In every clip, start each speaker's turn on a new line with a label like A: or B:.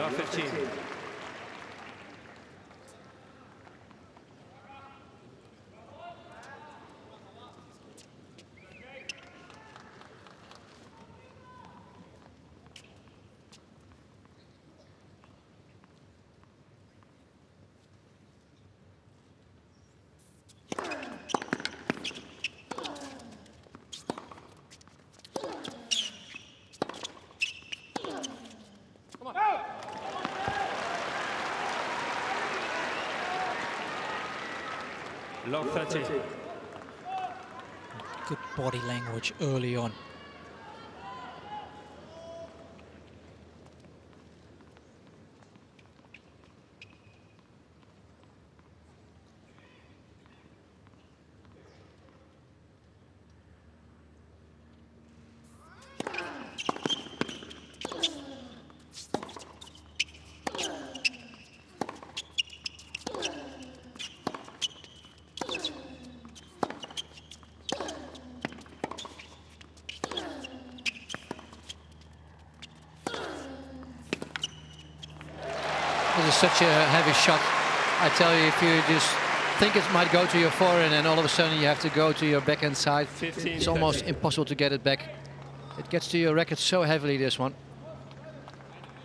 A: Love 15. Love 30.
B: Good body language early on. This is such a heavy shot. I tell you, if you just think it might go to your forehand and all of a sudden you have to go to your backhand side,
A: 15,
B: it's almost
A: 30.
B: impossible to get it back. It gets to your racket so heavily, this one.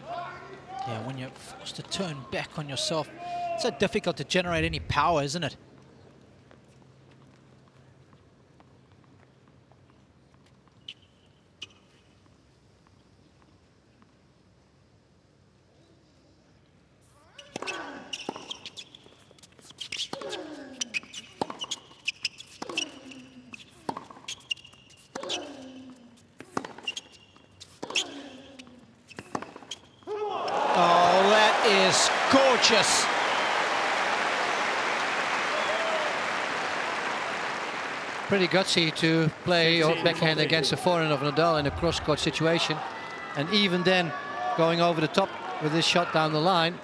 B: Yeah, when you're forced to turn back on yourself, it's so difficult to generate any power, isn't it? Gorgeous. Pretty gutsy to play your backhand against the forehand of Nadal in a cross-court situation. And even then, going over the top with this shot down the line.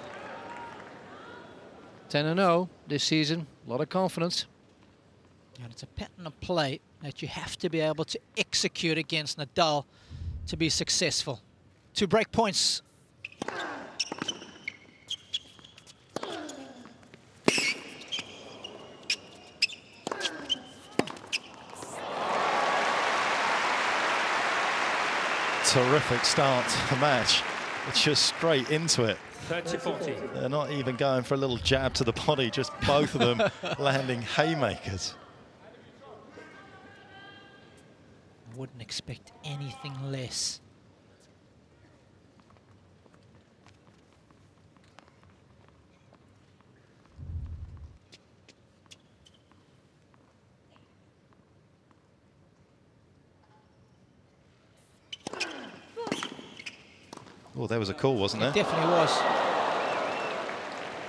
B: 10-0 this season, a lot of confidence. And it's a pattern of play that you have to be able to execute against Nadal to be successful. 2 break points.
C: Terrific start to the match. It's just straight into it.
A: 30-40.
C: They're not even going for a little jab to the body, just both of them landing haymakers.
B: I wouldn't expect anything less.
C: Oh, there was a call, wasn't there?
B: It definitely was.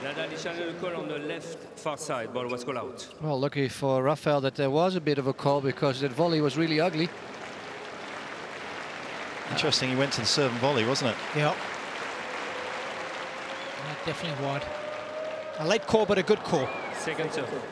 A: Nadal channel call on the left far side. Ball was called out.
B: Well, lucky for Rafael that there was a bit of a call because that volley was really ugly.
C: Interesting, he went to the serve and volley, wasn't it?
B: Yep. Yeah, definitely wide. A late call, but a good call.
A: Second serve.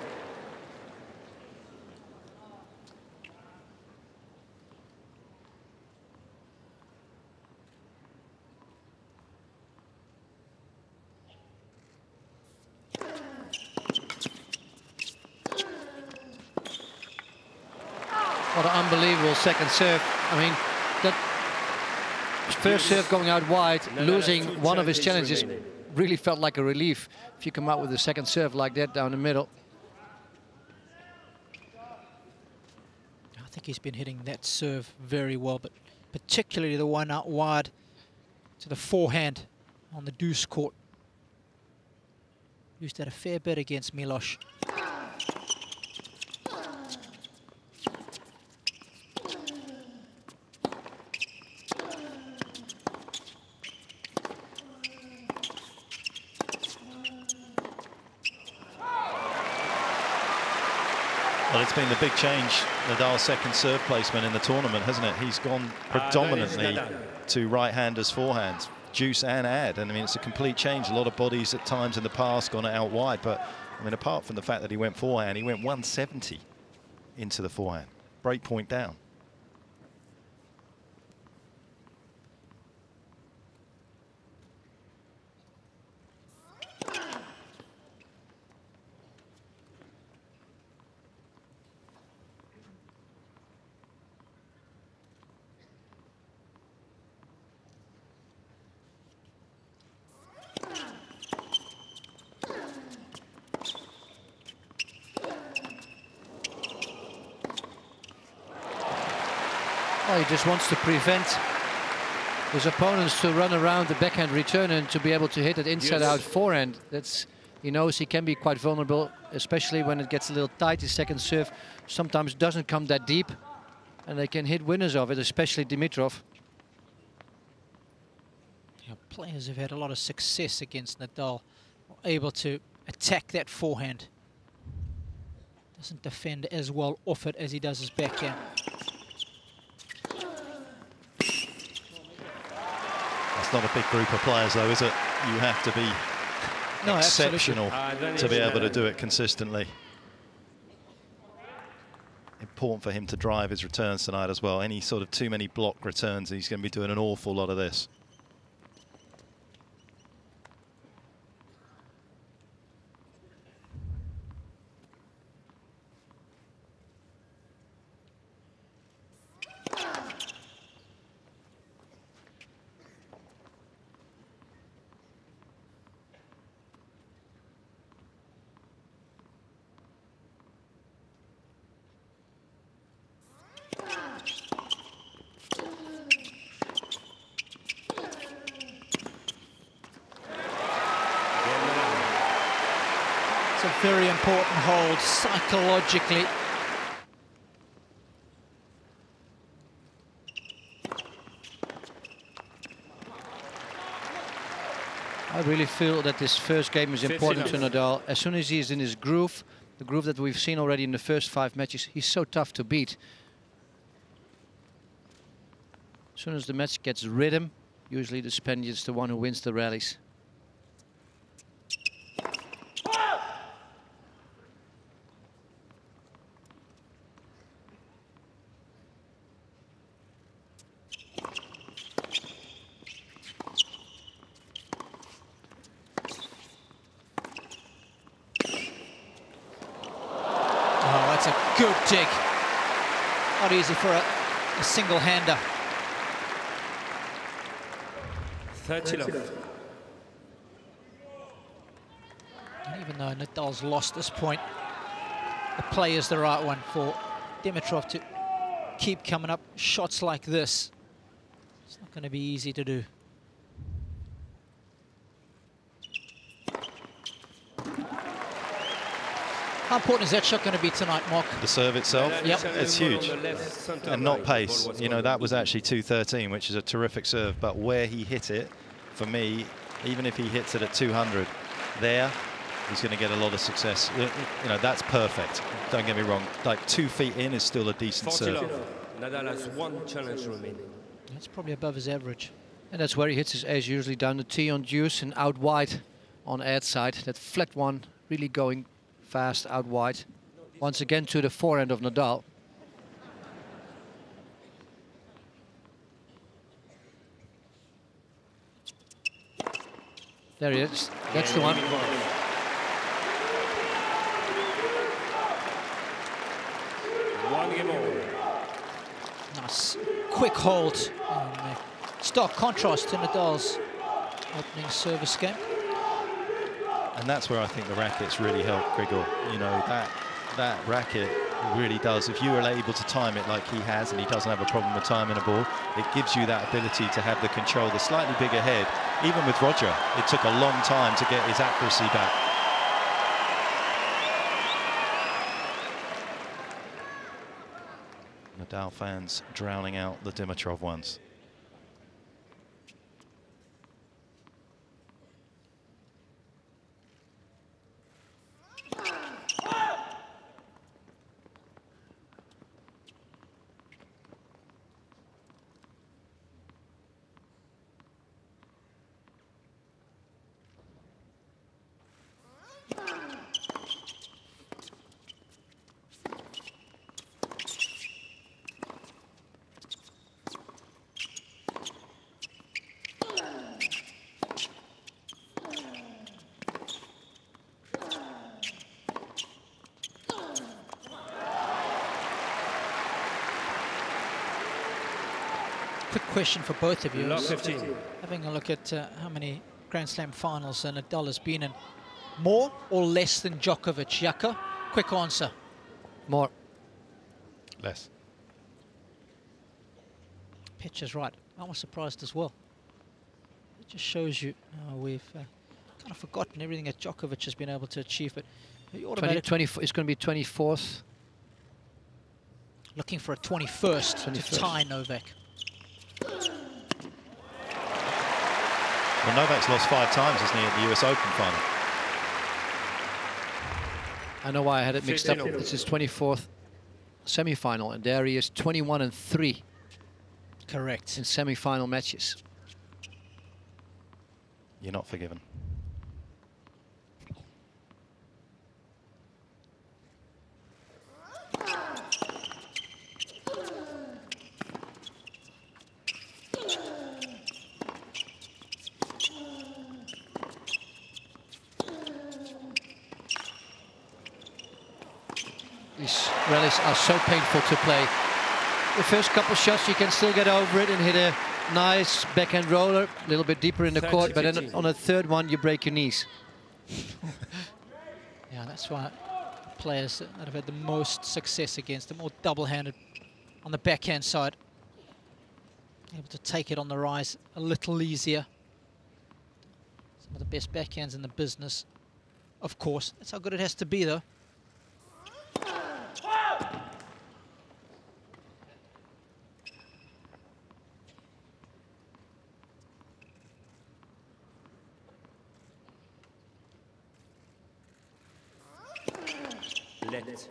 B: What an unbelievable second serve. I mean, that first serve going out wide, losing one of his challenges, really felt like a relief if you come out with a second serve like that down the middle. I think he's been hitting that serve very well, but particularly the one out wide to the forehand on the deuce court. Used that a fair bit against Milos.
C: Well, it's been the big change, Nadal's second serve placement in the tournament, hasn't it? He's gone predominantly to right-handers forehands, juice and add. And I mean, it's a complete change. A lot of bodies at times in the past gone out wide, but I mean, apart from the fact that he went forehand, he went 170 into the forehand, break point down.
B: Well, he just wants to prevent his opponents to run around the backhand return and to be able to hit it inside-out forehand. He knows he can be quite vulnerable, especially when it gets a little tight. His second serve sometimes doesn't come that deep, and they can hit winners of it, especially Dimitrov.
D: Yeah, players have had a lot of success against Nadal, able to attack that forehand. Doesn't defend as well off it as he does his backhand.
C: That's not a big group of players, though, is it? You have to be exceptional to be able to do it consistently. Important for him to drive his returns tonight as well. Any sort of too many block returns, he's going to be doing an awful lot of this.
D: Very important hold psychologically.
B: I really feel that this first game is important to Nadal. As soon as he's in his groove, the groove that we've seen already in the first 5 matches, he's so tough to beat. As soon as the match gets rhythm, usually the Spaniard's the one who wins the rallies.
D: Good dig. Not easy for a single-hander.
A: 30 love.
D: And even though Nadal's lost this point, the play is the right one for Dimitrov to keep coming up shots like this. It's not going to be easy to do. How important is that shot going to be tonight, Mark?
C: The serve itself?
D: Yep.
C: It's huge. And not pace. You know, that was actually 213, which is a terrific serve. But where he hit it, for me, even if he hits it at 200, there, he's going to get a lot of success. You know, that's perfect. Don't get me wrong. Like 2 feet in is still a decent serve.
A: Nadal has 1 challenge remaining.
D: That's probably above his average.
B: And that's where he hits his ace, usually down the tee on deuce and out wide on Ed's side. That flat one really going fast out wide. Once again to the forehand of Nadal. There he is. That's the one.
D: Nice quick hold. Stark contrast to Nadal's opening service game.
C: And that's where I think the rackets really help Grigor. You know, that racket really does. If you are able to time it like he has, and he doesn't have a problem with timing a ball, it gives you that ability to have the control, the slightly bigger head. Even with Roger, it took a long time to get his accuracy back. Nadal fans drowning out the Dimitrov ones.
D: Quick question for both of you.
A: Last 15.
D: Having a look at how many Grand Slam finals Nadal has been in. More or less than Djokovic? Jaka, quick answer.
B: More.
C: Less.
D: Pitch is right. I was surprised as well. It just shows you we've kind of forgotten everything that Djokovic has been able to achieve. But
B: it's going to be 24th.
D: Looking for a 21st to tie Novak.
C: Well, Novak's lost 5 times, hasn't he, at the US Open final?
B: I know why I had it mixed up. It's his 24th semi-final, and there he is, 21-3.
D: Correct.
B: In semi-final matches.
C: You're not forgiven.
B: These rallies are so painful to play. The first couple shots you can still get over it and hit a nice backhand roller, a little bit deeper in the court, but then on a third one you break your knees.
D: Yeah, that's why players that have had the most success against them, more double-handed on the backhand side, able to take it on the rise a little easier. Some of the best backhands in the business, of course. That's how good it has to be, though.
A: Let.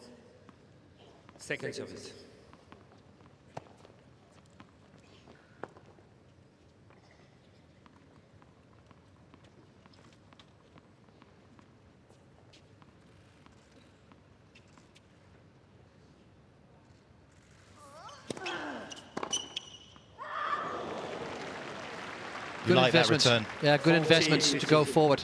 A: Second service.
B: Good investments. Yeah, good investments to go forward.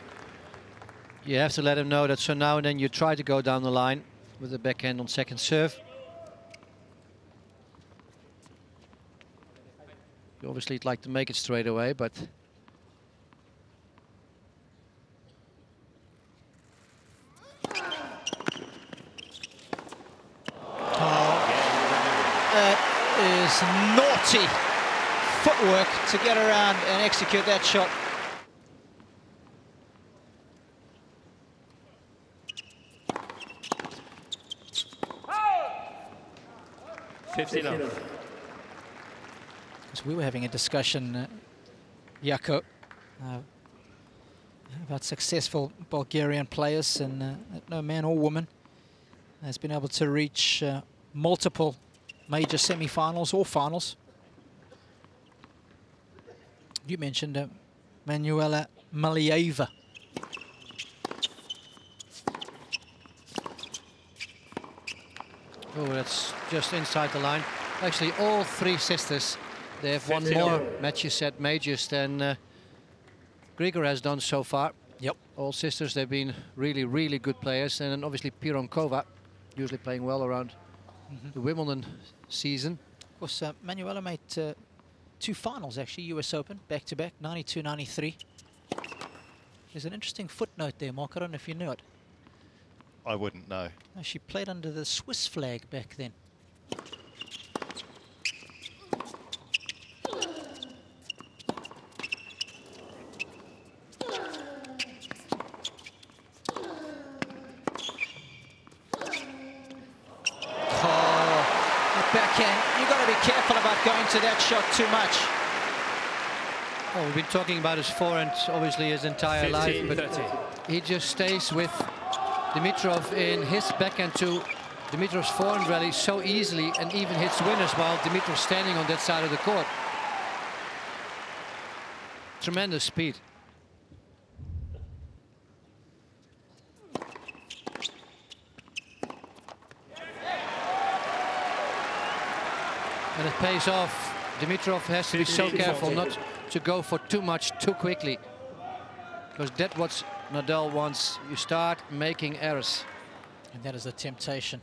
B: You have to let him know that so now and then you try to go down the line with the backhand on second serve. You obviously would like to make it straight away, but
D: that is naughty footwork to get around and execute that shot. So we were having a discussion, Jaco, about successful Bulgarian players, and that no man or woman has been able to reach multiple major semi-finals or finals. You mentioned Manuela Malieva.
B: oh, that's just inside the line. Actually, all 3 sisters, they have won more matches at majors than Grigor has done so far.
D: Yep.
B: All sisters, they've been really, really good players. And then obviously Pironkova, usually playing well around the Wimbledon season.
D: Of course, Manuela made 2 finals, actually, US Open, back-to-back, 92, 93. There's an interesting footnote there, Mark. I don't know if you knew it.
C: I wouldn't know.
D: No, she played under the Swiss flag back then. Backhand, you've got to be careful about going to that shot too much.
B: Well, we've been talking about his forehand obviously his entire life, but he just stays with Dimitrov in his backhand to Dimitrov's forehand rally so easily and even hits winners while Dimitrov's standing on that side of the court. Tremendous speed. And it pays off. Dimitrov has to be so careful not to go for too much too quickly, because that's what Nadal wants. You start making errors.
D: And that is a temptation.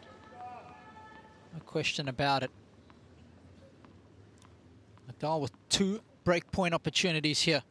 D: No question about it. Nadal with 2 breakpoint opportunities here.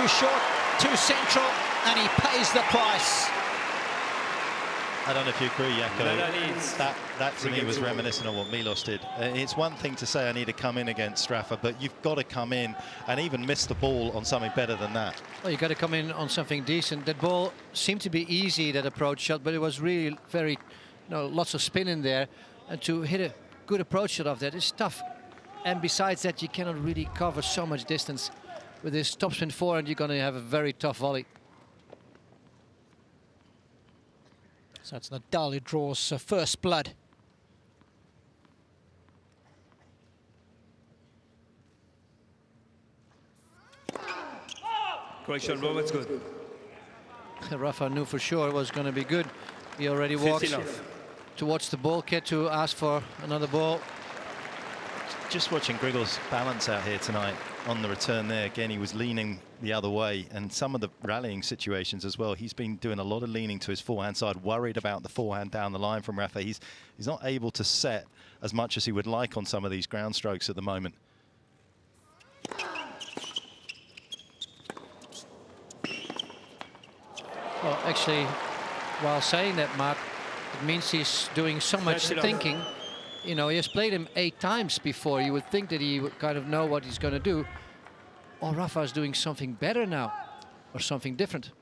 D: too short, too central, and he pays the price.
C: I don't know if you agree, Jaco. That to me was reminiscent of what Milos did. It's one thing to say I need to come in against Rafa, but you've got to come in and even miss the ball on something better than that.
B: Well, you've got to come in on something decent. That ball seemed to be easy, that approach shot, but it was really very, lots of spin in there. And to hit a good approach shot off that is tough. And besides that, you cannot really cover so much distance. With this topspin forehand, you're going to have a very tough volley.
D: So it's Nadal who draws first blood.
A: Correction, Robert's good.
B: Rafa knew for sure it was going to be good. He already walks towards the ball kit to ask for another ball.
C: Just watching Grigor's balance out here tonight on the return there. Again, he was leaning the other way, and some of the rallying situations as well. He's been doing a lot of leaning to his forehand side, worried about the forehand down the line from Rafa. He's not able to set as much as he would like on some of these ground strokes at the moment.
B: Well, actually, while saying that, Mark, it means he's doing so much thinking. You know, he has played him 8 times before. You would think that he would kind of know what he's going to do. Or Rafa's doing something better now, or something different.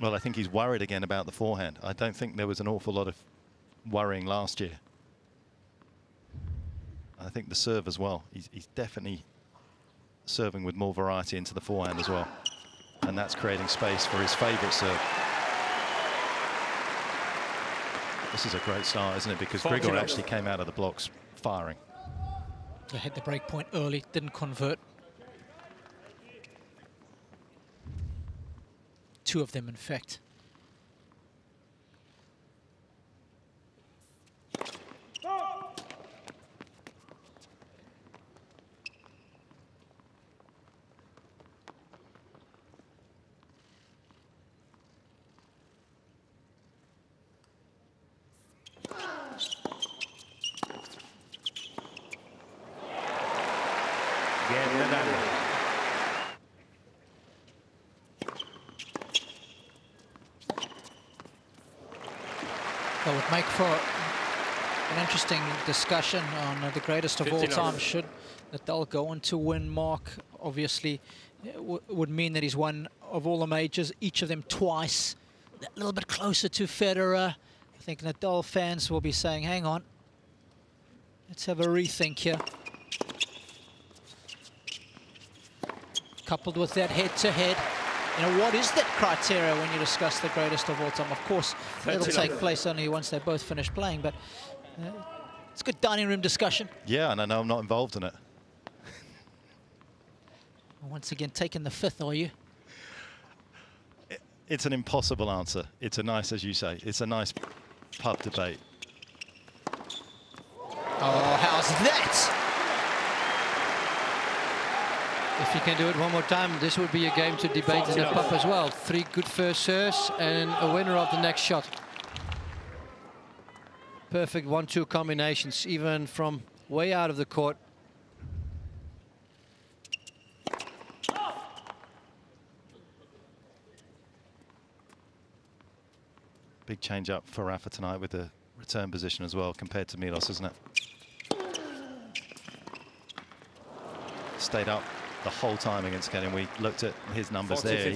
C: Well, I think he's worried again about the forehand. I don't think there was an awful lot of worrying last year. I think the serve as well. He's definitely serving with more variety into the forehand as well. And that's creating space for his favourite serve. This is a great start, isn't it? Because Grigor actually came out of the blocks firing.
D: They hit the break point early, didn't convert. 2 of them, in fact. That would make for an interesting discussion on the greatest of all time. Should Nadal go on to win, Mark? Obviously, it would mean that he's won of all the majors, each of them twice. A little bit closer to Federer. I think Nadal fans will be saying, hang on, let's have a rethink here. Coupled with that head-to-head. You know, what is that criteria when you discuss the greatest of all time? Of course, it'll take place only once they both finish playing, but it's a good dining room discussion.
C: Yeah, and I know I'm not involved in it.
D: Once again, taking the 5th, are you?
C: It's an impossible answer. It's a nice, as you say, it's a nice pub debate.
D: Oh, how's that?
B: If you can do it one more time, this would be a game to debate in the pub as well. 3 good first serves and a winner of the next shot. Perfect 1-2 combinations, even from way out of the court.
C: Big change up for Rafa tonight with the return position as well compared to Milos, isn't it? Stayed up the whole time against Cain. We looked at his numbers there.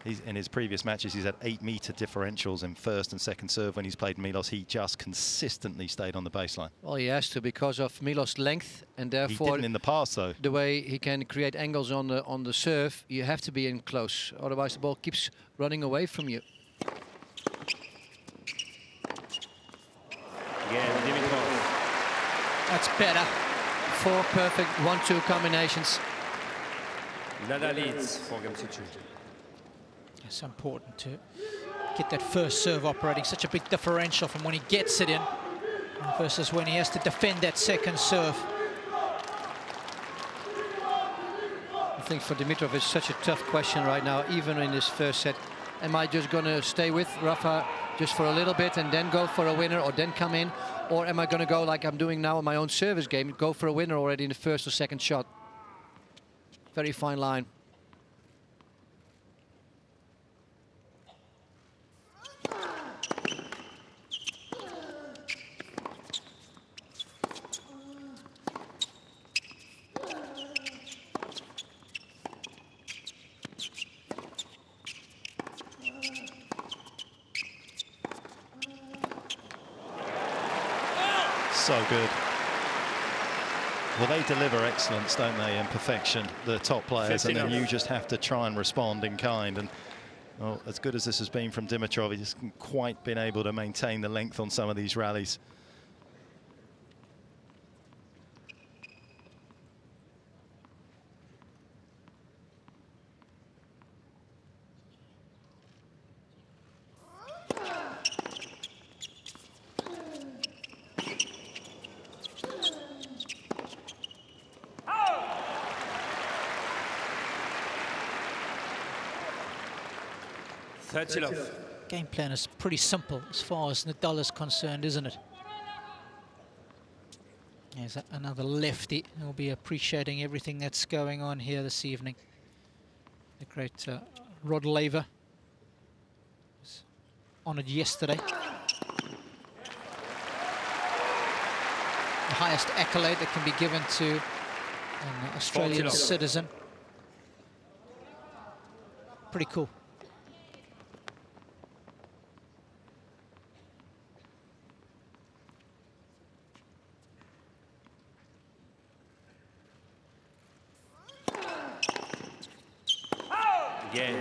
C: He's in his previous matches, he's had 8-meter differentials in first and second serve. When he's played Milos, he just consistently stayed on the baseline.
B: Well, he has to because of Milos' length, and therefore
C: he didn't in the past, though.
B: The way he can create angles on the serve, you have to be in close. Otherwise, the ball keeps running away from you.
D: That's better.
B: 4 perfect 1-2 combinations.
A: Nadal leads 4 games to 2.
D: It's important to get that first serve operating. Such a big differential from when he gets it in versus when he has to defend that second serve.
B: I think for Dimitrov it's such a tough question right now, even in this first set. Am I just going to stay with Rafa just for a little bit and then go for a winner or then come in? Or am I going to go like I'm doing now in my own service game, go for a winner already in the first or second shot? Very fine line.
C: So good. Well, they deliver excellence, don't they, and perfection, the top players, and then you just have to try and respond in kind. And well, as good as this has been from Dimitrov, he just hasn't quite been able to maintain the length on some of these rallies.
D: Game plan is pretty simple as far as Nadal is concerned, isn't it? There's another lefty who will be appreciating everything that's going on here this evening. The great Rod Laver was honoured yesterday. The highest accolade that can be given to an Australian citizen. Pretty cool. Now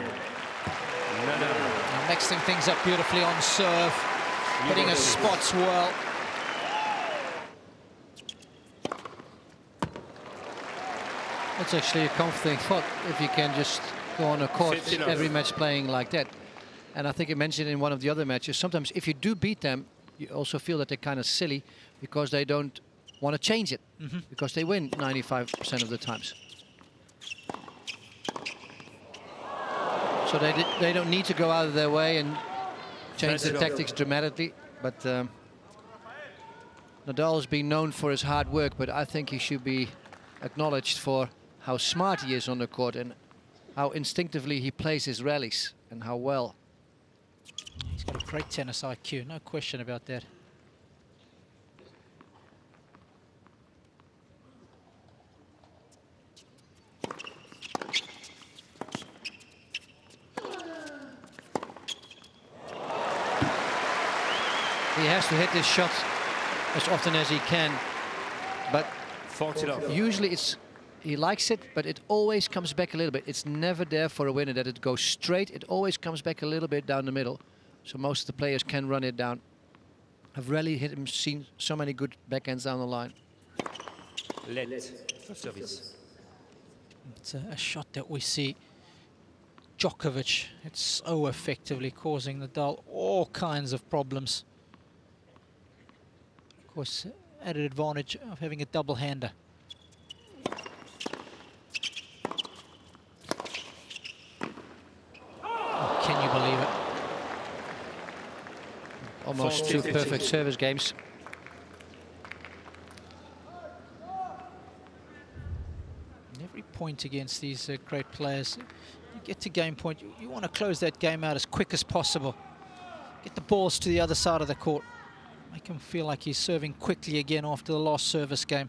D: mixing things up beautifully on serve, hitting his spots well.
B: It's actually a comforting thought if you can just go on a court every match playing like that. And I think I mentioned in one of the other matches, sometimes if you do beat them, you also feel that they're kind of silly because they don't want to change it, because they win 95% of the times. So they don't need to go out of their way and change the tactics dramatically. But Nadal has been known for his hard work, but I think he should be acknowledged for how smart he is on the court and how instinctively he plays his rallies and how well.
D: He's got a great tennis IQ, no question about that.
B: He has to hit his shots as often as he can, but usually he likes it, but it always comes back a little bit. It's never there for a winner that it goes straight. It always comes back a little bit down the middle, so most of the players can run it down. I've rarely seen so many good backhands down the line.
D: It's a shot that we see Djokovic. It's so effectively causing Nadal all kinds of problems. Of course, added advantage of having a double-hander. Oh, can you believe it?
B: Almost two perfect service games.
D: And every point against these great players, you get to game point, you want to close that game out as quick as possible. Get the balls to the other side of the court. Make him feel like he's serving quickly again after the last service game.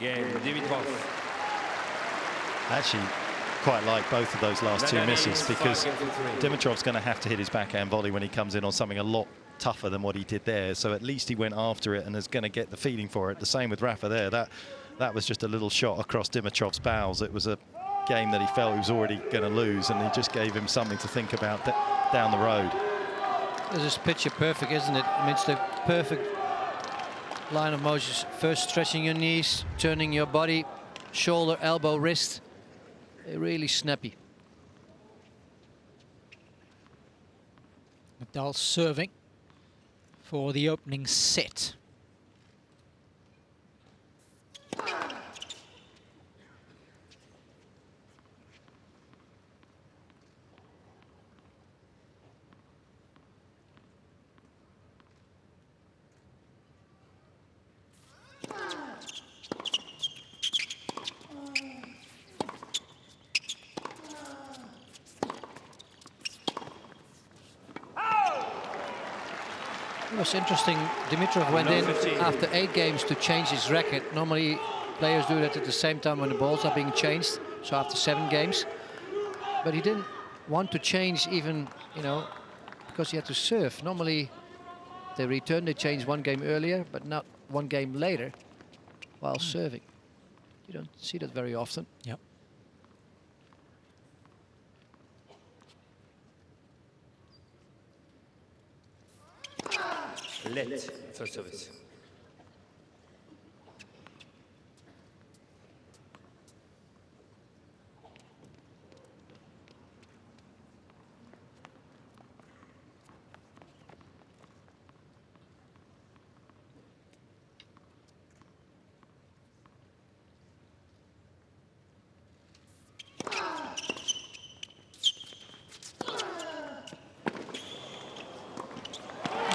A: Dimitrov.
C: Actually, quite like both of those last two misses, because Dimitrov's going to have to hit his backhand volley when he comes in on something a lot tougher than what he did there. So at least he went after it and is going to get the feeling for it. The same with Rafa there. That was just a little shot across Dimitrov's bows. It was a game that he felt he was already going to lose, and he just gave him something to think about down the road.
B: This is picture perfect, isn't it? I mean, it's the perfect line of motions. First stretching your knees, turning your body, shoulder, elbow, wrist. They're really snappy.
D: Nadal serving for the opening set.
B: It was interesting. Dimitrov went in after 8 games to change his racket. Normally players do that at the same time when the balls are being changed, so after 7 games. But he didn't want to change even, you know, because he had to serve. Normally, they return, they change 1 game earlier, but not 1 game later while serving. You don't see that very often.
D: Yep.
A: Let first service.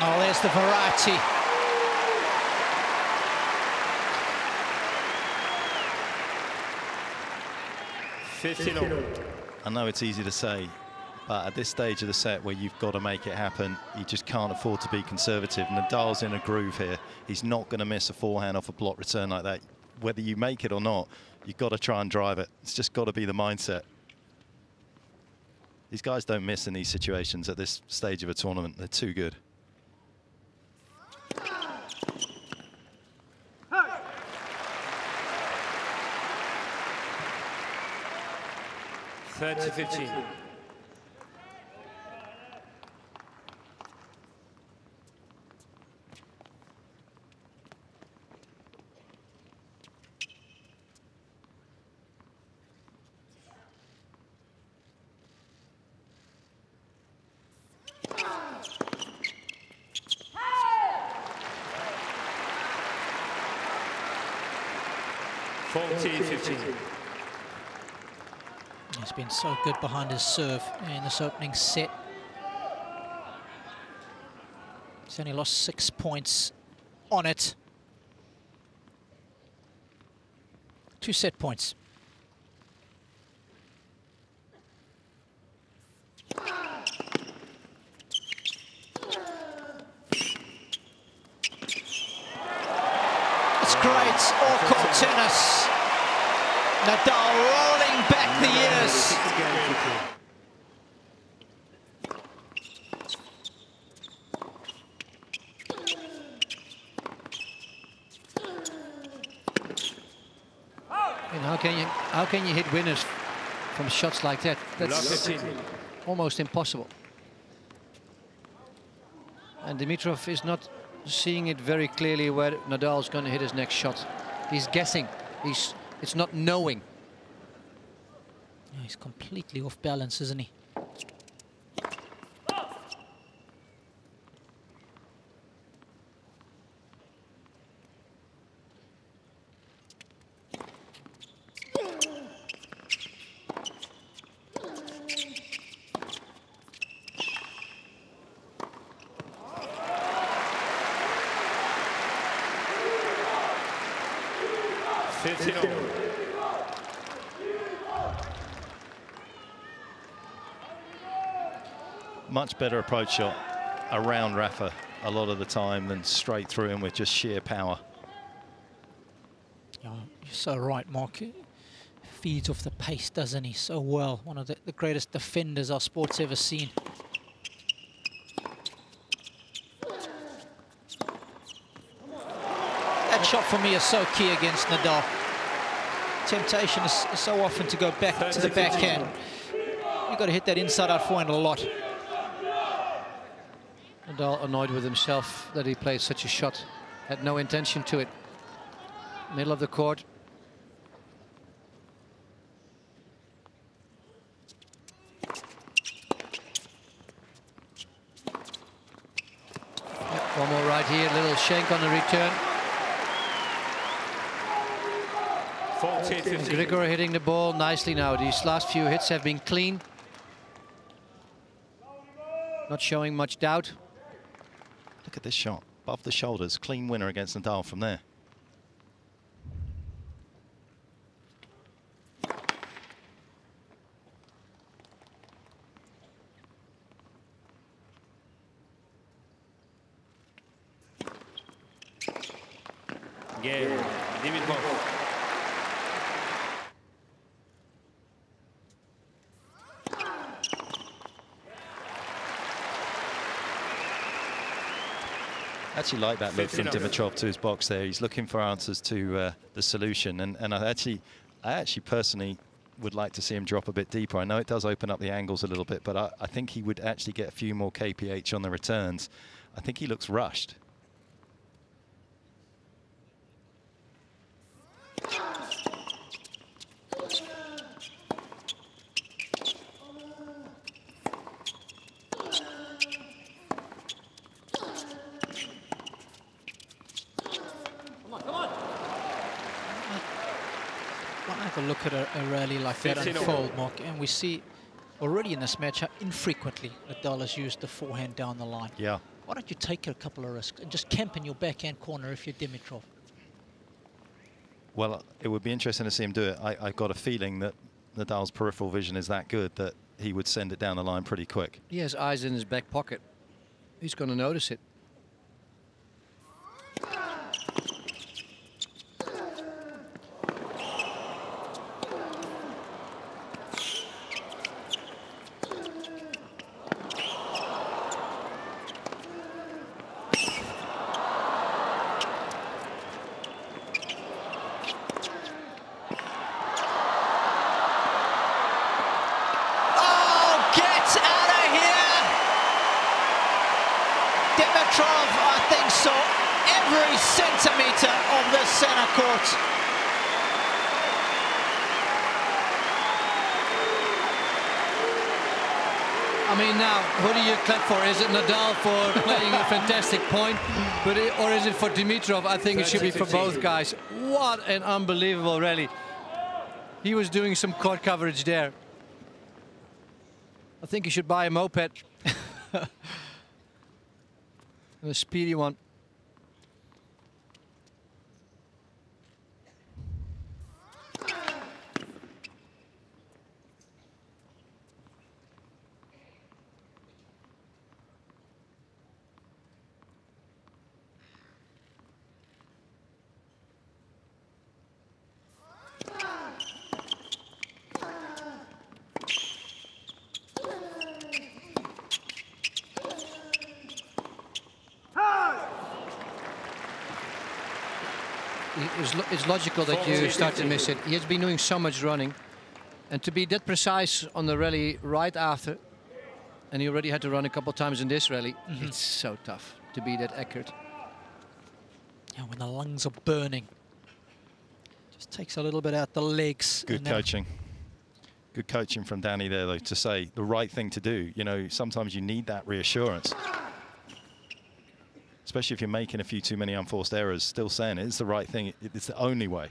D: Oh, there's the variety.
C: I know it's easy to say, but at this stage of the set where you've got to make it happen, you just can't afford to be conservative. Nadal's in a groove here. He's not going to miss a forehand off a block return like that. Whether you make it or not, you've got to try and drive it. It's just got to be the mindset. These guys don't miss in these situations at this stage of a tournament. They're too good.
A: 30-15.
D: He's been so good behind his serve in this opening set. He's only lost 6 points on it. 2 set points. It's great all-court tennis. Nadal rolling back the years.
B: And how can you hit winners from shots like that? That's almost impossible. And Dimitrov is not seeing it very clearly where Nadal's going to hit his next shot. He's guessing. It's not knowing.
D: Yeah, he's completely off balance, isn't he?
C: Much better approach shot around Rafa a lot of the time than straight through him with just sheer power.
D: Yeah, you're so right, Mark. He feeds off the pace, doesn't he, so well. One of the greatest defenders our sport's ever seen. That shot for me is so key against Nadal. Temptation is so often to go back to the backhand. You've got to hit that inside-out forehand a lot.
B: Nadal annoyed with himself that he played such a shot. Had no intention to it. Middle of the court. Yep, one more right here, little shank on the return. And Grigor hitting the ball nicely now. These last few hits have been clean. Not showing much doubt.
C: Look at this shot, above the shoulders, clean winner against Nadal from there.
A: Game, Dimitrov.
C: Actually like that look from Dimitrov to his box there. He's looking for answers to the solution, and I actually personally would like to see him drop a bit deeper. I know it does open up the angles a little bit, but I think he would actually get a few more kph on the returns. I think he looks rushed.
D: Have a look at a rally like that unfold, Mark, and we see already in this match how infrequently Nadal has used the forehand down the line.
C: Yeah.
D: Why don't you take a couple of risks and just camp in your backhand corner if you're Dimitrov?
C: Well, it would be interesting to see him do it. I've got a feeling that Nadal's peripheral vision is that good that he would send it down the line pretty quick.
B: He has eyes in his back pocket. He's going to notice it. I mean, now, who do you clap for? Is it Nadal for playing a fantastic point, or is it for Dimitrov? I think it should be for both guys. What an unbelievable rally. He was doing some court coverage there. I think he should buy a moped. And a speedy one. It's logical that you start to miss it. He has been doing so much running, and to be that precise on the rally right after, and he already had to run a couple times in this rally, it's so tough to be that accurate.
D: Yeah, when the lungs are burning, just takes a little bit out the legs.
C: Good coaching. Good coaching from Danny there, though, to say the right thing to do. You know, sometimes you need that reassurance. Especially if you're making a few too many unforced errors, still saying it's the right thing, it's the only way.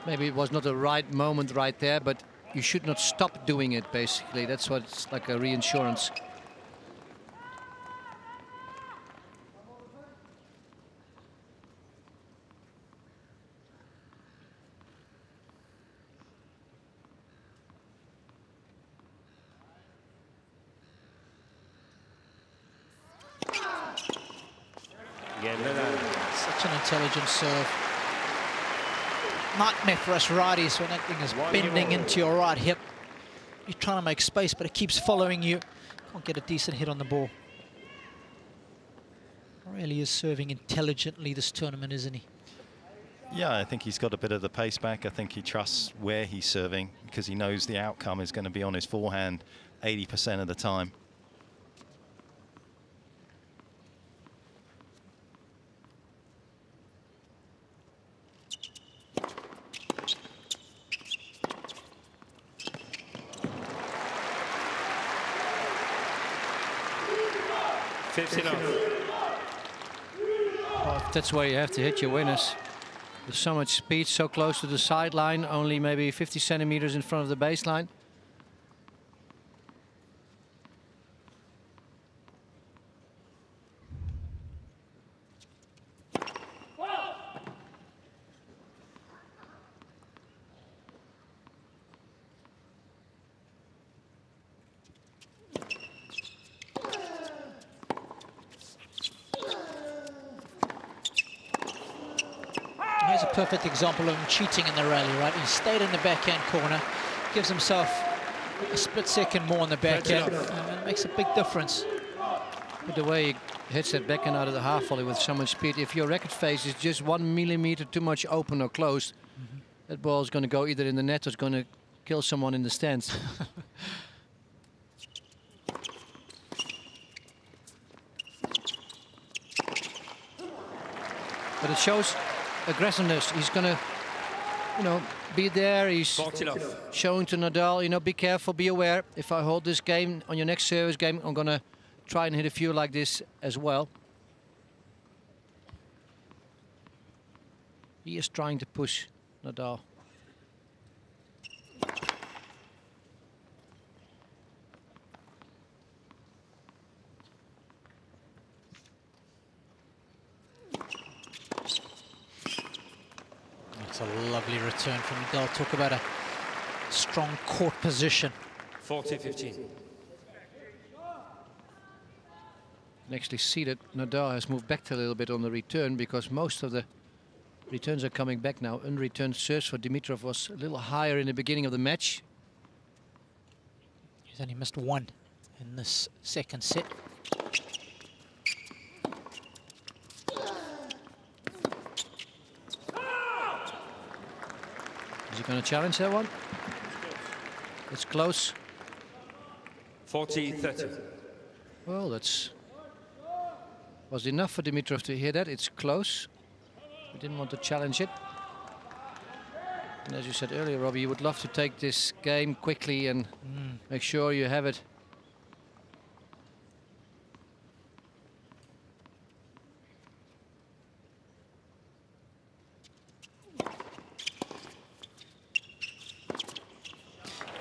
B: Maybe it was not the right moment right there, but you should not stop doing it, basically. That's what it's like, a reinsurance.
D: Such an intelligent serve. Nightmare for us righties when that thing is bending into your right hip. You're trying to make space, but it keeps following you. Can't get a decent hit on the ball. Really is serving intelligently this tournament, isn't he?
C: Yeah, I think he's got a bit of the pace back. I think he trusts where he's serving because he knows the outcome is going to be on his forehand 80% of the time.
B: Well, that's where you have to hit your winners. With so much speed, so close to the sideline, only maybe 50 centimeters in front of the baseline.
D: Here's a perfect example of him cheating in the rally, right? He stayed in the backhand corner, gives himself a split second more on the backhand, and it makes a big difference.
B: But the way he hits that backhand out of the half volley with so much speed, if your racket face is just 1 millimeter too much open or closed, that ball is going to go either in the net or it's going to kill someone in the stands. But it shows aggressiveness. He's going to, you know, be there. He's showing to Nadal, you know, be careful, be aware. If I hold this game on your next service game, I'm going to try and hit a few like this as well. He is trying to push Nadal.
D: It's a lovely return from Nadal. Talk about a strong court position.
A: 40-15.
B: You can actually see that Nadal has moved back a little bit on the return because most of the returns are coming back now. Unreturned serves for Dimitrov was a little higher in the beginning of the match.
D: He's only missed one in this second set.
B: Is he going to challenge that one? It's close.
A: 40-30.
B: Well, that's was enough for Dimitrov to hear that. It's close. He didn't want to challenge it. And as you said earlier, Robbie, you would love to take this game quickly and make sure you have it.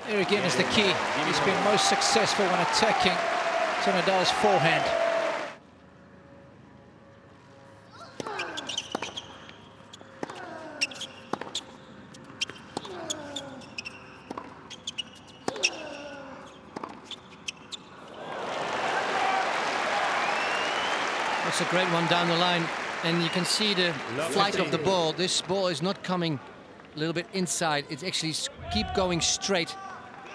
D: There again is the key. He's been most successful when attacking to Nadal's forehand.
B: That's a great one down the line, and you can see the flight of the ball. This ball is not coming a little bit inside. It's actually keep going straight.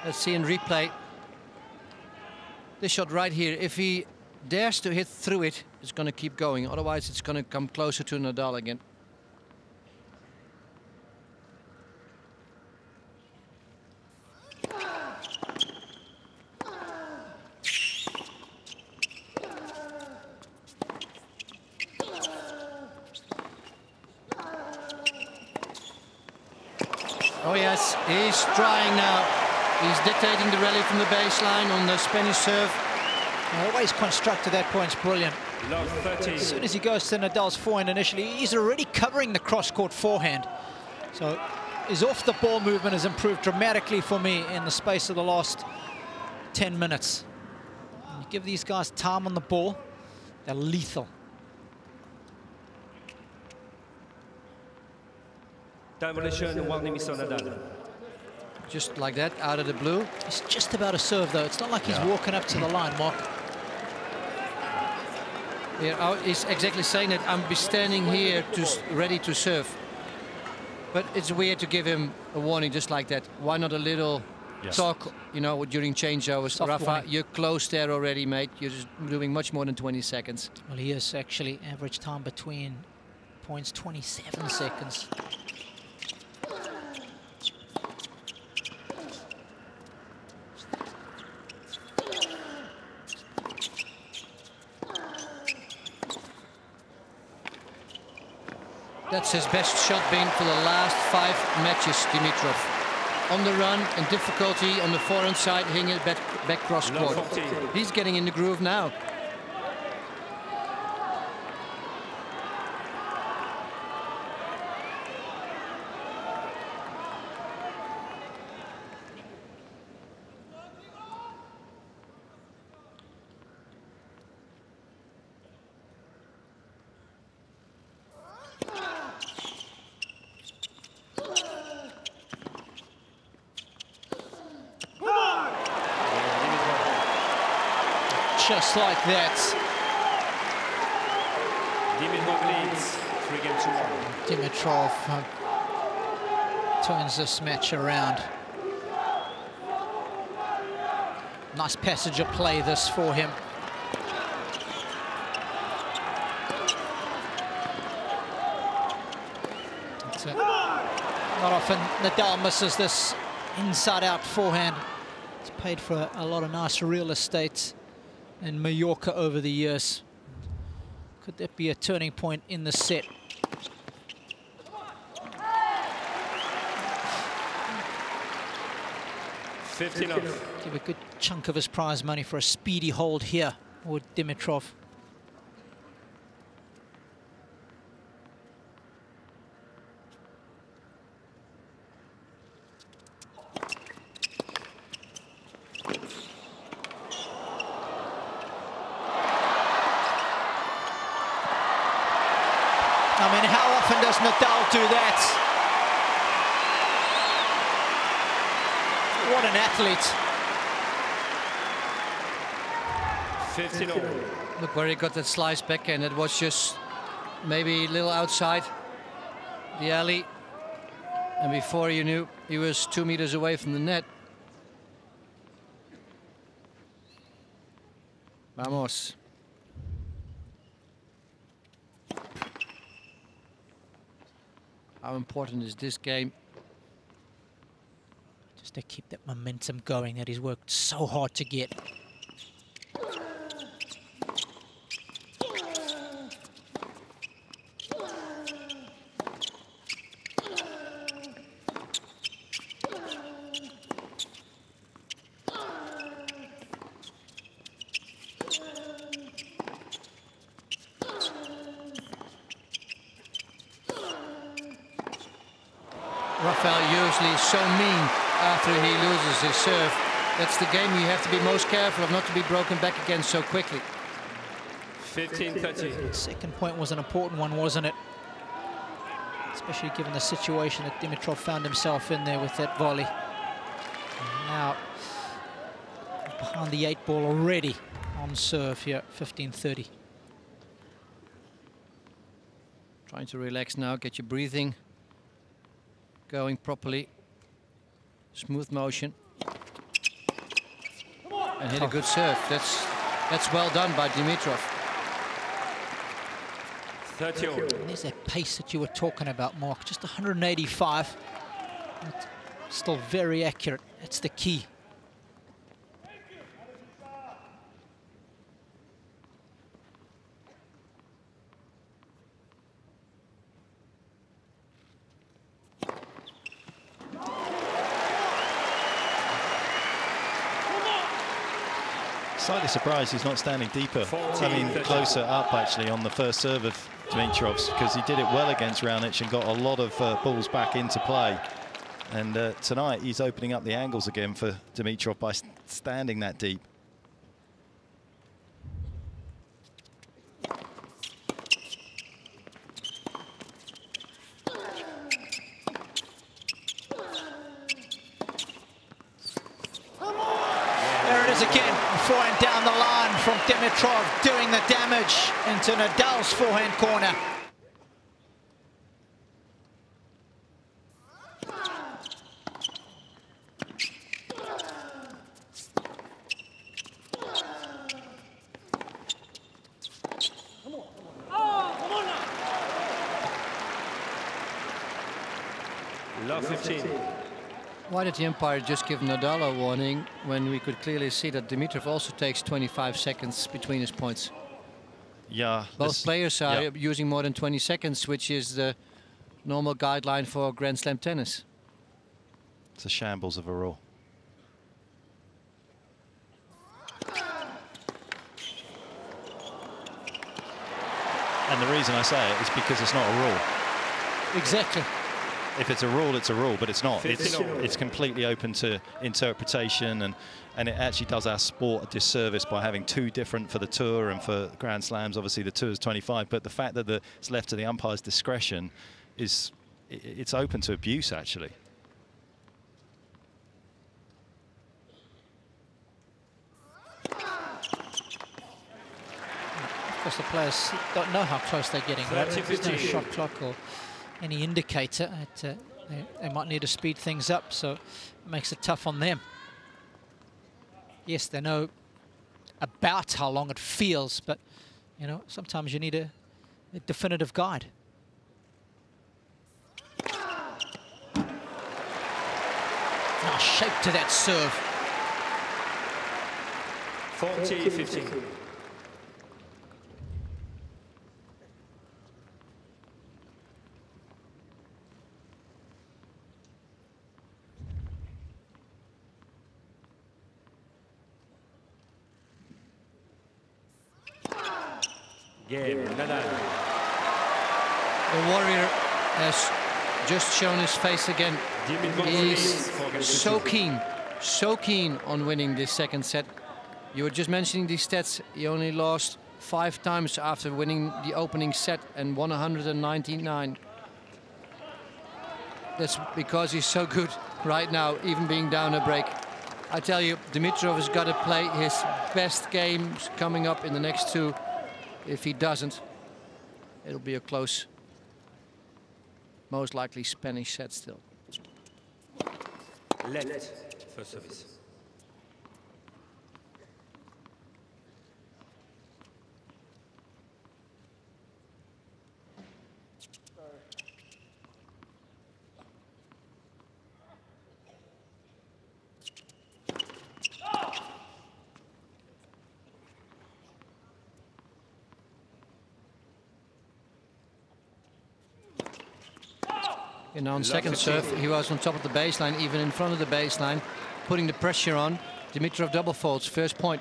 B: Let's see in replay. This shot right here, if he dares to hit through it, it's going to keep going. Otherwise, it's going to come closer to Nadal again. Oh yes, he's trying now. He's dictating the rally from the baseline on the Spanish serve.
D: Always constructed that point's brilliant. As soon as he goes to Nadal's forehand initially, he's already covering the cross-court forehand. So his off-the-ball movement has improved dramatically for me in the space of the last 10 minutes. When you give these guys time on the ball, they're lethal.
A: Demolition, 1 Mr. Nadal.
B: Just like that, out of the blue.
D: It's just about a serve, though. It's not like he's walking up to the line, Mark.
B: Yeah, he's exactly saying that I'm be standing here ready to serve. But it's weird to give him a warning just like that. Why not a little talk, you know, during changeovers? Rafa, you're close there already, mate. You're just doing much more than 20 seconds.
D: Well, he is actually average time between points 27 seconds.
B: That's his best shot been for the last 5 matches, Dimitrov. On the run, in difficulty, on the forehand side, hitting it back cross court. He's getting in the groove now.
D: Just like that.
A: Dimitrov leads 3 games to 1.
D: Dimitrov turns this match around. Nice passage of play this for him. Not often Nadal misses this inside-out forehand. He's paid for a lot of nice real estate in Mallorca over the years. Could that be a turning point in the set? Give a good chunk of his prize money for a speedy hold here with Dimitrov. I mean, how often does Nadal do that? What an athlete.
A: 15-all.
B: Look where he got that slice back, and it was just maybe a little outside the alley. And before you knew, he was 2 meters away from the net. Vamos. How important is this game?
D: Just to keep that momentum going that he's worked so hard to get.
B: Rafael usually so mean after he loses his serve. That's the game you have to be most careful of, not to be broken back again so quickly.
A: 15-13.
D: Second point was an important one, wasn't it? Especially given the situation that Dimitrov found himself in there with that volley. And now behind the 8 ball already on serve here, 15-30.
B: Trying to relax now, get your breathing going properly. Smooth motion. And hit a good serve. That's well done by Dimitrov.
A: 30-all.
D: And there's that pace that you were talking about, Mark. Just 185. But still very accurate. That's the key.
C: Slightly surprised he's not standing deeper. I mean, closer up actually on the first serve of Dimitrov's, because he did it well against Raonic and got a lot of balls back into play. And tonight he's opening up the angles again for Dimitrov by standing that deep.
D: Again, forehand down the line from Dimitrov, doing the damage into Nadal's forehand corner.
A: Love 15.
B: Why did the umpire just give Nadal a warning when we could clearly see that Dimitrov also takes 25 seconds between his points?
C: Yeah.
B: Both players are using more than 20 seconds, which is the normal guideline for Grand Slam tennis.
C: It's a shambles of a rule. And the reason I say it is because it's not a rule.
D: Exactly.
C: If it's a rule, it's a rule, but it's not. It's completely open to interpretation, and it actually does our sport a disservice by having two different for the Tour and for Grand Slams. Obviously, the Tour is 25, but the fact that it's left to the umpire's discretion is it's open to abuse, actually.
D: Because the players don't know how close they're getting. Right? There's no shot clock or any indicator. They might need to speed things up, so it makes it tough on them. Yes, they know about how long it feels, but you know, sometimes you need a definitive guide. Now shape to that serve.
A: 40-15. Game, Nadal.
B: The warrior has just shown his face again. He's so keen on winning this second set. You were just mentioning these stats. He only lost 5 times after winning the opening set and won 199. That's because he's so good right now, even being down a break. I tell you, Dimitrov has got to play his best games coming up in the next 2. If he doesn't, it'll be a close, most likely Spanish set still.
A: Let first service.
B: You know, on second serve, he was on top of the baseline, even in front of the baseline, putting the pressure on. Dimitrov double faults, first point.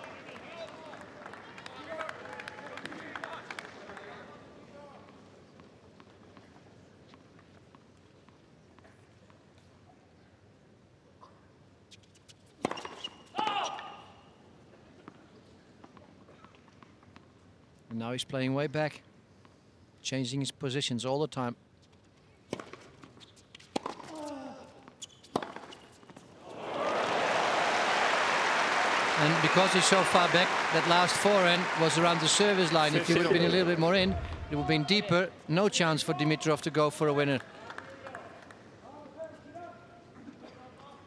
B: And now he's playing way back, changing his positions all the time. And because he's so far back, that last forehand was around the service line. If he would have been a little bit more in, it would have been deeper. No chance for Dimitrov to go for a winner.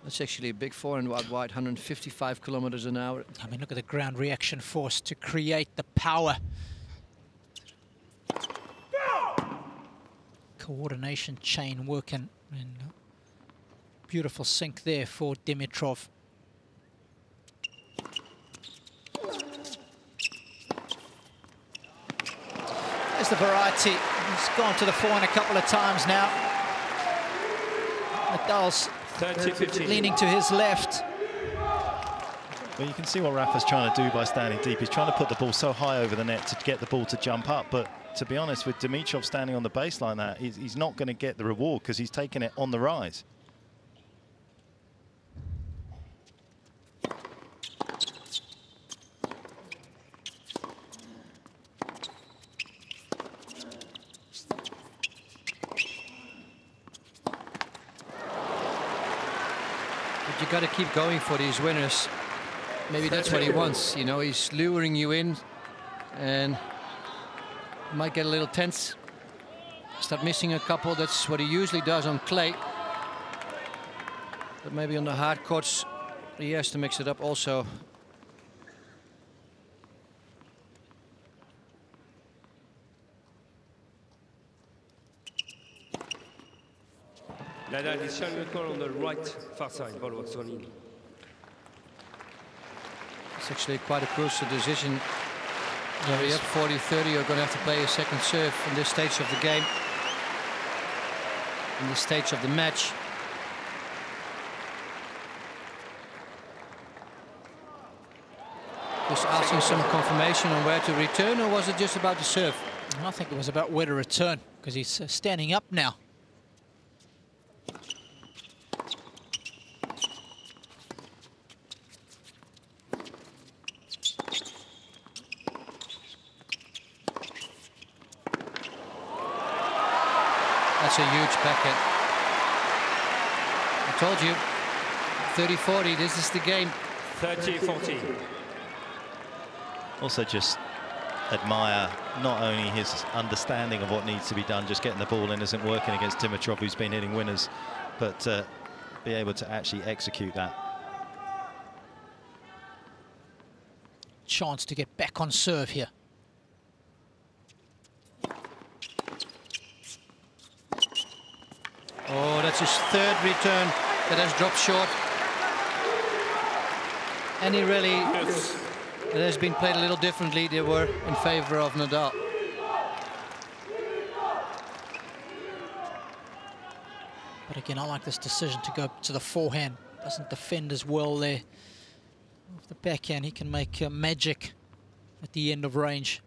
B: That's actually a big forehand out wide, 155 kilometers an hour.
D: I mean, look at the ground reaction force to create the power. Coordination chain working. And beautiful sink there for Dimitrov. There's the variety. He's gone to the forehand a couple of times now. Nadal's leaning to his left.
C: Well, you can see what Rafa's trying to do by standing deep. He's trying to put the ball so high over the net to get the ball to jump up. But to be honest, with Dimitrov standing on the baseline there, he's not going to get the reward because he's taking it on the rise.
B: You got to keep going for these winners. Maybe that's what he wants. You know, he's luring you in, and you might get a little tense. Start missing a couple. That's what he usually does on clay. But maybe on the hard courts, he has to mix it up also.
A: Nadal is showing the call on the right far side. Ball was on in.
B: It's actually quite a crucial decision. You're up 40-30, you're going to have to play a second serve in this stage of the game. In this stage of the match. Just asking some confirmation on where to return, or was it just about the serve?
D: I think it was about where to return, because he's standing up now.
B: That's a huge backhand. I told you, 30-40, this is the game.
A: 30-40.
C: Also just admire not only his understanding of what needs to be done, just getting the ball in isn't working against Dimitrov, who's been hitting winners, but be able to actually execute that.
D: Chance to get back on serve here.
B: Oh, that's his third return that has dropped short. And he really, it has been played a little differently. They were in favor of Nadal.
D: But again, I like this decision to go to the forehand. Doesn't defend as well there. Off the backhand, he can make magic at the end of range.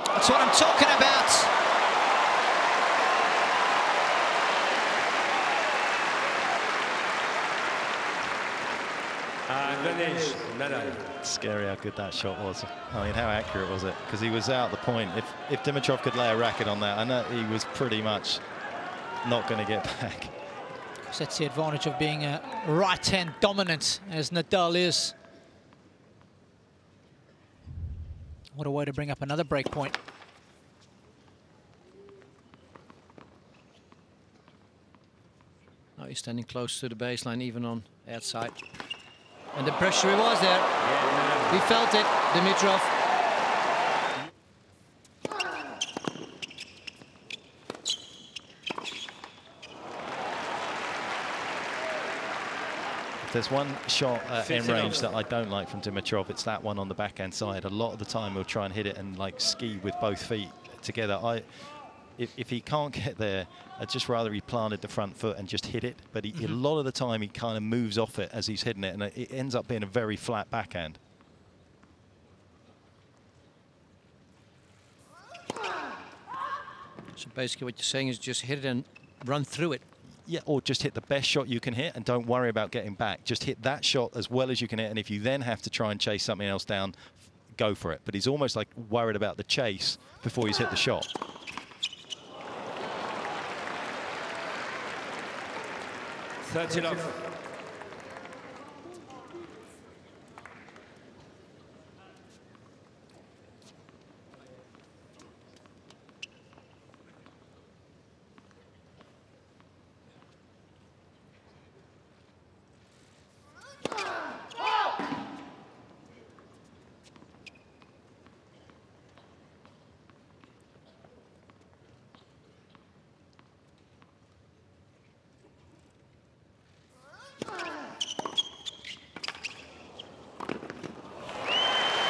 D: That's what I'm talking about.
C: Scary how good that shot was. I mean, how accurate was it? Because he was out the point. If Dimitrov could lay a racket on that, I know he was pretty much not going to get back.
D: So that's the advantage of being a right-hand dominant, as Nadal is. What a way to bring up another break point.
B: Now he's standing close to the baseline, even on outside. And the pressure he was there. He felt it, Dimitrov.
C: If there's one shot in range that I don't like from Dimitrov, it's that one on the backhand side. A lot of the time he'll try and hit it and like ski with both feet together. If he can't get there, I'd just rather he planted the front foot and just hit it. But a lot of the time he kind of moves off it as he's hitting it, and it ends up being a very flat backhand.
B: So basically what you're saying is just hit it and run through it.
C: Yeah, or just hit the best shot you can hit and don't worry about getting back. Just hit that shot as well as you can hit, and if you then have to try and chase something else down, go for it. But he's almost like worried about the chase before he's hit the shot.
A: Love.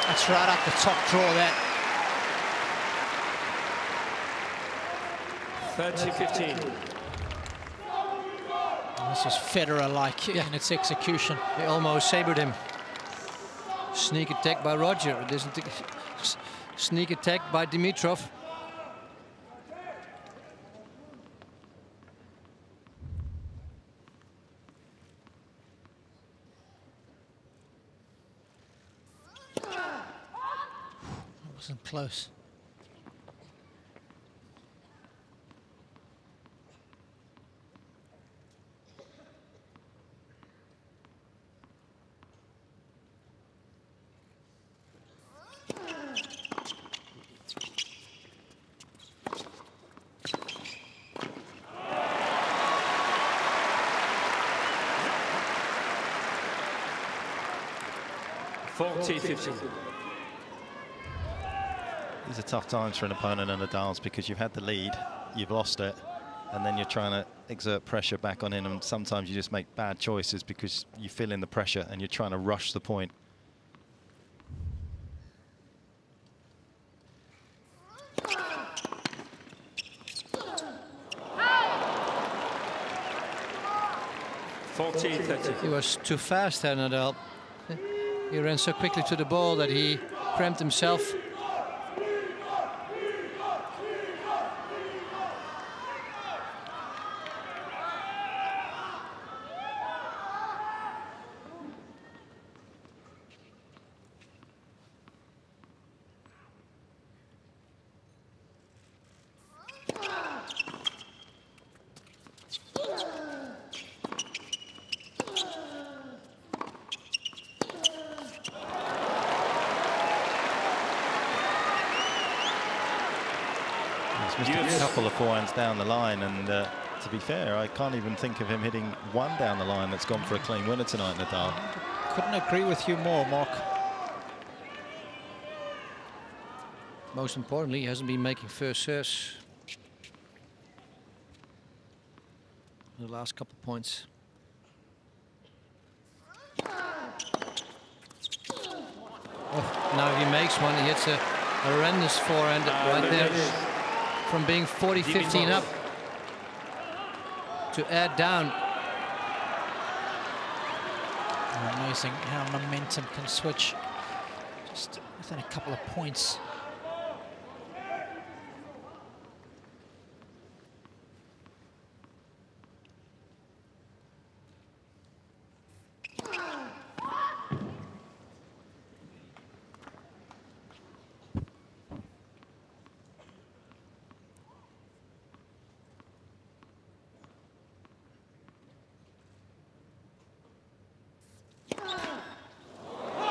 D: That's right up the top draw, that.
A: 30-15.
D: This is Federer-like in its execution.
B: They almost sabered him. Sneak attack by Roger. It isn't a sneak attack by Dimitrov.
D: Wasn't close.
C: These are tough times for an opponent in Nadal's because you've had the lead, you've lost it, and then you're trying to exert pressure back on him, and sometimes you just make bad choices because you feel in the pressure and you're trying to rush the point.
B: He was too fast there, Nadal. He ran so quickly to the ball that he cramped himself.
C: He's missed a couple of forehands down the line, and to be fair, I can't even think of him hitting one down the line that's gone for a clean winner tonight, Nadal.
D: Couldn't agree with you more, Mark.
B: Most importantly, he hasn't been making first serves in the last couple of points. Oh, now if he makes one, he hits a horrendous forehand right there. From being 40-15 up to add down.
D: Amazing how momentum can switch just within a couple of points.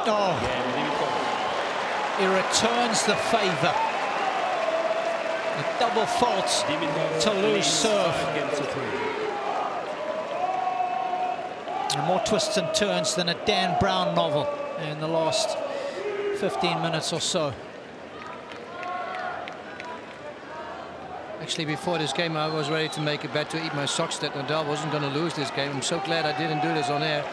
D: Oh, he returns the favour. A double fault to lose serve. And more twists and turns than a Dan Brown novel in the last 15 minutes or so.
B: Actually, before this game, I was ready to make a bet to eat my socks that Nadal wasn't going to lose this game. I'm so glad I didn't do this on air.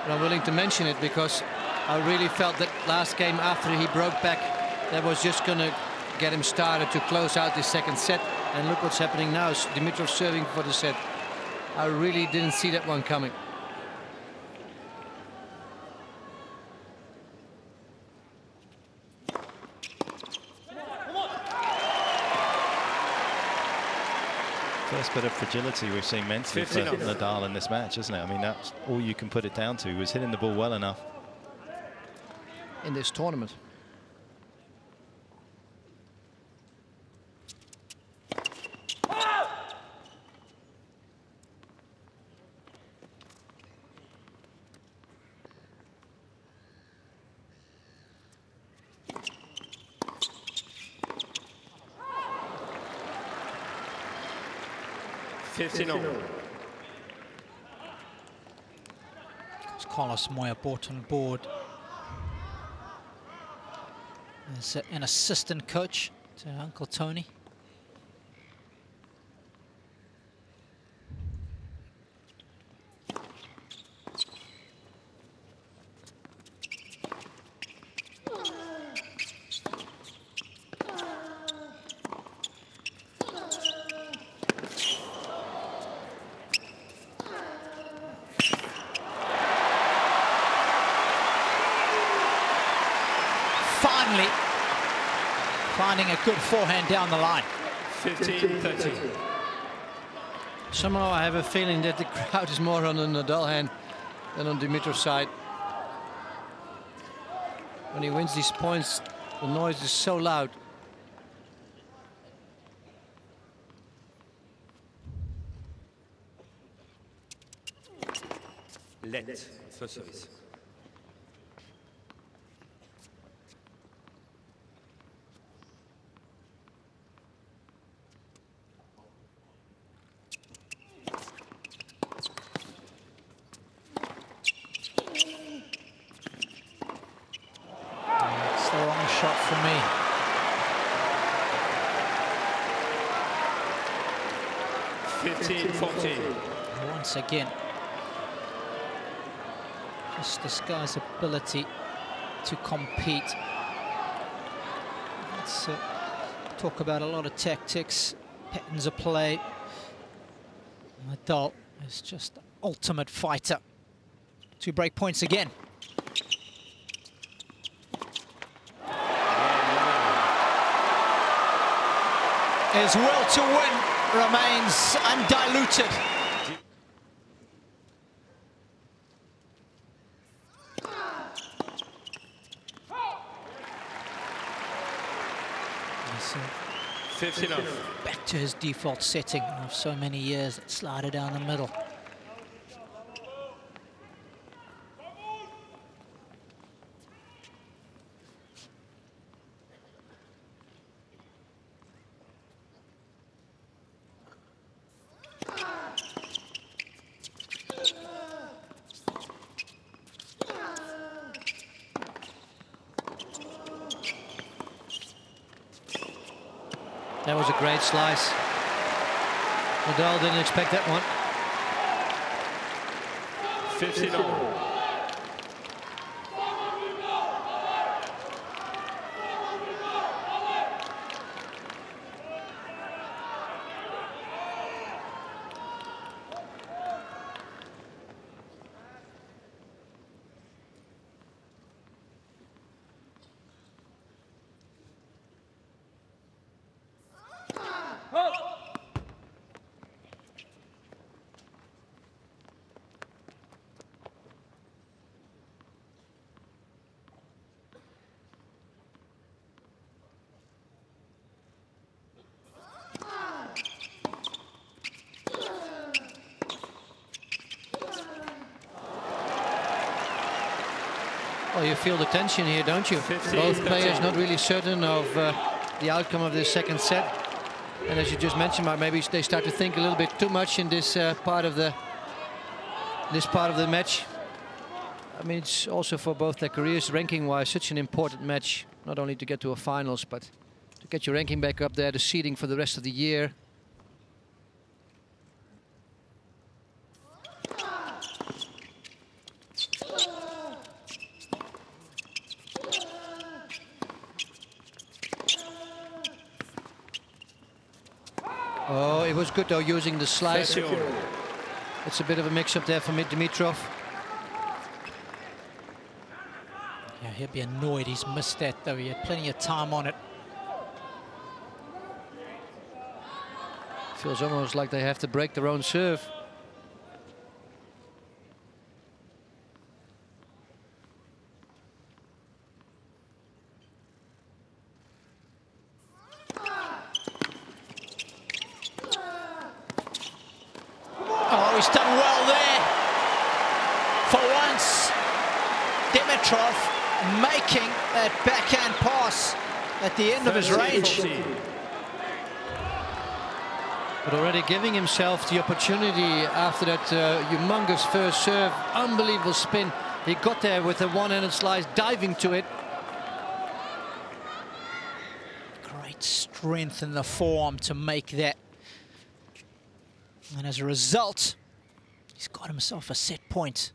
B: But I'm willing to mention it because I really felt that last game after he broke back, that was just going to get him started to close out the second set. And look what's happening now. Dimitrov serving for the set. I really didn't see that one coming.
C: First bit of fragility we've seen mentally for Nadal in this match, isn't it? I mean, that's all you can put it down to, was hitting the ball well enough.
B: In this tournament.
D: It's Carlos Moya brought on board as an assistant coach to Uncle Tony. Finding a good forehand down the line.
A: 15-13.
B: Somehow I have a feeling that the crowd is more on the Nadal hand than on Dimitrov's side. When he wins these points, the noise is so loud.
A: Let first service.
D: Shot for me. Once again, just this guy's ability to compete. Let's talk about a lot of tactics, patterns of play. Nadal is just the ultimate fighter. 2 break points again. His will to win remains undiluted. Back to his default setting of so many years, slider down the middle.
B: That was a great slice. Nadal didn't expect that one.
A: 15-all.
B: Well, you feel the tension here, don't you? Both players not really certain of the outcome of this second set. And as you just mentioned, Mark, maybe they start to think a little bit too much in this part of the match. I mean, it's also for both their careers, ranking-wise, such an important match. Not only to get to a finals, but to get your ranking back up there, the seeding for the rest of the year. Oh, it was good though, using the slice. It's a bit of a mix-up there for Dimitrov.
D: Yeah, he'll be annoyed he's missed that though. He had plenty of time on it.
B: Feels almost like they have to break their own serve.
D: He's done well there. For once, Dimitrov making that backhand pass at the end of his range.
B: But already giving himself the opportunity after that humongous first serve. Unbelievable spin. He got there with a one-handed slice, diving to it.
D: Great strength in the forearm to make that. And as a result, he's got himself a set point.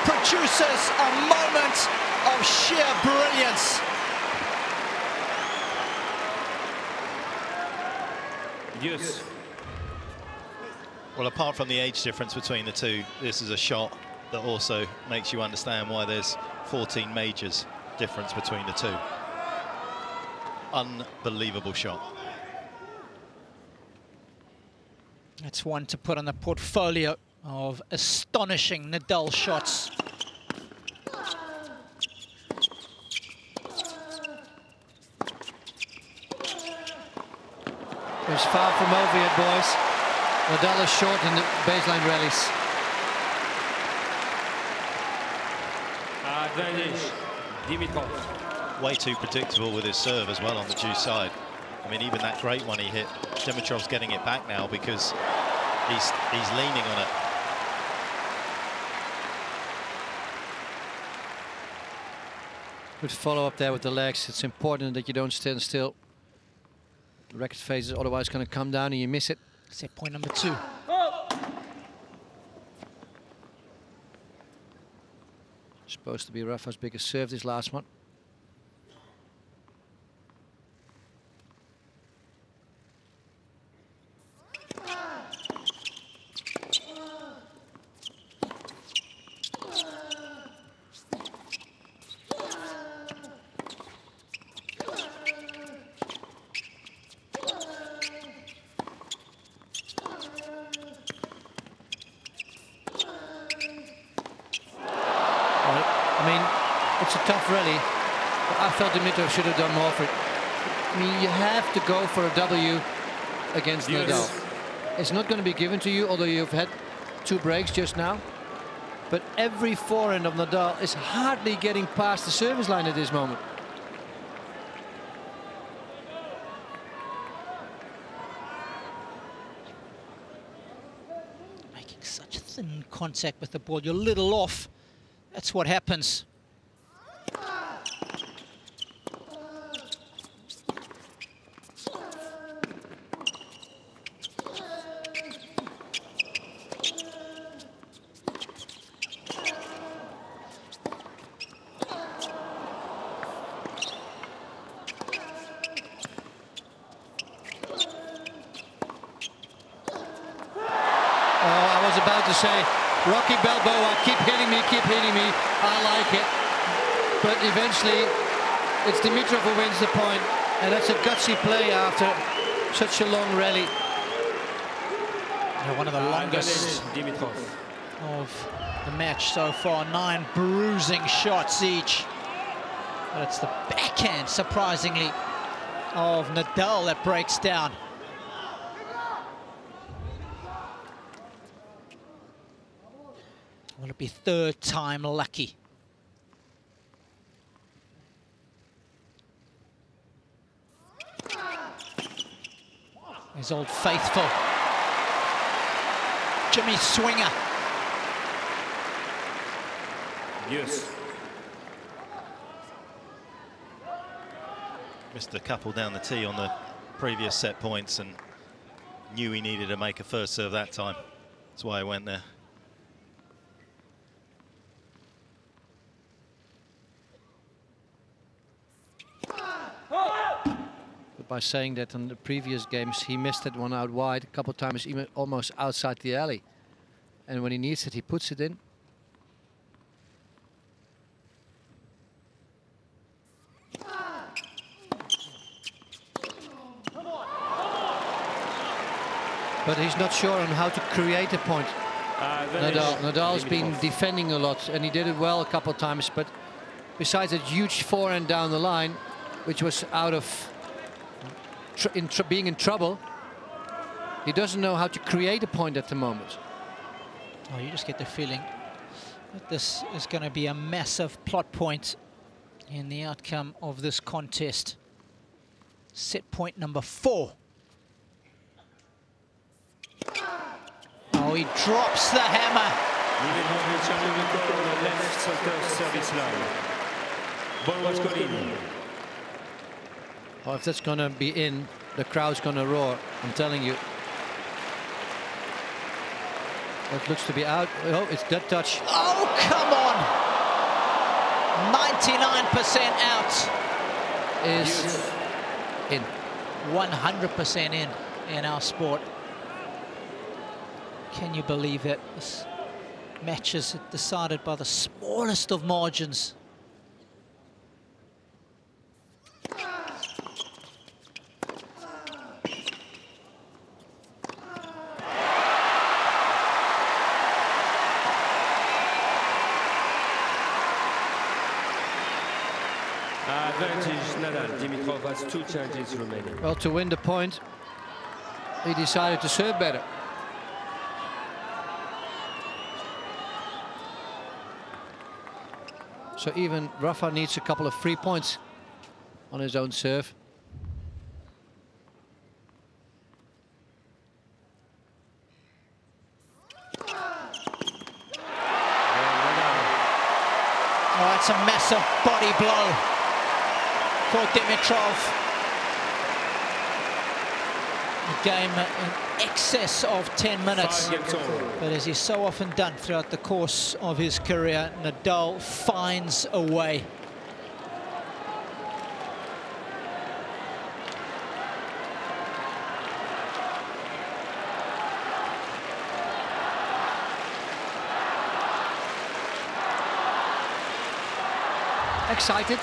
D: Produces a moment of sheer brilliance.
A: Yes.
C: Well, apart from the age difference between the two, this is a shot that also makes you understand why there's 14 majors difference between the two. Unbelievable shot.
D: That's one to put on the portfolio of astonishing Nadal shots.
B: It's far from over yet, boys. Nadal is short in the baseline rallies.
A: Advantage, Dimitrov.
C: Way too predictable with his serve as well on the deuce side. I mean, even that great one he hit, Dimitrov's getting it back now because he's leaning on it.
B: Good follow up there with the legs. It's important that you don't stand still. The racket face is otherwise going to come down and you miss it.
D: Set point number 2.
B: Supposed to be Rafa's biggest serve, this last one. I mean, it's a tough rally, but I felt Dimitrov should have done more for it. I mean, you have to go for a W against Nadal. It's not going to be given to you, although you've had 2 breaks just now. But every forehand of Nadal is hardly getting past the service line at this moment.
D: Making such thin contact with the ball, you're a little off. That's what happens.
B: Say, Rocky Balboa, keep hitting me, I like it. But eventually, it's Dimitrov who wins the point, and that's a gutsy play after such a long rally.
D: One of the longest of the match so far, 9 bruising shots each. But it's the backhand, surprisingly, of Nadal that breaks down. Will it be 3rd time lucky? His old faithful, Jimmy Swinger.
A: Yes.
C: Missed a couple down the tee on the previous set points and knew he needed to make a first serve that time. That's why he went there.
B: By saying that on the previous games, he missed that one out wide a couple of times, even almost outside the alley. And when he needs it, he puts it in. But he's not sure on how to create a point. Nadal's been defending a lot, and he did it well a couple of times. But besides that huge forehand down the line, which was out of being in trouble, he doesn't know how to create a point at the moment.
D: Oh, you just get the feeling that this is going to be a massive plot point in the outcome of this contest. Set point number 4. Oh, he drops the hammer.
B: Oh, if that's going to be in, the crowd's going to roar, I'm telling you. It looks to be out. Oh, it's dead touch.
D: Oh, come on! 99% out.
B: Is in.
D: 100% in our sport. Can you believe it? This match is decided by the smallest of margins.
A: Advantage Nadal. Dimitrov has 2 changes remaining.
B: Well, to win the point, he decided to serve better. So even Rafa needs a couple of free points on his own serve.
D: Oh, that's a massive body blow for Dimitrov. A game in excess of 10 minutes. But as he's so often done throughout the course of his career, Nadal finds a way.
B: Excited,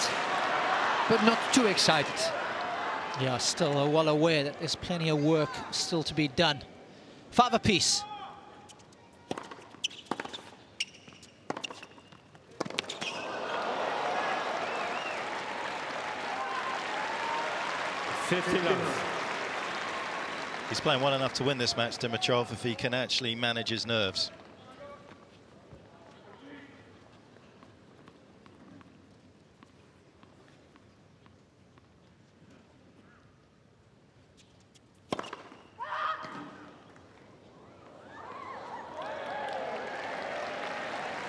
B: but not too excited.
D: Yeah, still well aware that there's plenty of work still to be done. 5 apiece.
A: 50 love.
C: He's playing well enough to win this match, Dimitrov, if he can actually manage his nerves.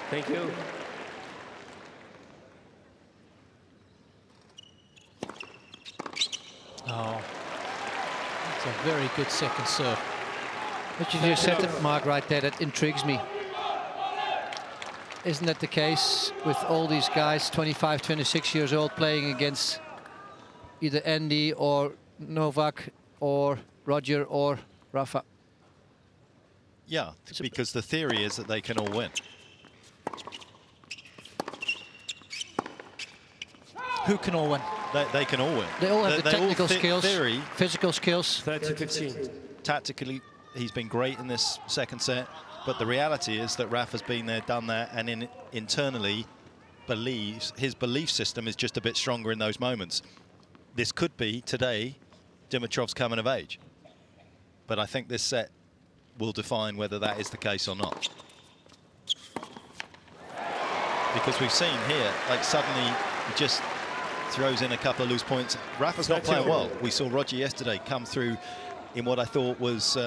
A: Thank you.
D: Oh, it's a very good second serve.
B: What you just said, Mark, right there, that intrigues me. Isn't that the case with all these guys, 25, 26 years old, playing against either Andy or Novak or Roger or Rafa?
C: Yeah, because the theory is that they can all win.
D: Who can all win?
C: They can all win.
B: They all have the technical skills,
C: theory,
B: physical skills.
A: 30-15.
C: Tactically, he's been great in this second set, but the reality is that Rafa's been there, done that, and internally believes his belief system is just a bit stronger in those moments. This could be, today, Dimitrov's coming of age. But I think this set will define whether that is the case or not. Because we've seen here, like suddenly he just throws in a couple of loose points. Rafa's not playing well. We saw Roger yesterday come through in what I thought was,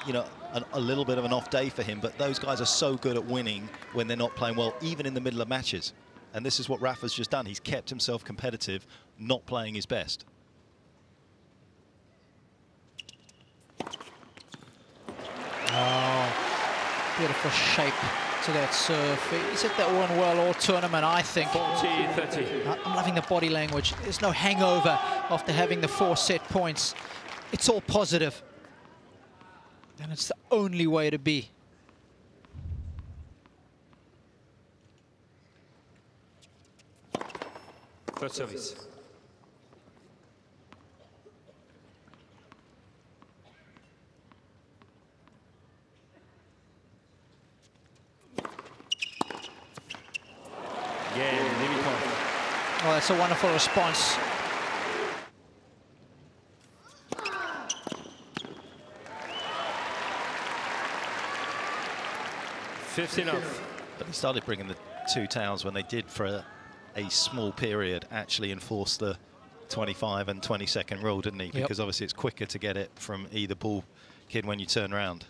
C: you know, a little bit of an off day for him. But those guys are so good at winning when they're not playing well, even in the middle of matches. And this is what Rafa's just done. He's kept himself competitive, not playing his best.
D: Oh, beautiful shape to that serve. He's hit that one well all tournament, I think.
A: 40-30.
D: I'm loving the body language. There's no hangover after having the 4 set points. It's all positive. And it's the only way to be.
A: First service.
D: Oh, that's a wonderful response.
C: But he started bringing the 2 towns when they did for a small period actually enforce the 25 and 20-second rule, didn't he?
D: Yep.
C: Because obviously it's quicker to get it from either ball kid when you turn around.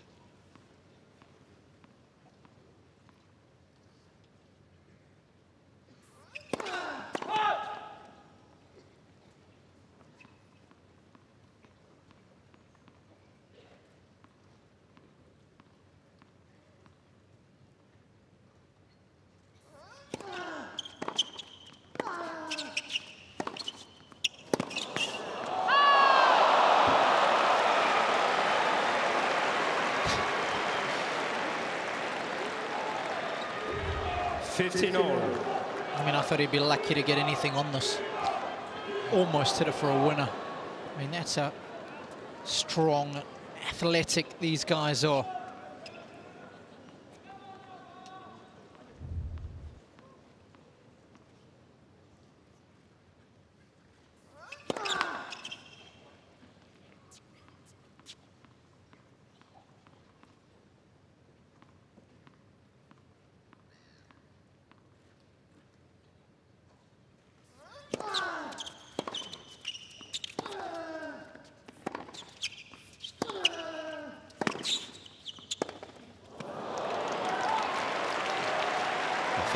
D: I mean, I thought he'd be lucky to get anything on this. Almost hit it for a winner. I mean, that's how strong, athletic these guys are.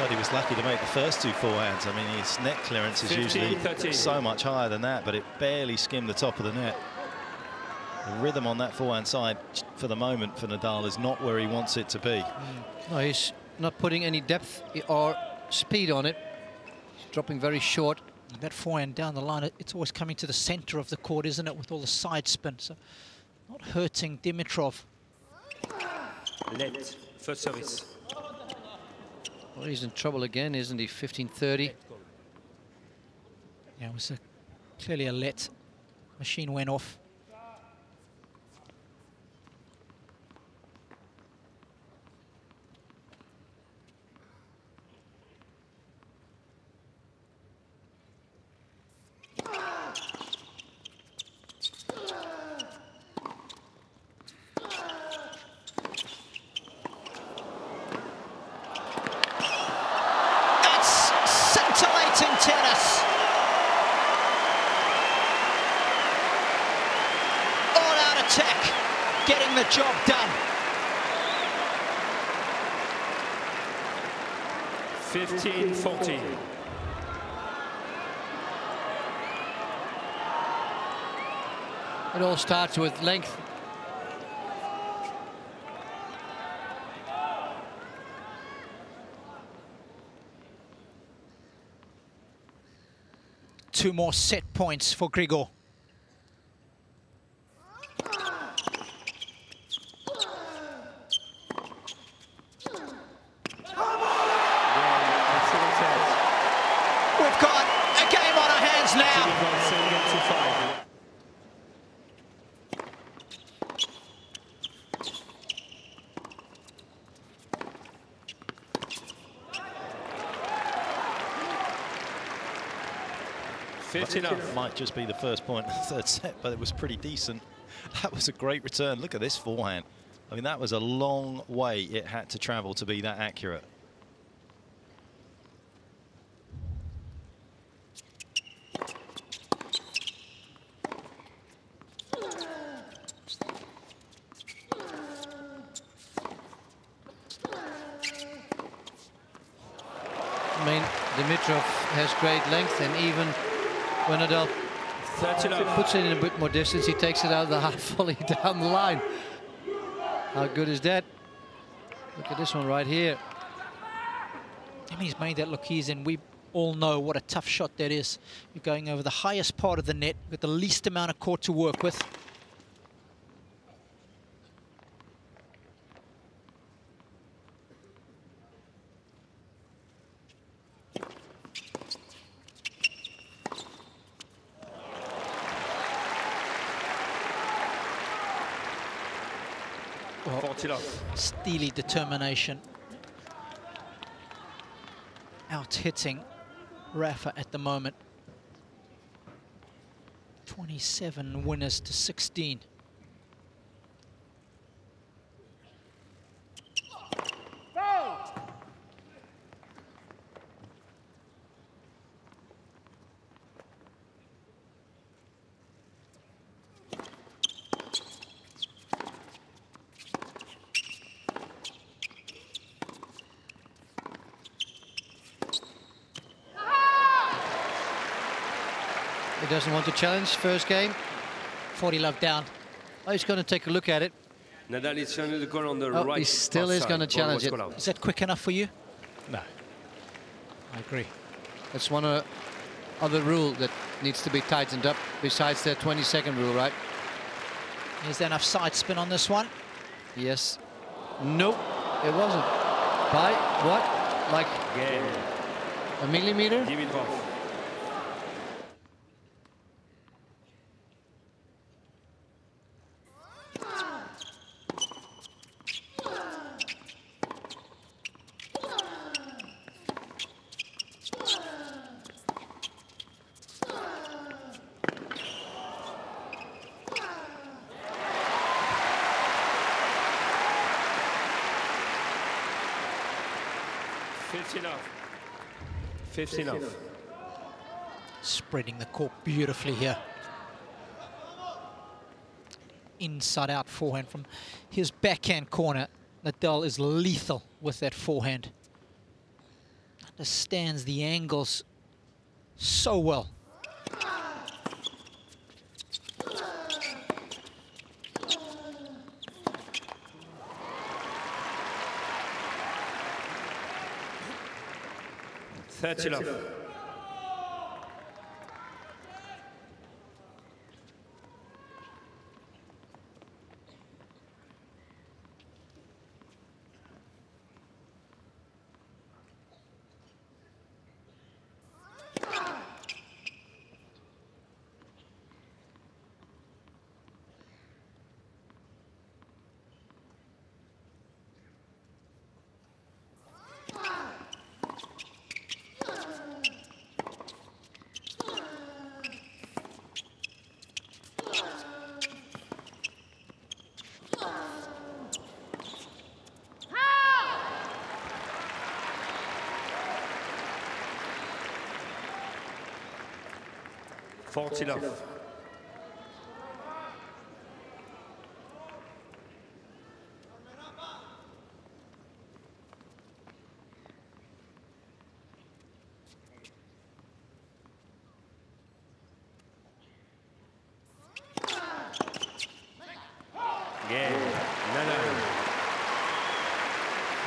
C: He was lucky to make the first 2 forehands. I mean, his net clearance is usually so much higher than that, but it barely skimmed the top of the net. The rhythm on that forehand side, for the moment, for Nadal is not where he wants it to be.
B: No, he's not putting any depth or speed on it. He's dropping very short.
D: That forehand down the line, it's always coming to the center of the court, isn't it, with all the side spin. So not hurting Dimitrov.
A: Let first service.
B: Well, he's in trouble again, isn't he? 15-30.
D: Yeah, it was clearly a let. Machine went off. attack, getting the job done.
A: 15-14.
B: It all starts with length.
D: Two more set points for Grigor. We've got a game on our hands now.
C: Might just be the first point of the third set, but it was pretty decent. That was a great return. Look at this forehand. I mean, that was a long way it had to travel to be that accurate.
B: I mean, Dimitrov has great length, and even when Nadal puts it in a bit more distance, he takes it out of the half volley down the line. How good is that? Look at this one right here.
D: I mean, he's made that look easy, and we all know what a tough shot that is. You're going over the highest part of the net with the least amount of court to work with. Steely determination. Out-hitting Rafa at the moment. 27 winners to 16.
B: He doesn't want to challenge first game.
D: 40 love down.
B: Oh, he's going to take a look at it.
A: Nadal is trying to go on the right.
B: He still is going to challenge it.
D: Is that quick enough for you?
C: No.
D: I agree.
B: That's one other rule that needs to be tightened up, besides the 20-second rule, right?
D: Is there enough side spin on this one?
B: Yes. Nope, it wasn't. By what? Like a millimeter?
A: Dimitrov. Enough.
D: Spreading the court beautifully here. Inside out forehand from his backhand corner. Nadal is lethal with that forehand. Understands the angles so well.
A: Love. Love.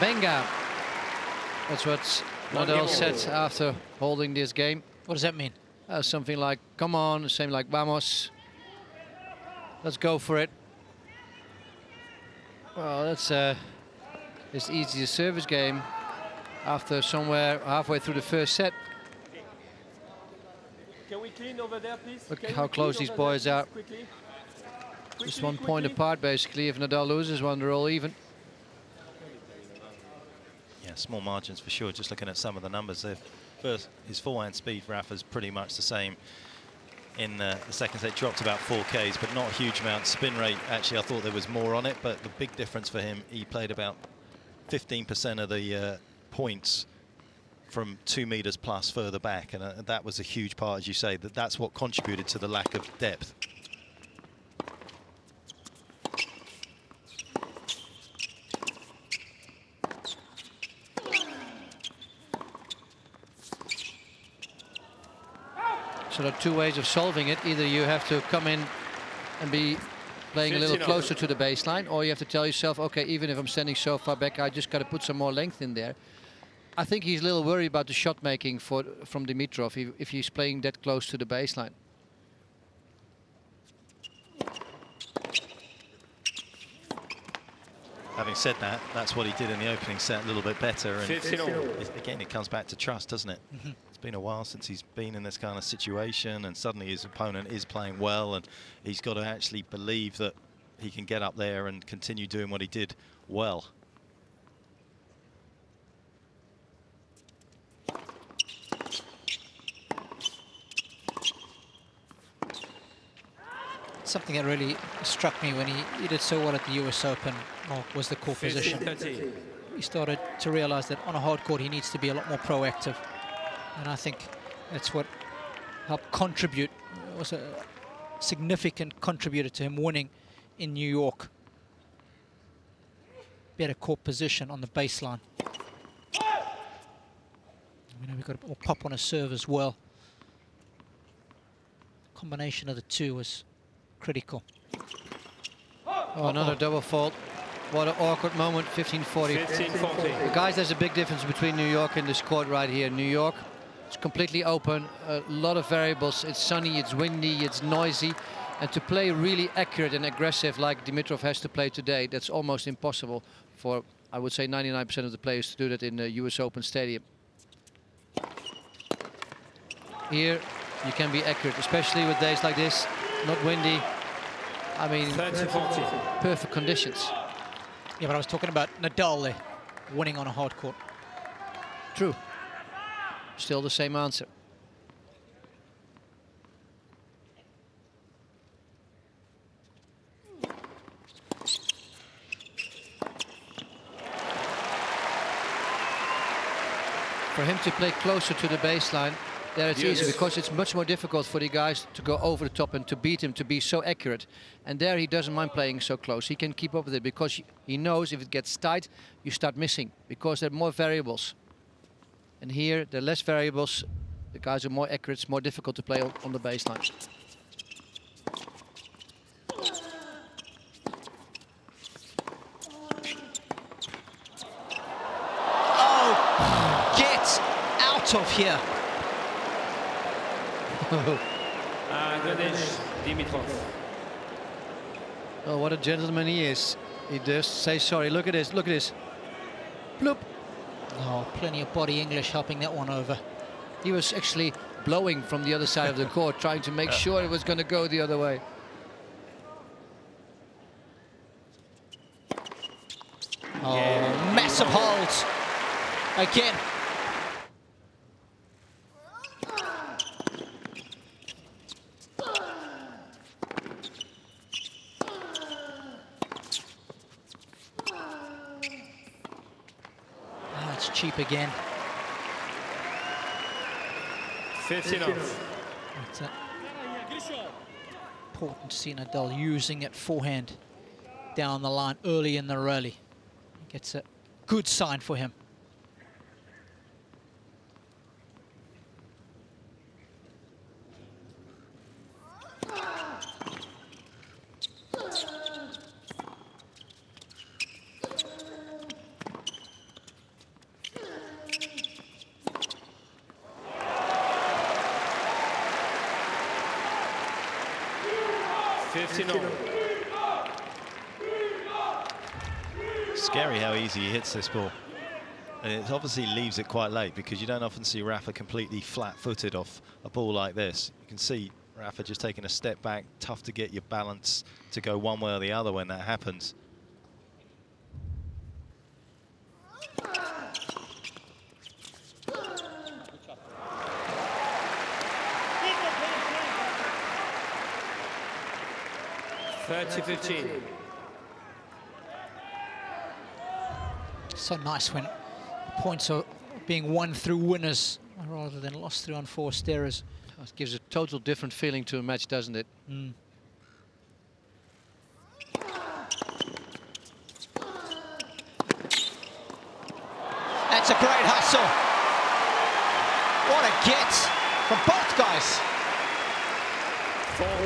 B: Venga. That's what Nadal said after holding this game.
D: What does that mean?
B: Something like, come on, same like, vamos. Let's go for it. Well, that's his easiest service game after somewhere halfway through the first set.
A: Can we clean over there, please?
B: Look how close these boys are. Just 1 point apart, basically. If Nadal loses one, they're all even.
C: Yeah, small margins for sure. Just looking at some of the numbers, his forehand speed, Rafa's pretty much the same. In the second set, dropped about 4Ks, but not a huge amount. Spin rate, actually, I thought there was more on it, but the big difference for him, he played about 15% of the points from 2 meters plus further back, and that was a huge part, as you say, that's what contributed to the lack of depth.
B: So there are two ways of solving it. Either you have to come in and be playing a little closer to the baseline, or you have to tell yourself, okay, even if I'm standing so far back, I just got to put some more length in there. I think he's a little worried about the shot making from Dimitrov if he's playing that close to the baseline.
C: Having said that, that's what he did in the opening set a little bit better. And again, it comes back to trust, doesn't it? Mm-hmm. It's been a while since he's been in this kind of situation, and suddenly his opponent is playing well, and he's got to actually believe that he can get up there and continue doing what he did well.
D: Something that really struck me when he did so well at the US Open was the court position. He started to realize that on a hard court he needs to be a lot more proactive, and I think that's what helped contribute, was a significant contributor to him winning in New York. Better court position on the baseline. We've got a pop on a serve as well. Combination of the two was critical.
B: Oh, another double fault. What an awkward moment, 15-40.
A: 15-40.
B: Guys, there's a big difference between New York and this court right here. New York, it's completely open, a lot of variables. It's sunny, it's windy, it's noisy. And to play really accurate and aggressive like Dimitrov has to play today, that's almost impossible for, I would say, 99% of the players to do that in the US Open Stadium. Here, you can be accurate, especially with days like this. Not windy. I mean,
A: 30-40.
B: Perfect conditions.
D: Yeah, but I was talking about Nadal there, winning on a hard court.
B: True. Still the same answer. For him to play closer to the baseline, there it's easy, because it's much more difficult for the guys to go over the top and to beat him, to be so accurate. And there he doesn't mind playing so close. He can keep up with it because he knows if it gets tight, you start missing, because there are more variables. And here, there are less variables. The guys are more accurate. It's more difficult to play on the baseline.
D: Oh, get out of here.
A: Dimitrov.
B: Oh, what a gentleman he is. He does say sorry. Look at this, look at this. Bloop.
D: Oh, plenty of body English helping that one over.
B: He was actually blowing from the other side of the court, trying to make sure it was going to go the other way.
D: Oh, massive holds. Again. Cheap again.
A: 15 off.
D: It's important to see Nadal using it forehand down the line early in the rally. It's a good sign for him.
A: 15-all.
C: Scary how easy he hits this ball. And it obviously leaves it quite late because you don't often see Rafa completely flat-footed off a ball like this. You can see Rafa just taking a step back. Tough to get your balance to go one way or the other when that happens.
D: So nice when points are being won through winners rather than lost through unforced errors.
B: It gives a total different feeling to a match, doesn't it?
D: Mm. That's a great hustle. What a get from both guys.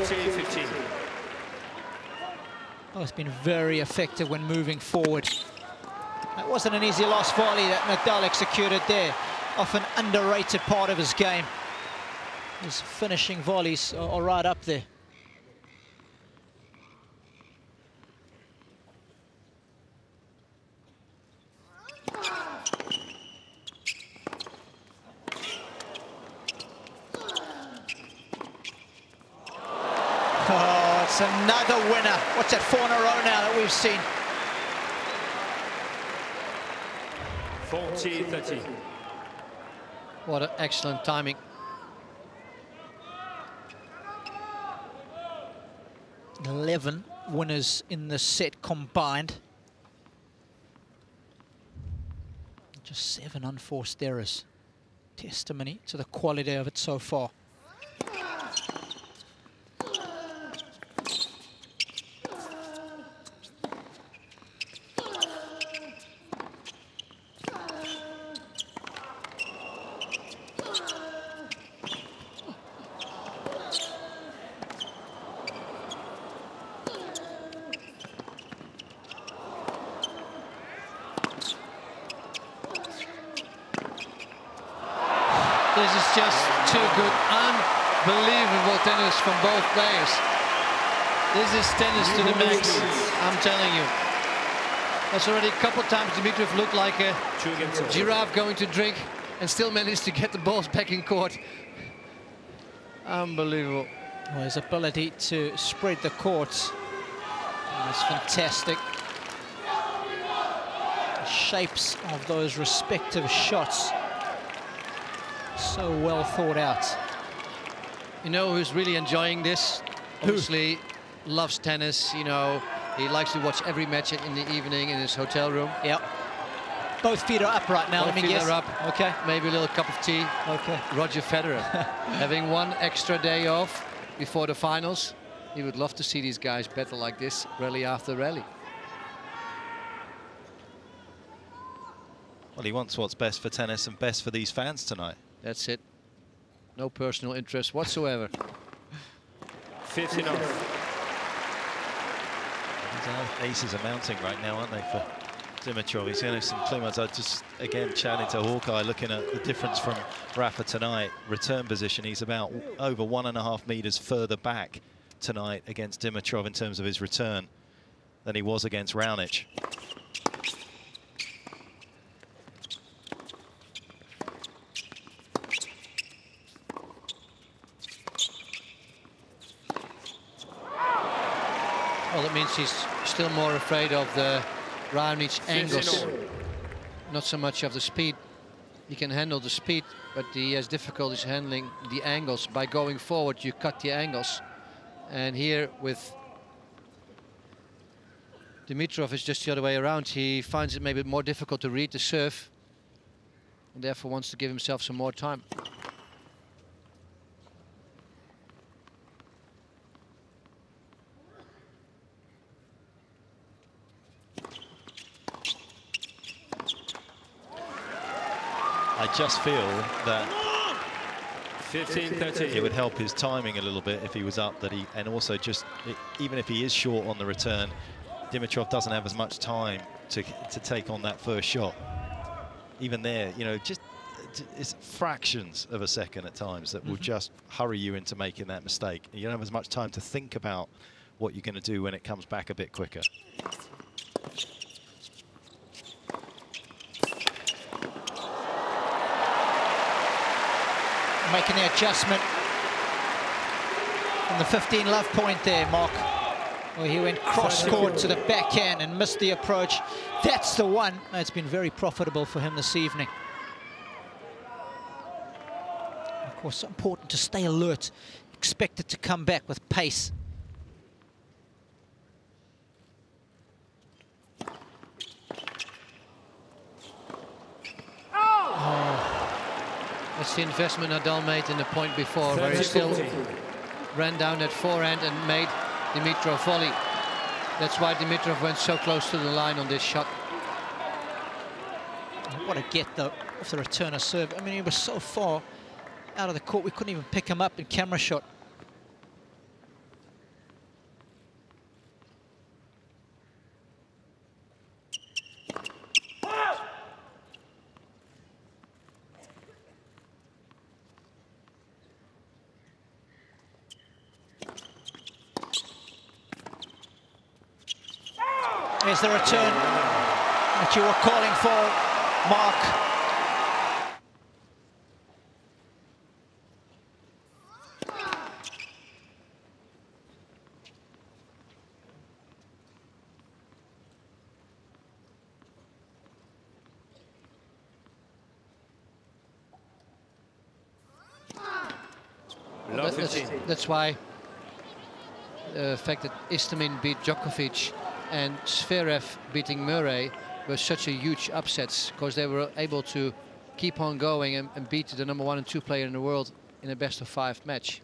A: 14-15.
D: Oh, it's been very effective when moving forward. That wasn't an easy last volley that Nadal executed there. Often underrated part of his game. His finishing volleys are right up there. Oh, it's another winner. What's that, 4 in a row now that we've seen?
A: 40-30.
B: What an excellent timing.
D: $11 winners in the set combined. Just 7 unforced errors. Testimony to the quality of it so far.
B: This is just too good. Unbelievable tennis from both players. This is tennis to the max, I'm telling you. That's already a couple times Dimitrov looked like a giraffe going to drink and still managed to get the balls back in court. Unbelievable.
D: Well, his ability to spread the courts is fantastic. The shapes of those respective shots, so well thought out.
B: You know who's really enjoying this? Obviously loves tennis, you know. He likes to watch every match in the evening in his hotel room.
D: Yep. Both feet are up right now,
B: Both
D: let me
B: feet
D: guess.
B: are up.
D: Okay.
B: Maybe a little cup of tea.
D: Okay.
B: Roger Federer, having one extra day off before the finals. He would love to see these guys battle like this, rally after rally.
C: Well, he wants what's best for tennis and best for these fans tonight.
B: That's it. No personal interest whatsoever.
A: 15-all.
C: These aces are mounting right now, aren't they, for Dimitrov? He's going to have some clean ones. I just, again, chatting to Hawkeye, looking at the difference from Rafa tonight. Return position, he's about over 1.5 meters further back tonight against Dimitrov in terms of his return than he was against Raonic.
B: Well, it means he's still more afraid of the Raonic angles, not so much of the speed. He can handle the speed, but he has difficulties handling the angles. By going forward, you cut the angles. And here with Dimitrov, it's just the other way around. He finds it maybe more difficult to read the serve, and therefore wants to give himself some more time.
C: I just feel that
A: 15-13.
C: it would help his timing a little bit if he was up, that he, and also just even if he is short on the return, Dimitrov doesn't have as much time to take on that first shot. Even there, you know, just it's fractions of a second at times that will just hurry you into making that mistake. You don't have as much time to think about what you're going to do when it comes back a bit quicker.
D: Making the adjustment from the 15 love point there, Mark. Well, he went cross-court to the backhand and missed the approach. That's the one. It's been very profitable for him this evening. Of course, so important to stay alert. Expect it to come back with pace.
B: That's the investment Nadal made in the point before, where he still ran down that forehand and made Dimitrov volley. That's why Dimitrov went so close to the line on this shot.
D: What a get, though, off the return of serve. I mean, he was so far out of the court, we couldn't even pick him up in camera shot. Here's the return that you were calling for, Mark.
B: That's why the fact that Istomin beat Djokovic and Zverev beating Murray were such a huge upsets, because they were able to keep on going and beat the number 1 and 2 player in the world in a best-of-5 match.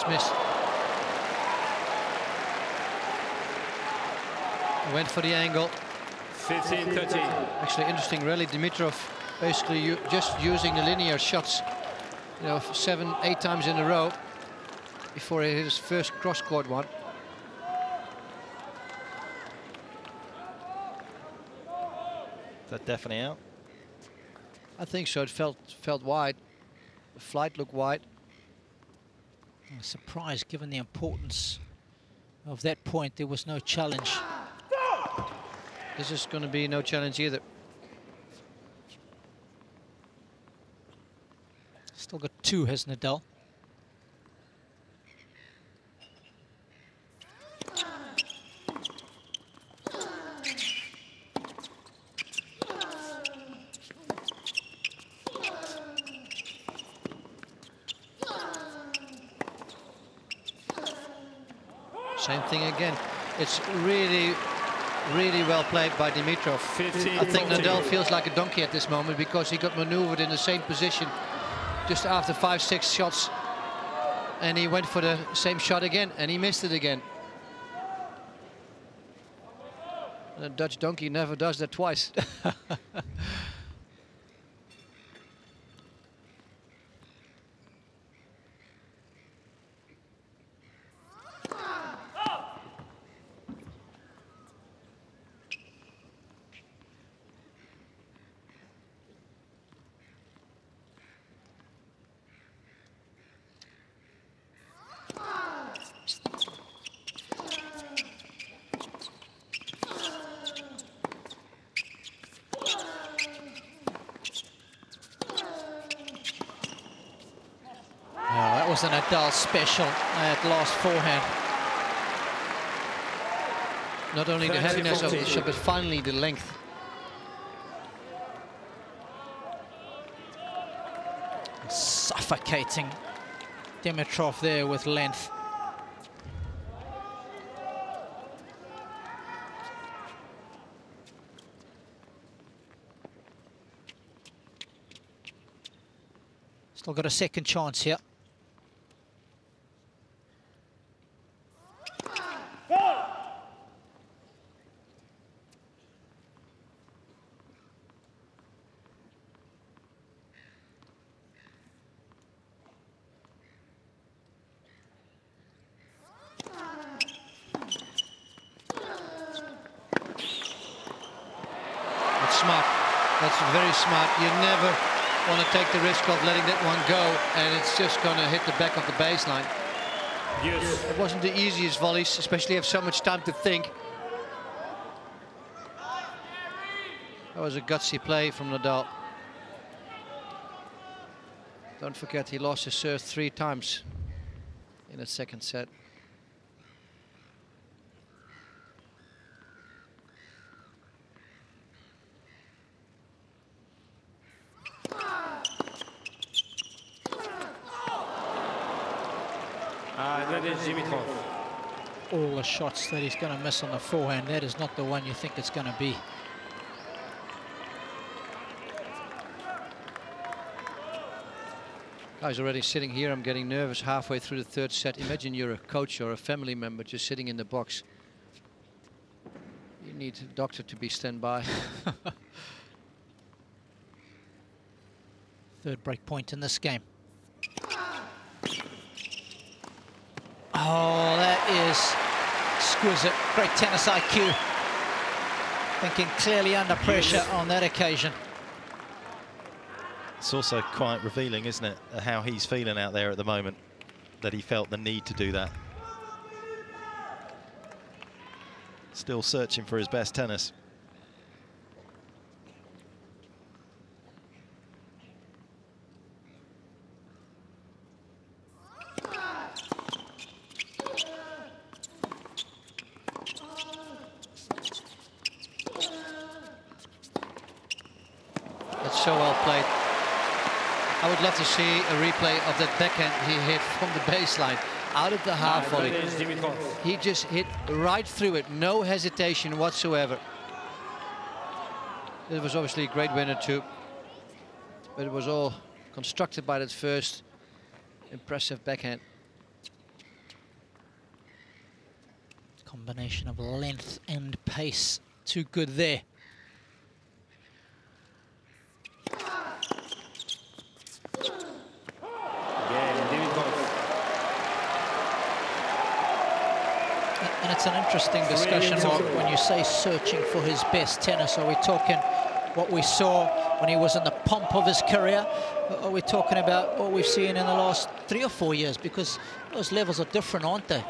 B: Missed. Went for the angle.
A: 15-13.
B: Actually, interesting rally. Dimitrov basically just using the linear shots, you know, 7-8 times in a row before he hit his first cross-court one.
C: Is that definitely out?
B: I think so. It felt wide. The flight looked wide.
D: I'm surprised, given the importance of that point, there was no challenge.
B: This is going to be no challenge either.
D: Still got 2, has Nadal.
B: Same thing again. It's really well played by Dimitrov. I think Nadal feels like a donkey at this moment, because he got maneuvered in the same position just after 5-6 shots, and he went for the same shot again and he missed it again. The Dutch donkey never does that twice.
D: is a Nadal special at last forehand.
B: Not only the heaviness of the shot, but finally the length.
D: Suffocating Dimitrov there with length. Still got a second chance here.
B: That's smart. That's very smart. You never want to take the risk of letting that one go, and it's just going to hit the back of the baseline.
A: Yes.
B: It wasn't the easiest volleys, especially have so much time to think. That was a gutsy play from Nadal. Don't forget, he lost his serve 3 times in the second set.
A: That is Dimitrov.
D: All the shots that he's going to miss on the forehand, that is not the one you think it's going to be.
B: Guys already sitting here, I'm getting nervous halfway through the third set. Imagine you're a coach or a family member just sitting in the box. You need a doctor to be standby.
D: Third break point in this game. Oh, that is exquisite. Great tennis IQ. Thinking clearly under pressure on that occasion.
C: It's also quite revealing, isn't it, how he's feeling out there at the moment, that he felt the need to do that. Still searching for his best tennis.
B: That's so well played. I would love to see a replay of that backhand he hit from the baseline out of the half volley. He just hit right through it, no hesitation whatsoever. It was obviously a great winner too, but it was all constructed by that first impressive backhand.
D: Combination of length and pace, too good there. And it's an interesting discussion, Mark, when you say searching for his best tennis. Are we talking what we saw when he was in the pomp of his career? Or are we talking about what we've seen in the last 3 or 4 years? Because those levels are different, aren't they?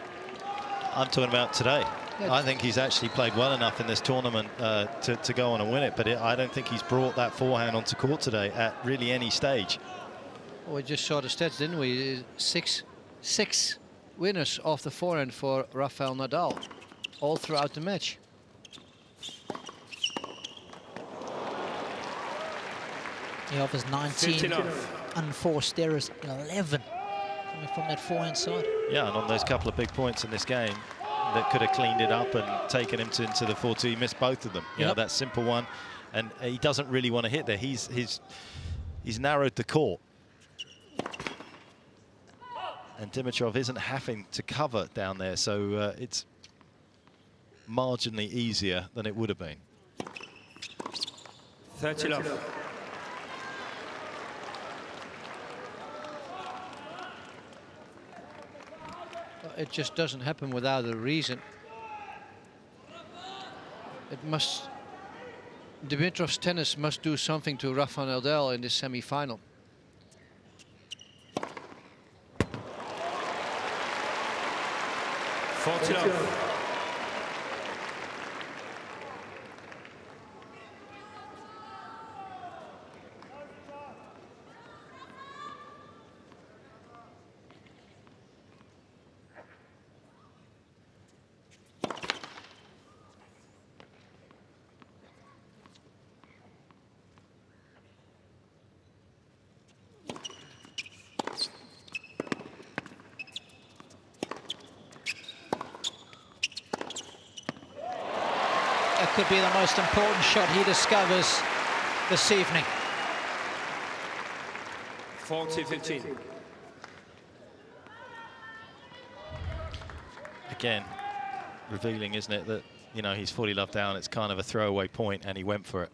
C: I'm talking about today.
B: Yeah.
C: I think he's actually played well enough in this tournament to go on and win it, but I don't think he's brought that forehand onto court today at really any stage.
B: Well, we just saw the stats, didn't we? Six winners off the forehand for Rafael Nadal, all throughout the match.
D: Yeah, of his 19 unforced errors, 11 coming from that forehand side.
C: Yeah, and on those couple of big points in this game that could have cleaned it up and taken him into the 4-2, he missed both of them. You know, that simple one, and he doesn't really want to hit there. He's narrowed the court. And Dimitrov isn't having to cover down there, so it's marginally easier than it would have been.
A: 30 love.
B: It just doesn't happen without a reason. It must. Dimitrov's tennis must do something to Rafael Nadal in this semi-final.
D: could be the most important shot he discovers this evening.
A: 40-15.
C: Again, revealing, isn't it, that, you know, he's 40 love down. It's kind of a throwaway point, and he went for it.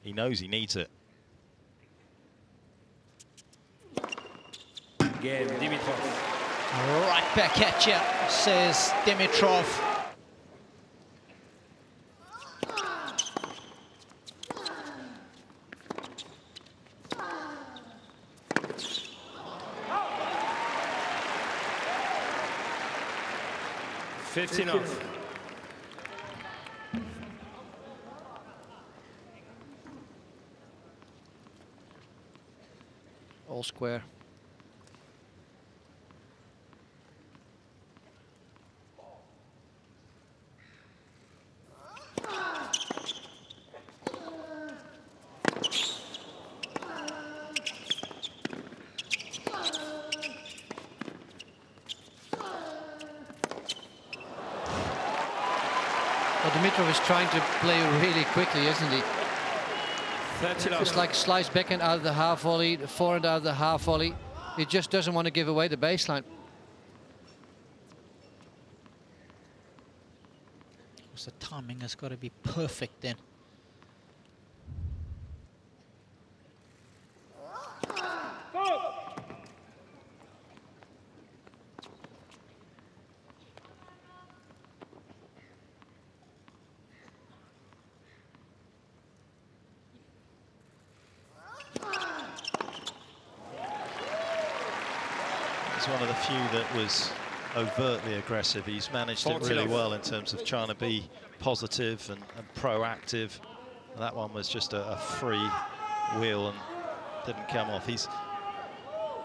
C: He knows he needs it.
A: Again, Dimitrov.
D: Right back at you, says Dimitrov.
A: Off.
B: All square. Well, Dimitrov is trying to play really quickly, isn't he? It's like slice backhand out of the half volley, the forehand out of the half volley. He just doesn't want to give away the baseline.
D: So the timing has got to be perfect then.
C: He's one of the few that was overtly aggressive. He's managed it really well in terms of trying to be positive and proactive. That one was just a free wheel and didn't come off. He's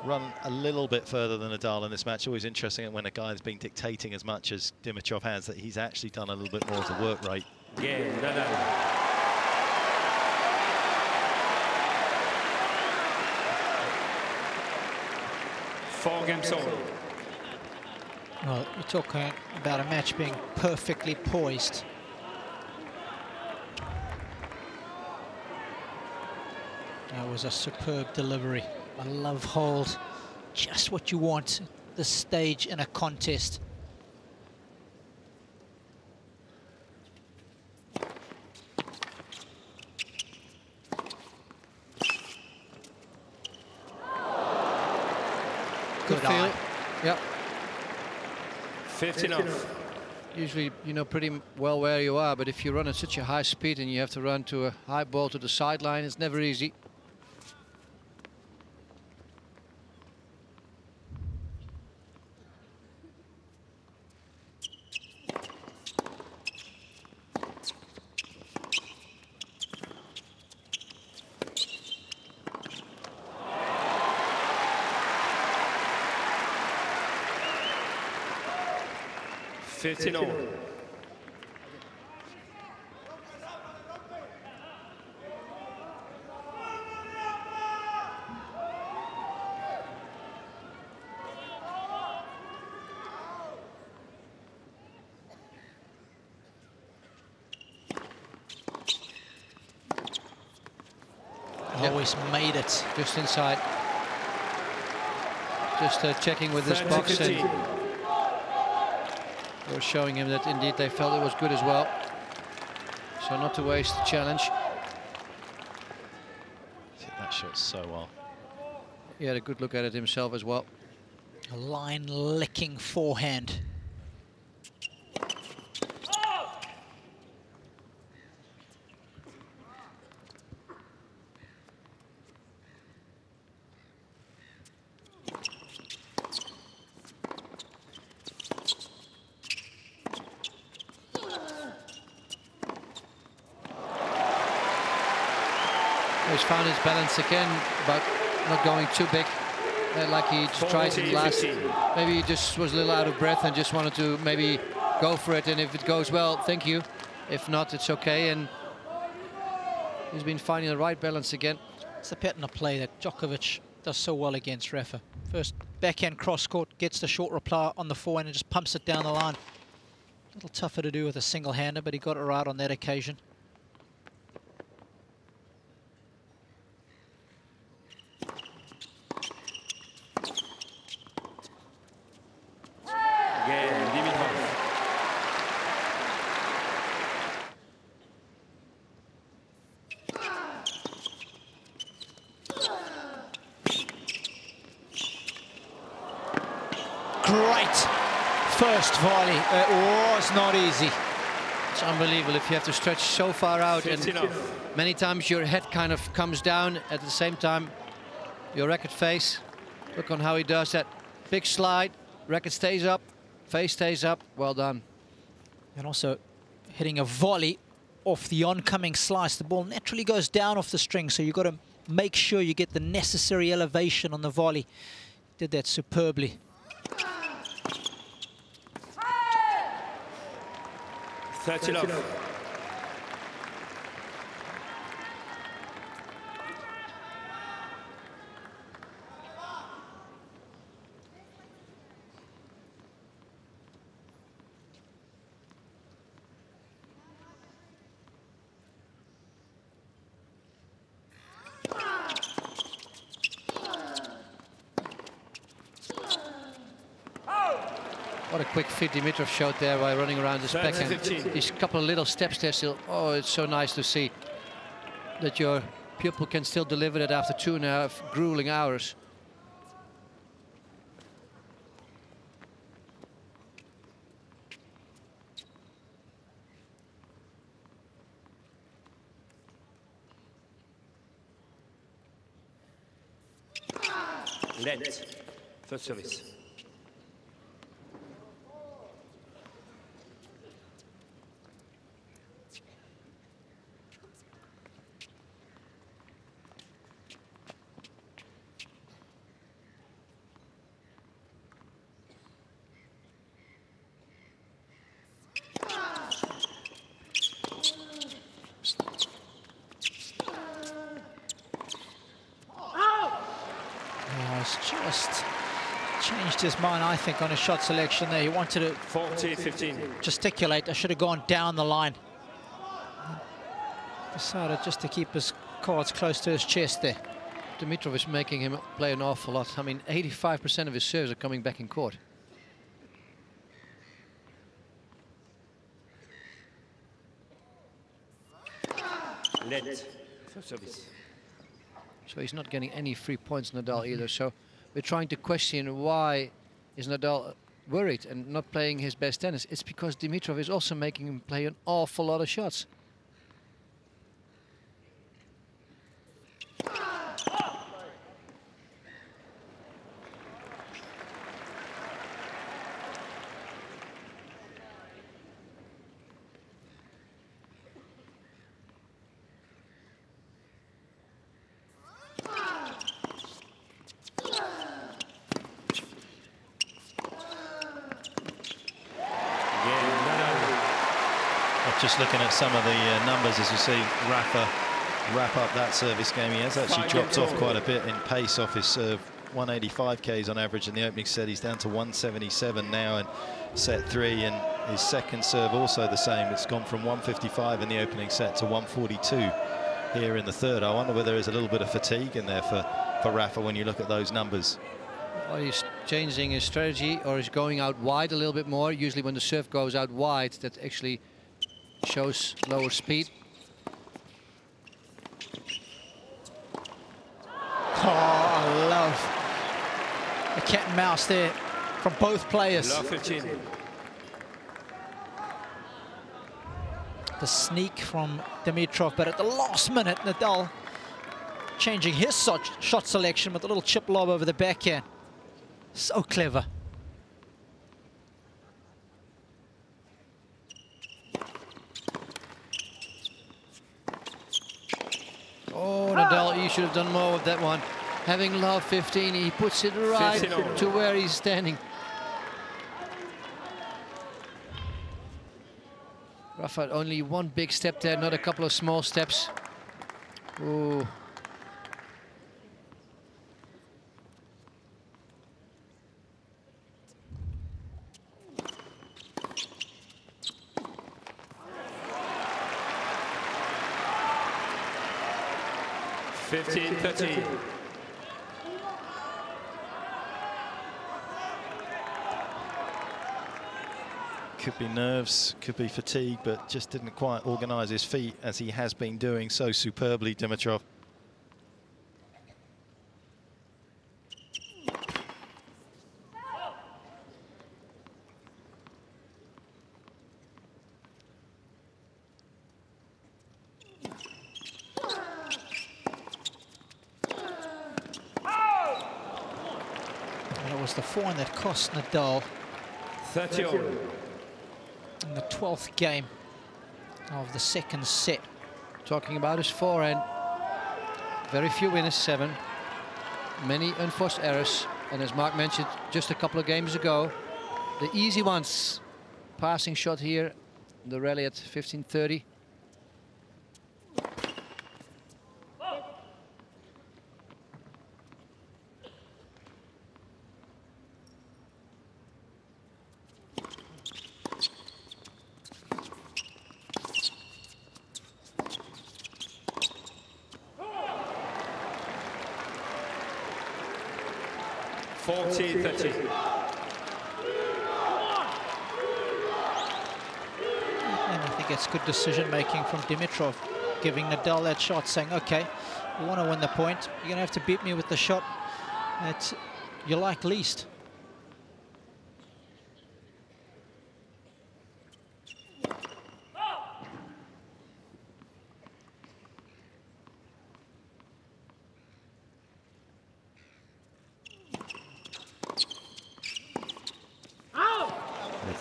C: run a little bit further than Nadal in this match. Always interesting when a guy's been dictating as much as Dimitrov has, that he's actually done a little bit more of the work rate.
A: Yeah, Nadal. Game over.
D: Well, you're talking about a match being perfectly poised. That was a superb delivery. A love hold. Just what you want at this stage in a contest.
B: Good feel. Yep.
A: 15 off.
B: Usually, you know pretty well where you are, but if you run at such a high speed and you have to run to a high ball to the sideline, it's never easy.
D: Always made it.
B: Just inside. Just checking with this box. And they were showing him that indeed they felt it was good as well. So not to waste the challenge.
C: Hit that shot so well.
B: He had a good look at it himself as well.
D: A line-licking forehand.
B: He's found his balance again, but not going too big like he tried in the last. Maybe he just was a little out of breath and just wanted to maybe go for it, and if it goes well, thank you. If not, it's okay, and he's been finding the right balance again.
D: It's the pattern of play that Djokovic does so well against Rafa. First backhand cross court, gets the short reply on the forehand and just pumps it down the line. little tougher to do with a single-hander, but he got it right on that occasion.
A: Again, Dimitrov.
D: Great first volley. It was not easy.
B: It's unbelievable if you have to stretch so far out, and many times your head kind of comes down at the same time your racket face. Look on how he does that. Big slide, racket stays up, face stays up. Well done.
D: And also hitting a volley off the oncoming slice. The ball naturally goes down off the string, so you've got to make sure you get the necessary elevation on the volley. Did that superbly.
A: 30 love.
B: What a quick fit Dimitrov showed there by running around his backhand. These couple of little steps there still. Oh, it's so nice to see that your pupil can still deliver that after 2.5 grueling hours.
A: Net. First service.
D: Just changed his mind, I think, on his shot selection there. He wanted to
A: 40-15.
D: gesticulate. I should have gone down the line. Decided just to keep his cards close to his chest there.
B: Dimitrov is making him play an awful lot. I mean, 85% of his serves are coming back in court.
A: Net. First service.
B: So he's not getting any free points, Nadal, either. So we're trying to question why is Nadal worried and not playing his best tennis. It's because Dimitrov is also making him play an awful lot of shots.
C: Just looking at some of the numbers as you see Rafa wrap up that service game. He has actually dropped off quite a bit in pace off his serve. 185 Ks on average in the opening set. He's down to 177 now in set 3, and his second serve also the same. It's gone from 155 in the opening set to 142 here in the third. I wonder whether there's a little bit of fatigue in there for Rafa when you look at those numbers.
B: Or he's changing his strategy, or he's going out wide a little bit more. Usually when the serve goes out wide, that actually shows lower speed.
D: Oh, I love the cat and mouse there from both players.
A: Love 15.
D: The sneak from Dimitrov, but at the last minute, Nadal changing his shot selection with a little chip lob over the backhand. So clever.
B: Oh, Nadal, you should have done more with that one. Having love 15, he puts it right to where he's standing. Rafa, only one big step there, not a couple of small steps. Ooh.
A: 15-13.
C: Could be nerves, could be fatigue, but just didn't quite organise his feet as he has been doing so superbly, Dimitrov.
D: And it was the forehand that cost Nadal
A: 30-all.
D: in the 12th game of the second set.
B: Talking about his forehand, very few winners, 7. Many unforced errors, and as Mark mentioned just a couple of games ago, the easy ones. Passing shot here, the rally at 15-30.
D: And I think it's good decision-making from Dimitrov, giving Nadal that shot, saying, okay, you want to win the point, you're going to have to beat me with the shot that you like least.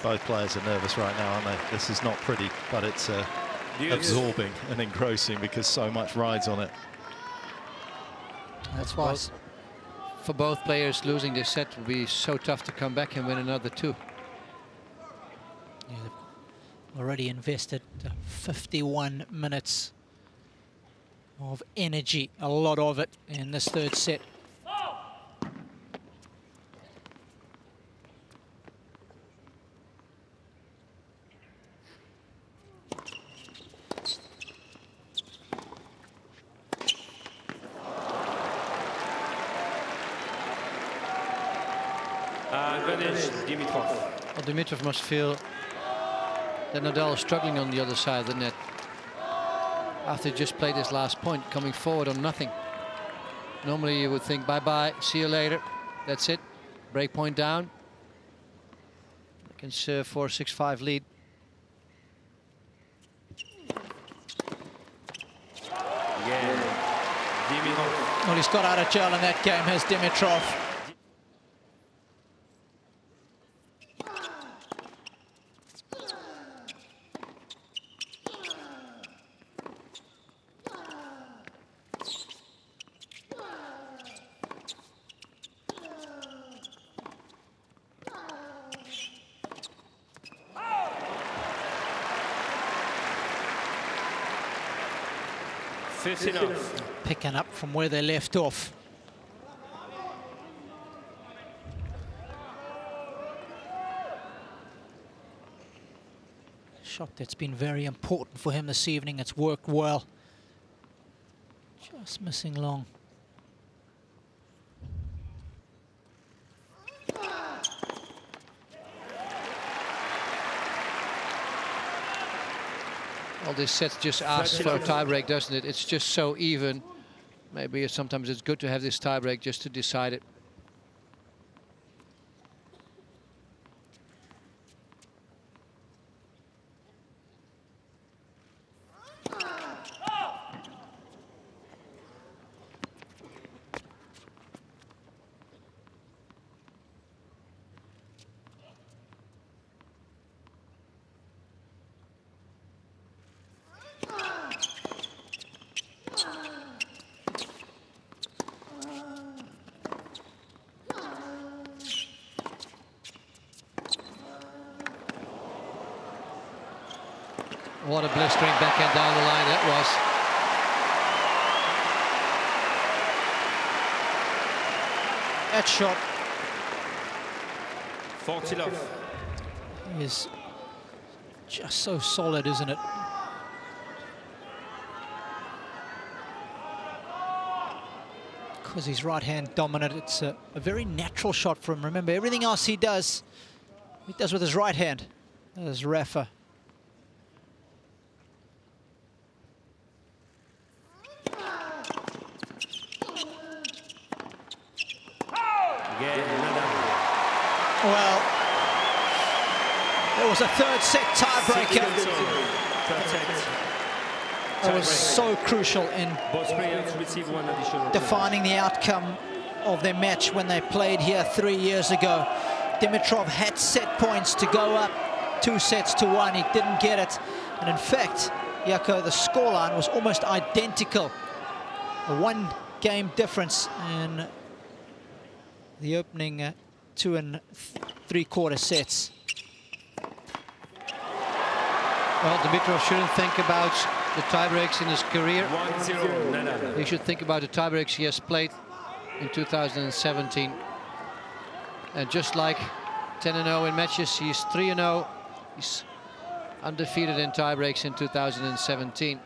C: Both players are nervous right now, aren't they? This is not pretty, but it's absorbing and engrossing because so much rides on it.
D: That's why.
B: For both players, losing this set will be so tough to come back and win another 2.
D: Yeah, they've already invested 51 minutes of energy, a lot of it, in this third set.
A: Dimitrov.
B: Well, Dimitrov must feel that Nadal is struggling on the other side of the net after he just played his last point, coming forward on nothing. Normally you would think, bye-bye, see you later, that's it, break point down. They can serve 4-6-5 lead.
A: Again, Dimitrov.
D: Well, he's got out of jail in that game, has Dimitrov. Picking up from where they left off. Shot that's been very important for him this evening. It's worked well. Just missing long.
B: Well, this set just asks for a tiebreak, doesn't it? It's just so even. Maybe sometimes it's good to have this tiebreak just to decide it. What a blistering backhand down the line that was.
D: That shot
A: 40-love.
D: is just so solid, isn't it? because he's right-hand dominant, it's a very natural shot for him. Remember, everything else he does with his right hand. There's Rafa. Well, it was a third set tiebreaker. That was so crucial in defining the outcome of their match when they played here 3 years ago. Dimitrov had set points to go up 2-1. He didn't get it. And in fact, Jaco, the scoreline was almost identical. A 1-game difference in the opening 2 3/4 sets.
B: Well, Dimitrov shouldn't think about the tiebreaks in his career.
A: 1-0 Nadal.
B: He should think about the tiebreaks he has played in 2017. And just like 10-0 in matches, he's 3-0. He's undefeated in tiebreaks in 2017.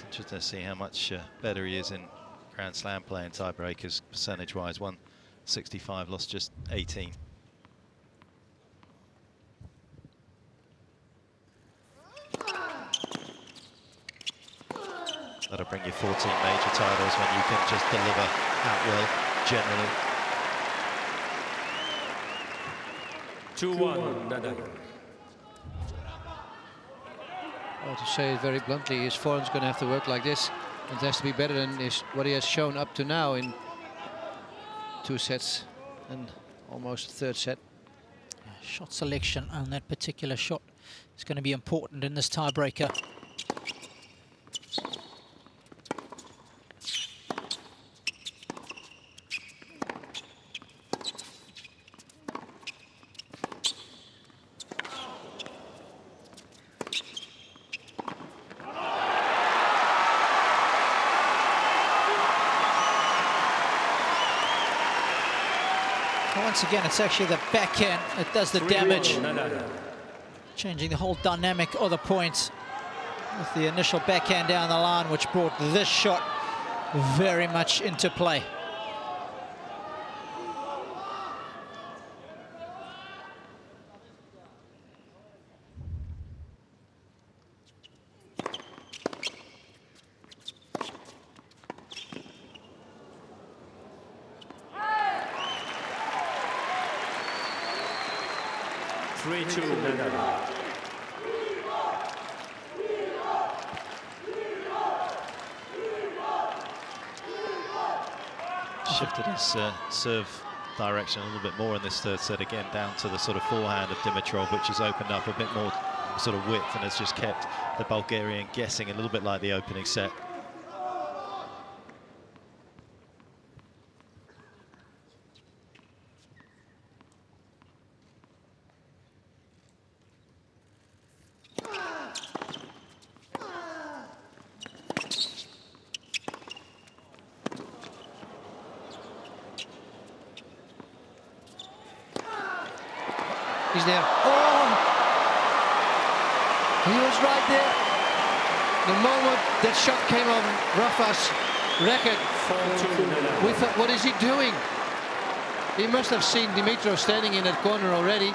C: Interesting to see how much better he is in Grand Slam playing tiebreakers percentage-wise. 165, lost just 18. That'll bring you 14 major titles when you can just deliver at will, generally.
A: 2-1 Nadal.
B: Well, to say it very bluntly, his forehand's going to have to work like this. It has to be better than what he has shown up to now in 2 sets and almost a third set.
D: Shot selection on that particular shot is going to be important in this tiebreaker. Once again, it's actually the backhand that does the damage, changing the whole dynamic of the points with the initial backhand down the line, which brought this shot very much into play.
C: Shifted his serve direction a little bit more in this third set, again down to the sort of forehand of Dimitrov, which has opened up a bit more sort of width and has just kept the Bulgarian guessing a little bit like the opening set.
B: He's there. Oh! He was right there. The moment that shot came on Rafa's racket, we thought, what is he doing? He must have seen Dimitrov standing in that corner already.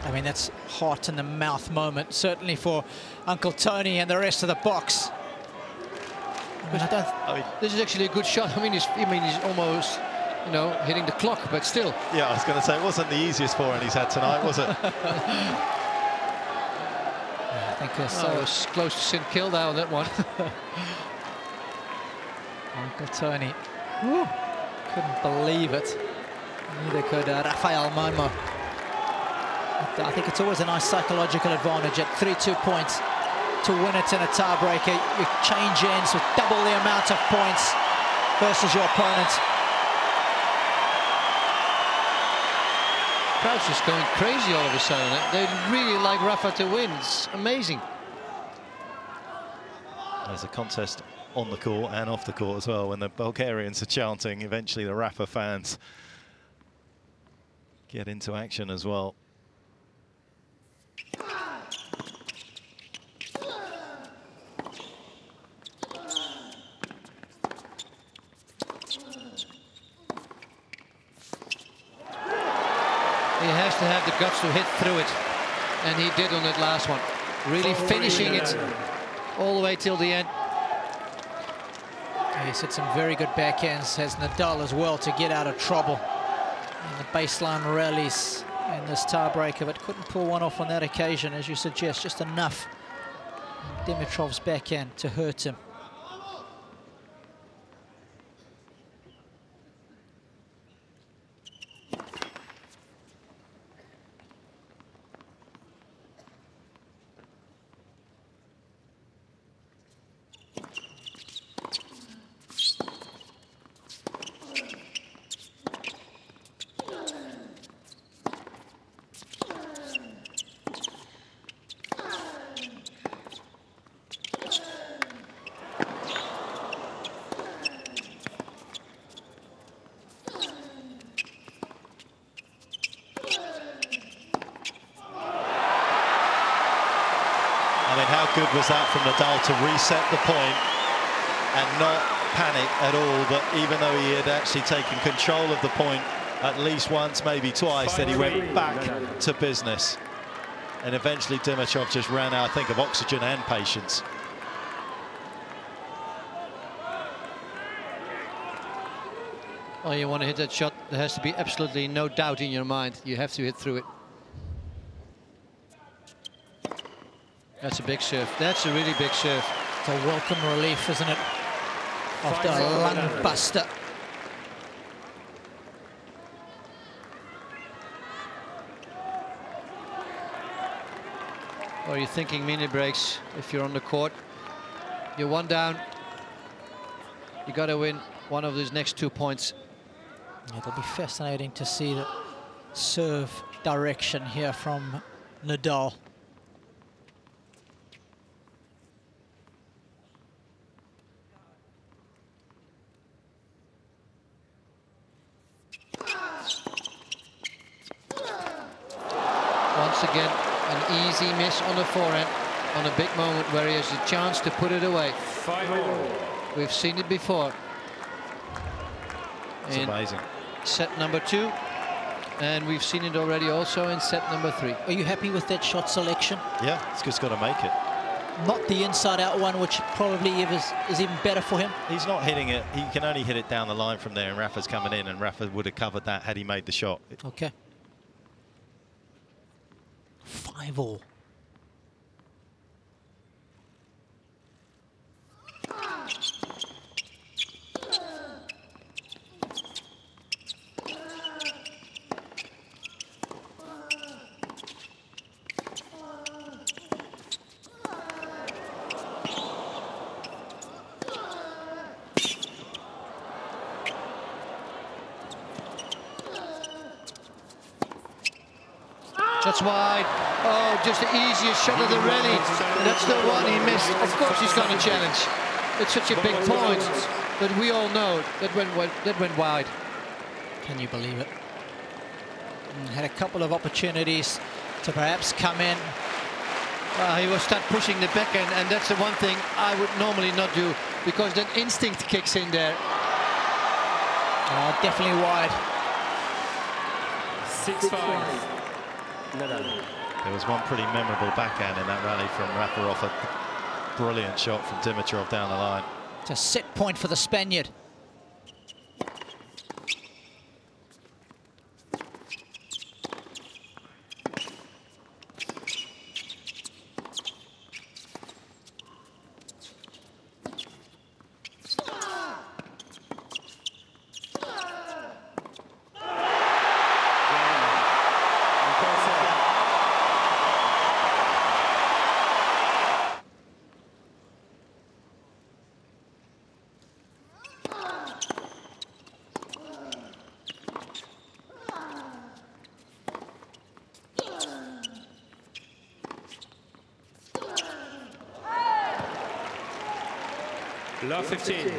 D: I mean, that's heart in the mouth moment, certainly for Uncle Tony and the rest of the box.
B: This is actually a good shot. I mean, he's almost, you know, hitting the clock, but still.
C: Yeah, I was going to say, it wasn't the easiest forehand he's had tonight, was it?
B: I think so. It was close to St Kilda on that one.
D: Uncle Tony, woo, couldn't believe it. Neither could Rafael Nadal. I think it's always a nice psychological advantage at 3-2 points to win it in a tiebreaker. You change ends with double the amount of points versus your opponent.
B: Crowd's just going crazy all of a sudden. They really like Rafa to win. It's amazing.
C: There's a contest on the court and off the court as well when the Bulgarians are chanting. Eventually the Rafa fans get into action as well.
B: He has to have the guts to hit through it, and he did on that last one. Really finishing it all the way till the end.
D: He's hit some very good backhands, has Nadal as well, to get out of trouble in the baseline rallies in this tiebreaker, but couldn't pull one off on that occasion, as you suggest, just enough. Dimitrov's backhand to hurt him.
C: I mean, how good was that from Nadal to reset the point and not panic at all? But even though he had actually taken control of the point at least once, maybe twice, then he went back to business. And eventually Dimitrov just ran out, I think, of oxygen and patience.
B: Well, you want to hit that shot, there has to be absolutely no doubt in your mind. You have to hit through it. That's a big serve. That's a really big serve.
D: It's a welcome relief, isn't it? After a lung buster.
B: Or you're thinking mini breaks if you're on the court. You're one down. You got to win one of those next 2 points.
D: It'll be fascinating to see the serve direction here from Nadal.
B: Once again, an easy miss on the forehand on a big moment where he has a chance to put it away.
A: 5-all.
B: We've seen it before.
C: It's amazing.
B: Set number 2, and we've seen it already also in set number 3.
D: Are you happy with that shot selection?
C: Yeah, he's just got to make it.
D: Not the inside-out one, which probably is even better for him.
C: He's not hitting it. He can only hit it down the line from there, and Rafa's coming in, and Rafa would have covered that had he made the shot.
D: Okay. 5-all.
B: That's wide. Oh, just the easiest shot of the rally. That's the one he missed. Of course he's going to challenge. It's such a big point, but we all know that went wide.
D: Can you believe it? Had a couple of opportunities to perhaps come in.
B: He will start pushing the backhand, and that's the one thing I would normally not do, because that instinct kicks in there.
D: Definitely wide.
A: 6-5.
C: There was one pretty memorable backhand in that rally from Rafa off a brilliant shot from Dimitrov down the line.
D: It's a set point for the Spaniard.
A: Love 15.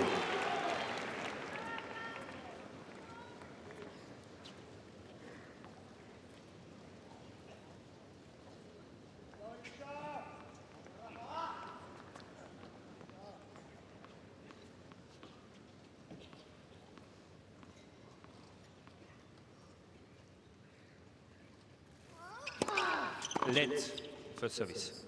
A: Lent for service.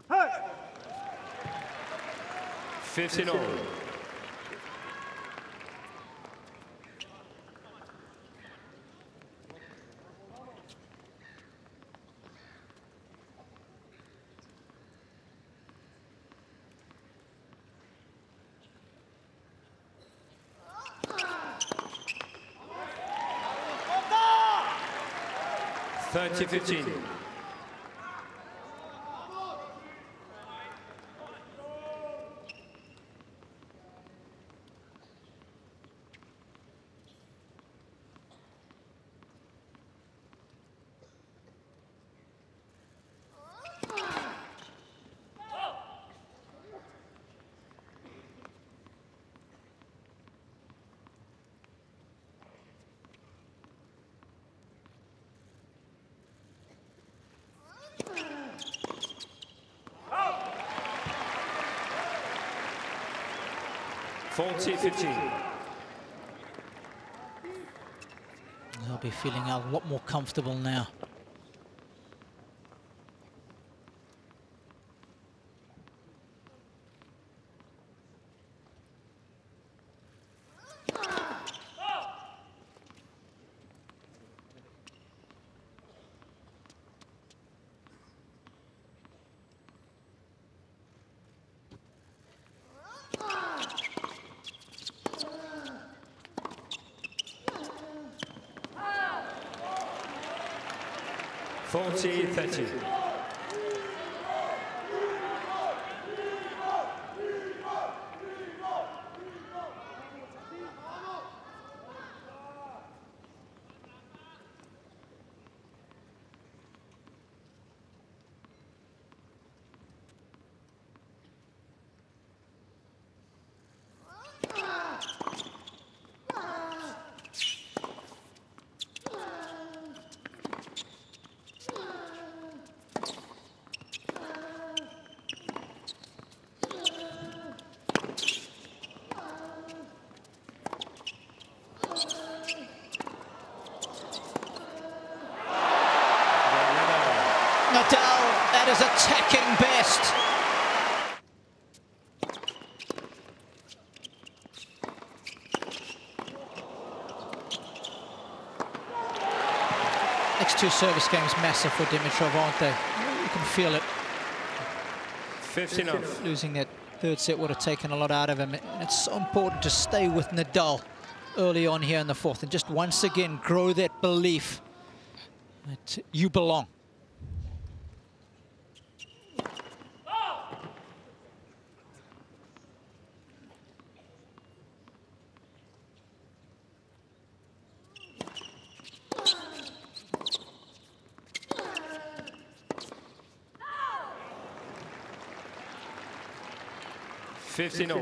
E: Hey!
A: 15 all. Thirty 15. Forty 15.
D: They'll be feeling a lot more comfortable now.
A: Forty 30.
D: Nadal, that is attacking best. Next two service games massive for Dimitrov, aren't they? You can feel it.
A: 15 off.
D: Losing that third set would have taken a lot out of him. And it's so important to stay with Nadal early on here in the fourth and just once again grow that belief that you belong.
A: Fifteen all.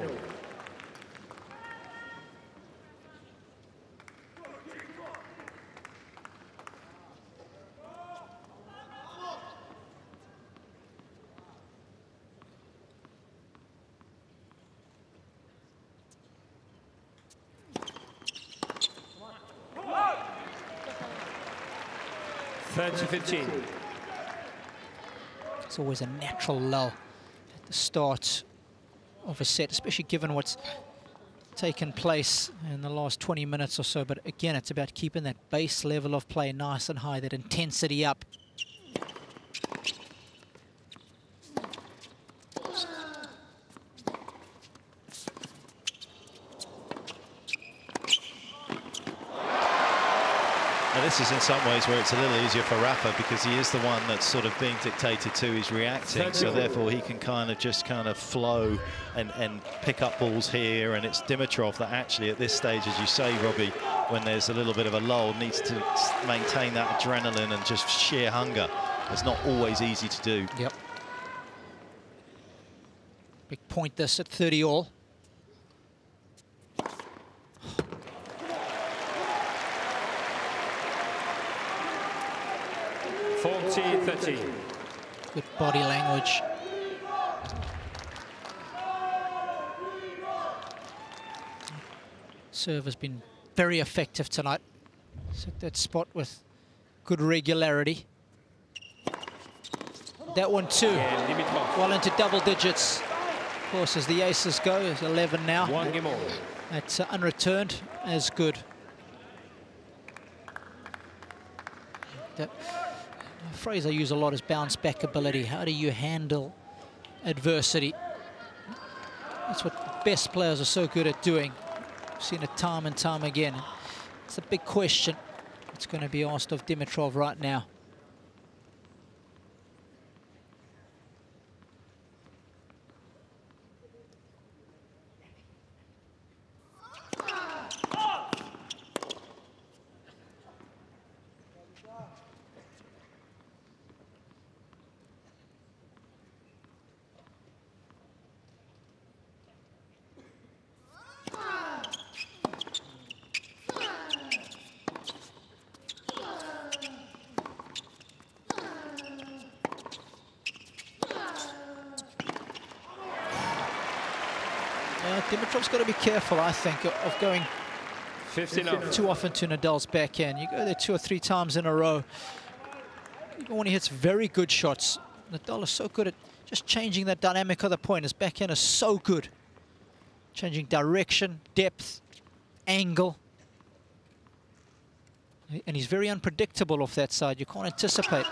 A: Thirty 15.
D: It's always a natural lull at the start of a set, especially given what's taken place in the last 20 minutes or so. But again, it's about keeping that base level of play nice and high, that intensity up.
C: this is in some ways where it's a little easier for Rafa, because he is the one that's sort of being dictated to, he's reacting, so therefore he can kind of flow and pick up balls here, and it's Dimitrov that actually at this stage, as you say, Robbie, when there's a little bit of a lull, needs to maintain that adrenaline and just sheer hunger. It's not always easy to do.
D: Yep. Big point this at 30 all. Good body language. Serve has been very effective tonight. Set that spot with good regularity. That one too, well into double digits. Of course, as the aces go, it's 11 now. That's unreturned as good. That phrase I use a lot is bounce back ability. How do you handle adversity? That's what the best players are so good at doing. I've seen it time and time again. It's a big question that's going to be asked of Dimitrov right now. Dimitrov's got to be careful, I think, of going too often to Nadal's backhand. You go there 2 or 3 times in a row. Even when he hits very good shots, Nadal is so good at just changing that dynamic of the point. His backhand is so good. Changing direction, depth, angle. And he's very unpredictable off that side. You can't anticipate.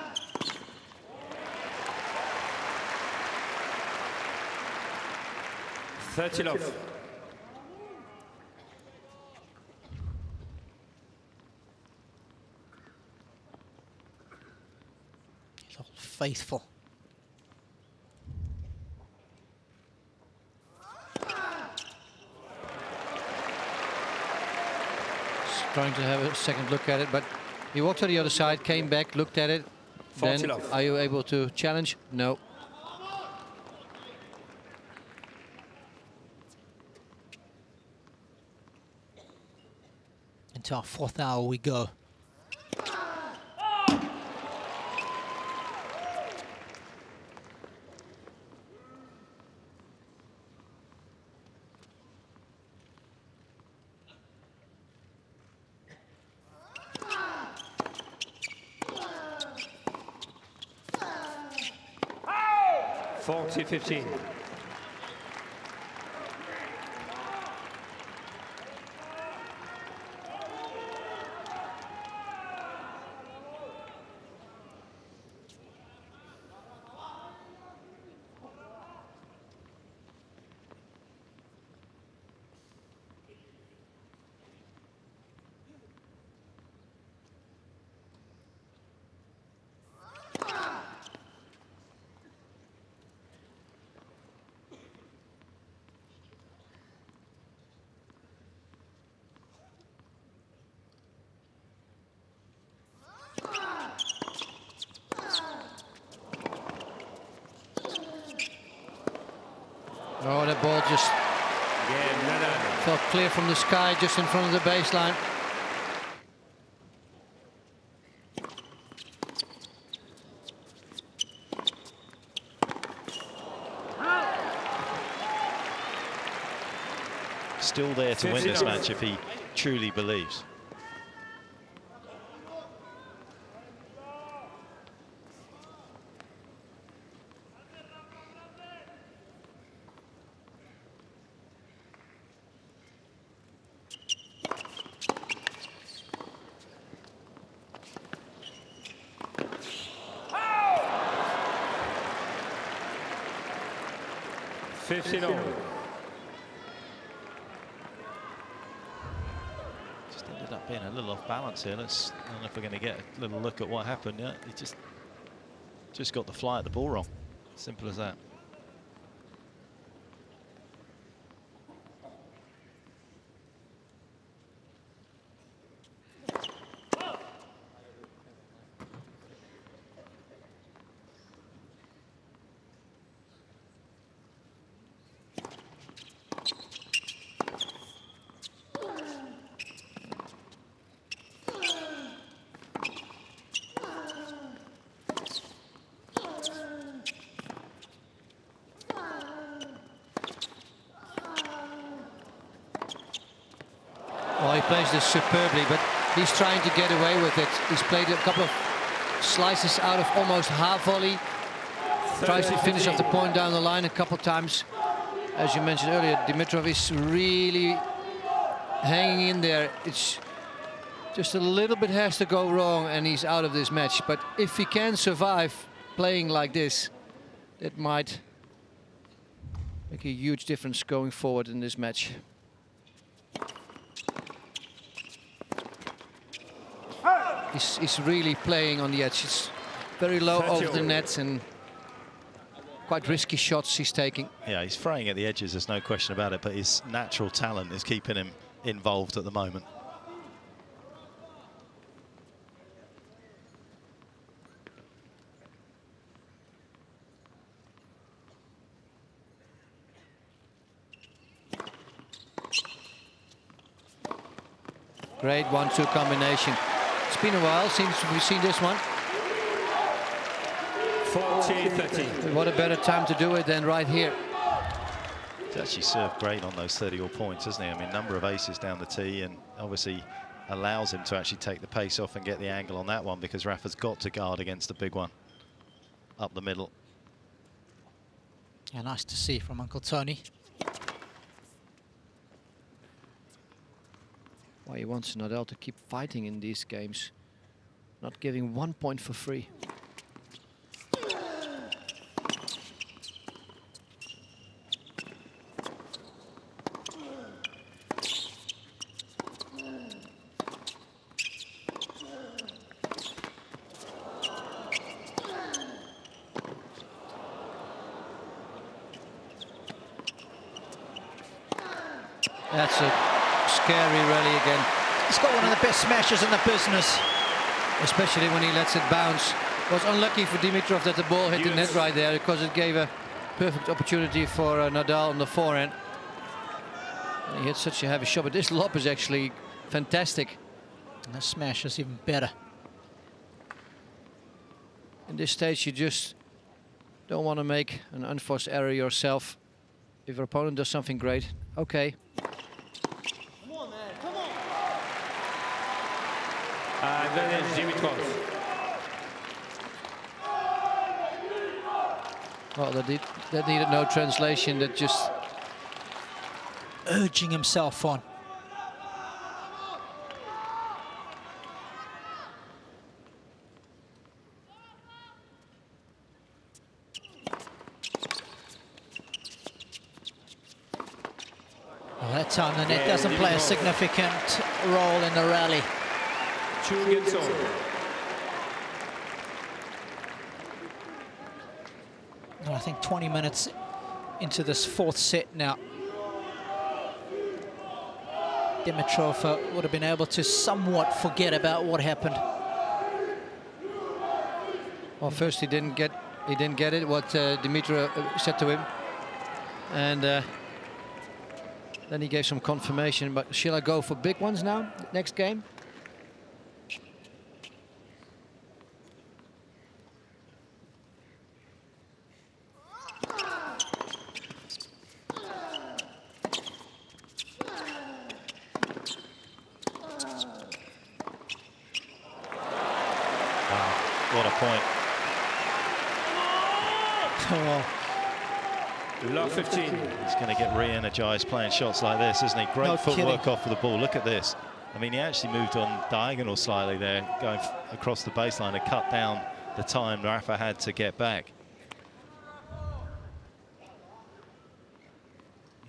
D: He's all faithful.
B: Trying to have a second look at it, but he walked to the other side, came back, looked at it. Then, are you able to challenge? No.
D: Into our 4th hour we go.
A: Forty 15.
B: Oh, that ball just fell clear from the sky, just in front of the baseline.
C: Still there to win this match if he truly believes. Just ended up being a little off balance here. I don't know if we're going to get a little look at what happened. Yeah, he just got the fly at the ball wrong. Simple as that.
B: Well, he plays this superbly, but he's trying to get away with it. He's played a couple of slices out of almost half volley. Tries to finish off the point down the line a couple of times. As you mentioned earlier, Dimitrov is really hanging in there. It's just a little bit has to go wrong and he's out of this match. But if he can survive playing like this, it might make a huge difference going forward in this match. He's really playing on the edge. It's very low over the net and quite risky shots he's taking.
C: Yeah, he's fraying at the edges, there's no question about it, but his natural talent is keeping him involved at the moment.
B: Great 1-2 combination. It's been a while since we've seen this one.
A: 14-13.
B: What a better time to do it than right here.
C: He's actually served great on those 30-all points, hasn't he? I mean, number of aces down the tee, and obviously allows him to actually take the pace off and get the angle on that one, because Rafa's got to guard against the big one up the middle.
D: Yeah, nice to see from Uncle Tony.
B: Why he wants Nadal to keep fighting in these games, not giving 1 point for free. That's a scary rally again.
D: He's got one of the best smashes in the business.
B: Especially when he lets it bounce. It was unlucky for Dimitrov that the ball hit the net right there, because it gave a perfect opportunity for Nadal on the forehand. And he hit such a heavy shot, but this lob is actually fantastic.
D: And the smash is even better.
B: In this stage, you just don't want to make an unforced error yourself. If your opponent does something great, okay.
A: And then it's Dimitrov.
B: Well, that needed no translation. That just
D: urging himself on. Well, that time the net doesn't play a significant role in the rally. And I think 20 minutes into this fourth set now, Dimitrov would have been able to somewhat forget about what happened.
B: Well, first he didn't get it what Dimitrov said to him, and then he gave some confirmation. But shall I go for big ones now? Next game.
C: What a point.
A: Love 15.
C: He's going to get re-energized playing shots like this, isn't he? Great footwork off of the ball. Look at this. I mean, he actually moved on diagonal slightly there, going across the baseline to cut down the time Rafa had to get back.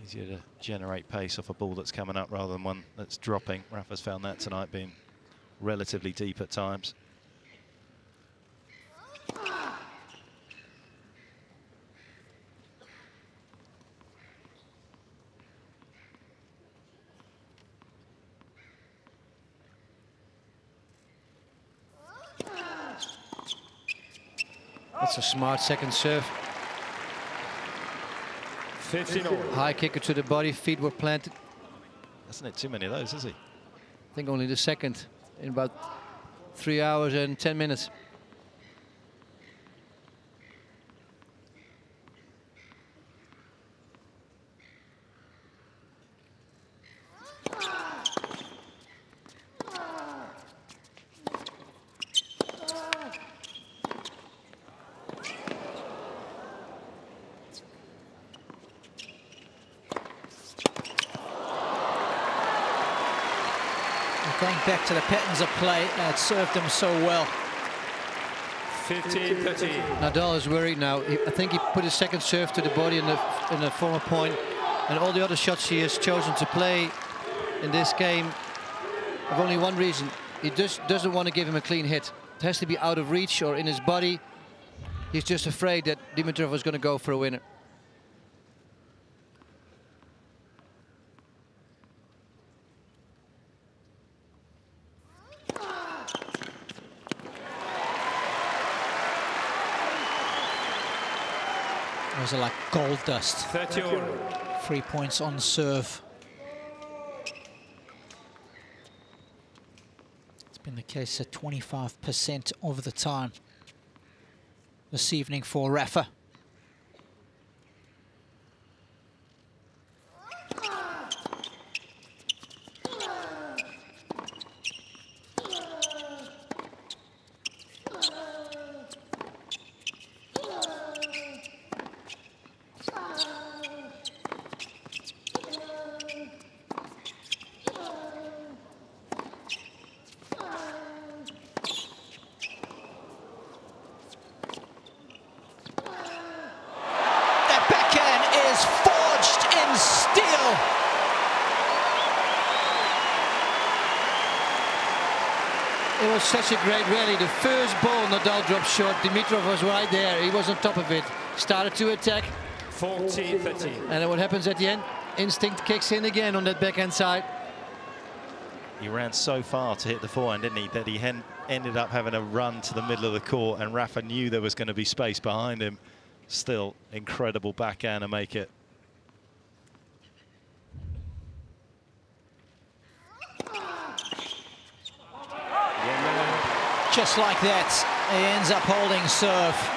C: Easier to generate pace off a ball that's coming up rather than one that's dropping. Rafa's found that tonight, being relatively deep at times.
B: That's a smart second serve.
A: 15-all.
B: High kicker to the body, feet were planted.
C: Hasn't it too many of those, is he?
B: I think only the second in about 3 hours and 10 minutes.
D: Going back to the patterns of play, it served him so well.
A: 15-13.
B: Nadal is worried now. I think he put his second serve to the body in the former point, and all the other shots he has chosen to play in this game have only one reason. He just doesn't want to give him a clean hit. It has to be out of reach or in his body. He's just afraid that Dimitrov is going to go for a winner.
D: Those are like gold dust.
A: 30-all.
D: 3 points on serve. It's been the case at 25% of the time this evening for Rafa.
B: It was such a great rally. The first ball Nadal dropped short. Dimitrov was right there. He was on top of it. Started to attack.
A: 14-13.
B: And then what happens at the end? Instinct kicks in again on that backhand side.
C: He ran so far to hit the forehand, didn't he, that he ended up having a run to the middle of the court, and Rafa knew there was going to be space behind him. Still, incredible backhand to make it.
D: Just like that, he ends up holding serve.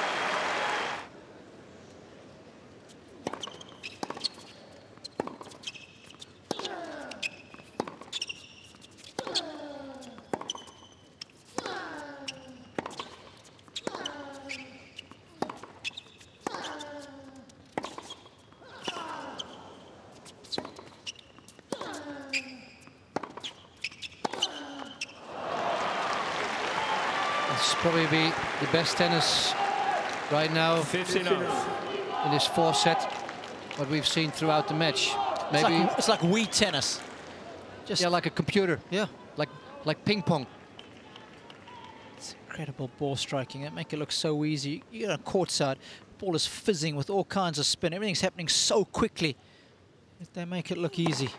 B: Probably be the best tennis right now
A: 15-all.
B: in this fourth set, what we've seen throughout the match. Maybe
D: It's like Wii tennis.
B: Just like a computer.
D: Yeah.
B: Like ping pong.
D: It's incredible ball striking. That make it look so easy. You get on courtside, ball is fizzing with all kinds of spin. Everything's happening so quickly. They make it look easy.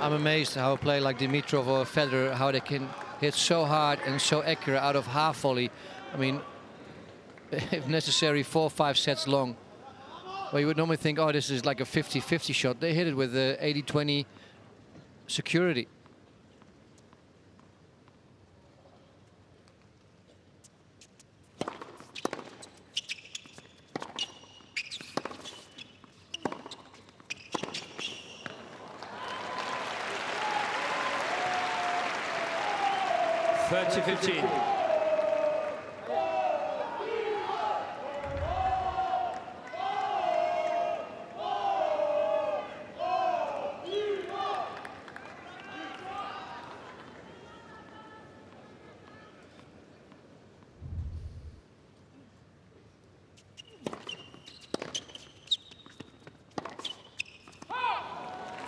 B: I'm amazed how a player like Dimitrov or Federer, how they can hit so hard and so accurate out of half volley. I mean, if necessary, 4 or 5 sets long. Well, you would normally think, oh, this is like a 50-50 shot. They hit it with 80-20 security.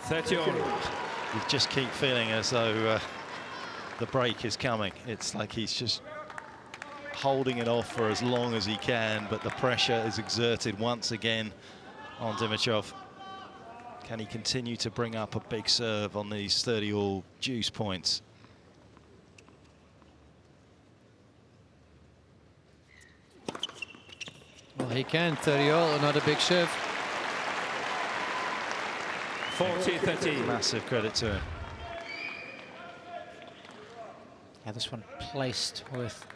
A: 30 all.
C: You just keep feeling as though the break is coming. It's like he's just holding it off for as long as he can, but the pressure is exerted once again on Dimitrov. Can he continue to bring up a big serve on these 30 all juice points?
B: Well, he can. 30 all, another big serve.
A: 40-13.
C: Massive credit to him.
D: Yeah, this one placed with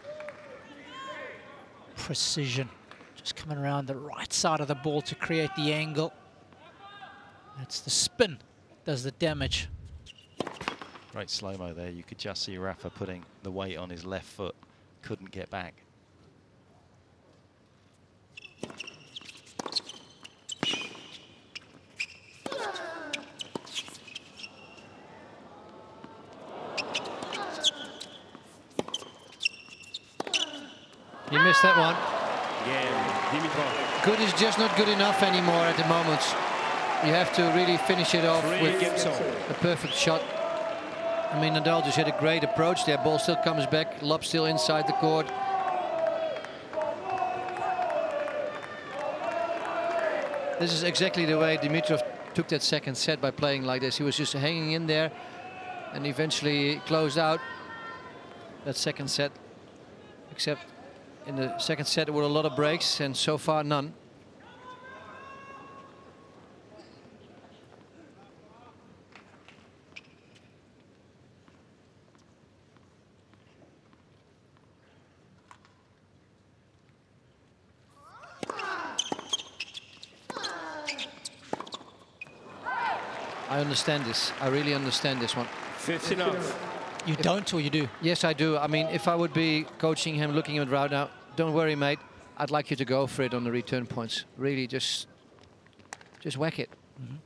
D: precision. Just coming around the right side of the ball to create the angle. That's the spin, does the damage.
C: Great slow-mo there. You could just see Rafa putting the weight on his left foot. Couldn't get back.
B: He missed that one.
A: Yeah, Dimitrov.
B: Good is just not good enough anymore at the moment. You have to really finish it off with a perfect shot. I mean, Nadal just had a great approach there. Ball still comes back, lob still inside the court. This is exactly the way Dimitrov took that second set, by playing like this. He was just hanging in there and eventually closed out that second set. Except in the second set there were a lot of breaks, and so far none. I understand this. I really understand this one.
A: 15 off.
D: You don't, or you do?
B: Yes, I do. I mean, if I would be coaching him, looking at right now, don't worry, mate. I'd like you to go for it on the return points. Really, just whack it.
D: Mm-hmm.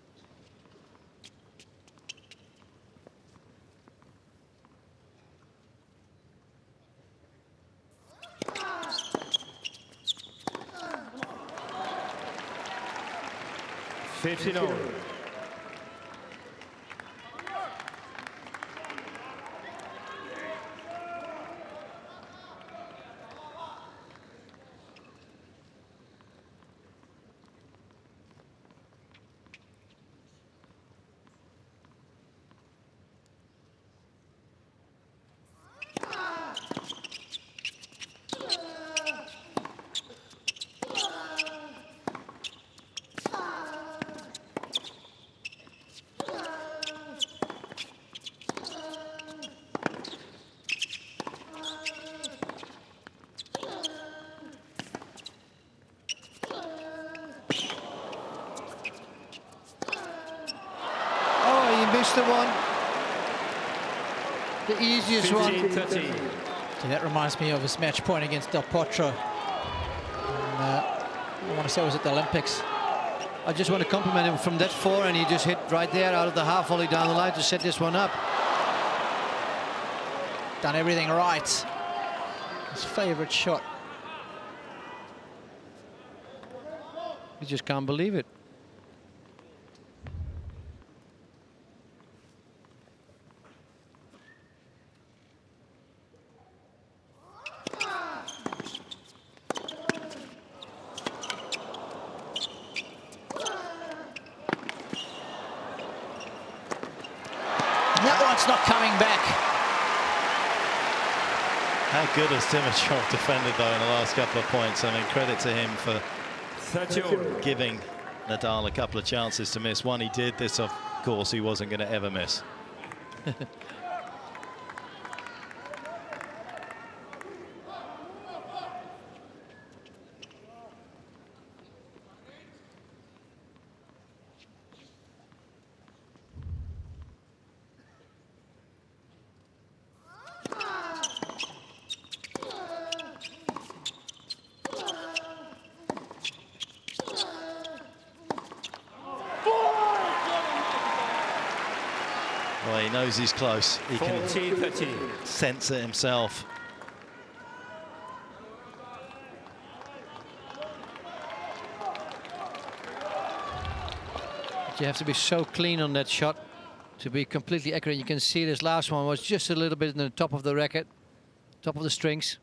A: $15.
B: The one, the easiest
A: 15,
B: one.
A: 13.
D: So that reminds me of his match point against Del Potro. I want to say it was at the Olympics.
B: I just want to compliment him from that forehand. He just hit right there out of the half volley down the line to set this one up.
D: Done everything right. His favorite shot.
B: You just can't believe it.
D: That one's not coming back.
C: How good has Dimitrov defended, though, in the last couple of points? I mean, credit to him for giving Nadal a couple of chances to miss. One he did. This, of course, he wasn't going to ever miss. Well, he knows he's close. He can sense it himself.
B: You have to be so clean on that shot to be completely accurate. You can see this last one was just a little bit in the top of the racket, top of the strings.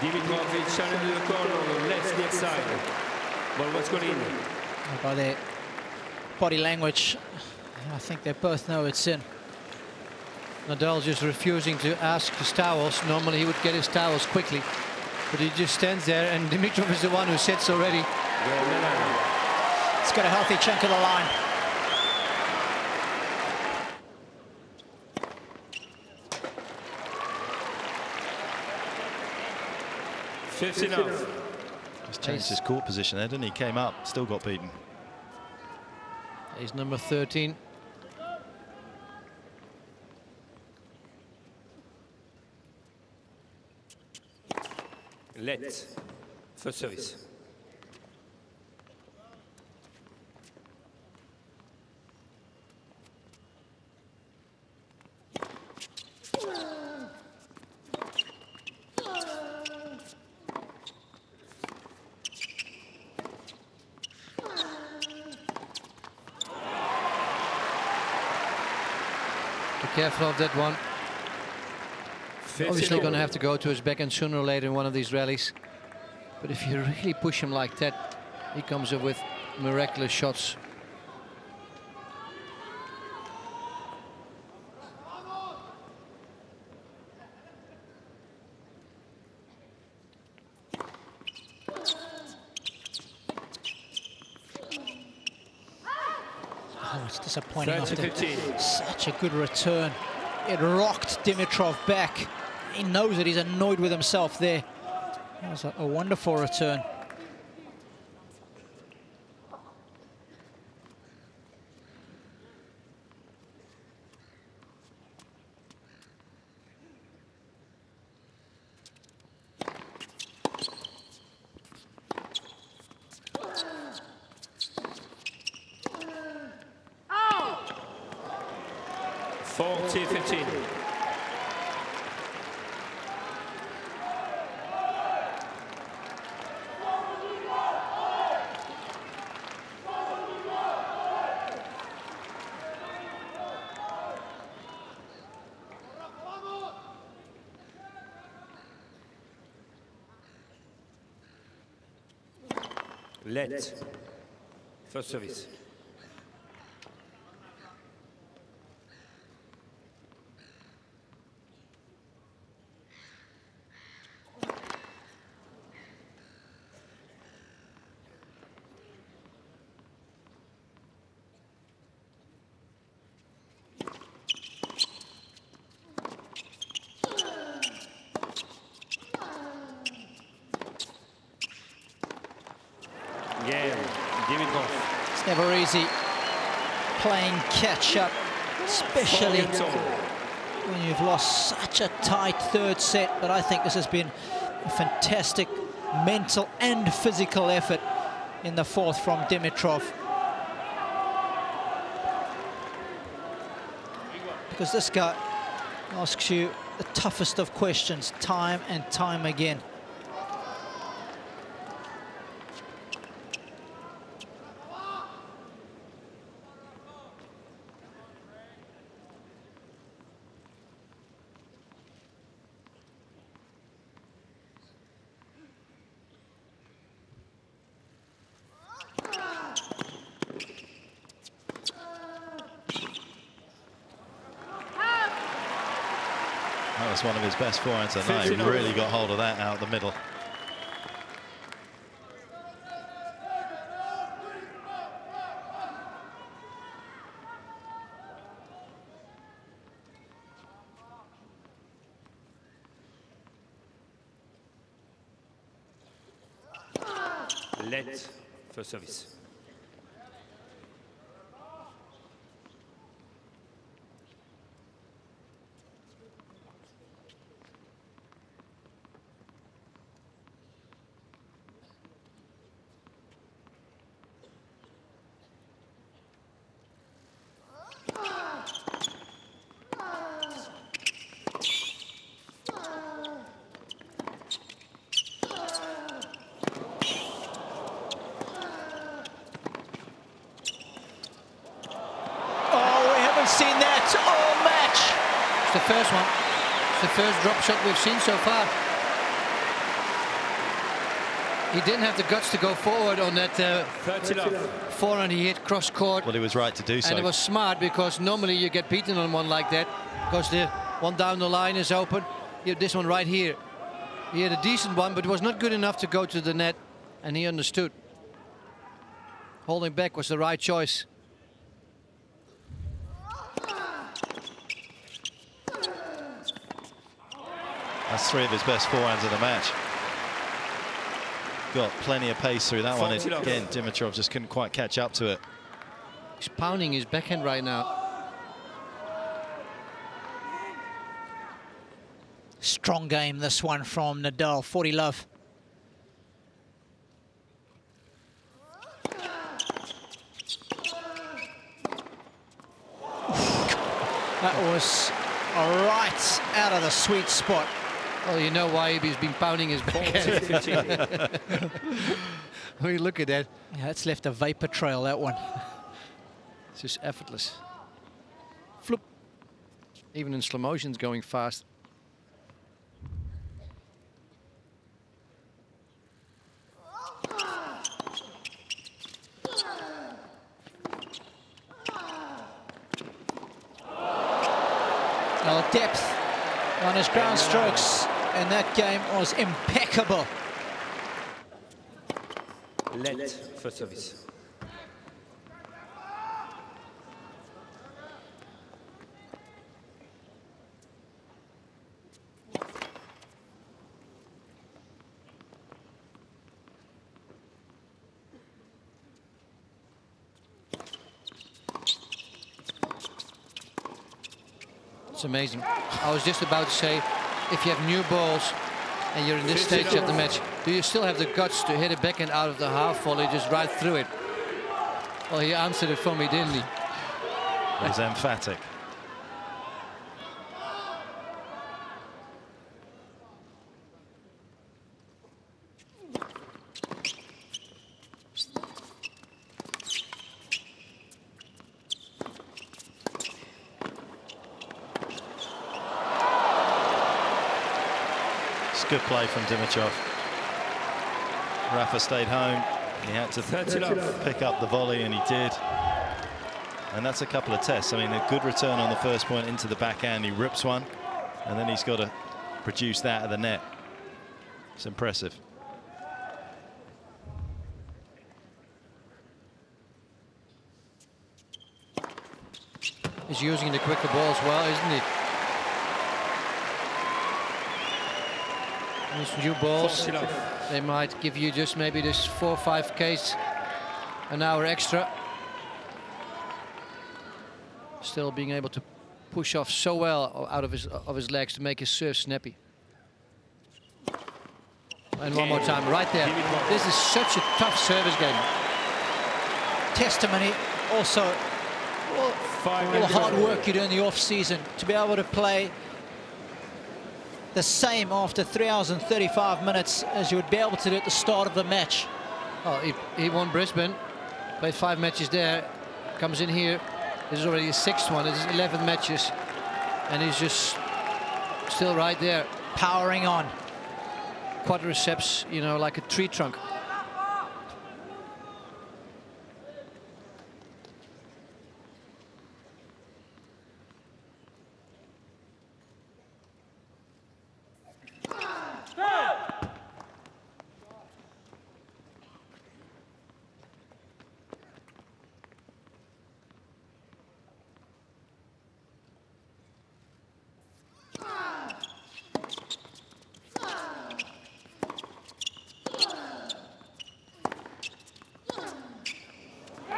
A: Dimitrov is challenging the corner on the left near side. Well, what's going in?
D: By their body language, I think they both know it's in.
B: Nadal just refusing to ask his towels. Normally he would get his towels quickly, but he just stands there, and Dimitrov is the one who sits already.
D: It's got a healthy chunk of the line.
A: Fifth enough.
C: Just changed his court position there, didn't he? Came up, still got beaten.
B: He's number 13.
A: Let. First service.
B: Careful of that one. Obviously going to have to go to his backhand sooner or later in one of these rallies. But if you really push him like that, he comes up with miraculous shots.
D: Oh, it's disappointing after such a good return. It rocked Dimitrov back. He knows that he's annoyed with himself there. That was a wonderful return.
A: Let. First service.
D: It's never easy playing catch-up, especially when you've lost such a tight third set. But I think this has been a fantastic mental and physical effort in the fourth from Dimitrov. Because this guy asks you the toughest of questions time and time again.
C: That was one of his best forehands at night. He really got hold of that out the middle.
A: Let. First service.
D: haven't seen that all match.
B: It's the first one. It's the first drop shot we've seen so far. He didn't have the guts to go forward on that forehand he hit cross court.
C: Well, he was right to do so.
B: And it was smart, because normally you get beaten on one like that, because the one down the line is open. You have this one right here. He had a decent one, but it was not good enough to go to the net, and he understood. Holding back was the right choice.
C: That's 3 of his best forehands of the match. Got plenty of pace through that one. Again, Dimitrov just couldn't quite catch up to it.
B: He's pounding his backhand right now.
D: Strong game, this one from Nadal, 40 love. That was right out of the sweet spot.
B: Well, you know why he's been pounding his backhand. I mean, look at that.
D: Yeah, it's left a vapor trail, that one.
B: It's just effortless. Floop. Even in slow motion's going fast.
D: Well, depth on his ground strokes in that game was impeccable.
A: Let for service.
B: It's amazing. I was just about to say, if you have new balls and you're in this stage of the match, do you still have the guts to hit a backhand out of the half volley, just right through it? Well, he answered it for me, didn't he?
C: It was emphatic. Good play from Dimitrov. Rafa stayed home. He had to pick up the volley, and he did. And that's a couple of tests. I mean, a good return on the first point into the backhand. He rips one, and then he's got to produce that at the net. It's impressive.
B: He's using the quicker ball as well, isn't he? These new balls, they might give you just maybe this 4 or 5 Ks an hour extra. Still being able to push off so well out of his legs to make his serve snappy. And one more time, right there. This is such a tough service game.
D: Testimony also all the hard work you do in the off season to be able to play the same after 3 hours and 35 minutes as you would be able to do at the start of the match.
B: Oh, he won Brisbane, played 5 matches there, comes in here. This is already his 6th one. This is 11 matches, and he's just still right there,
D: powering on.
B: Quadriceps, you know, like a tree trunk.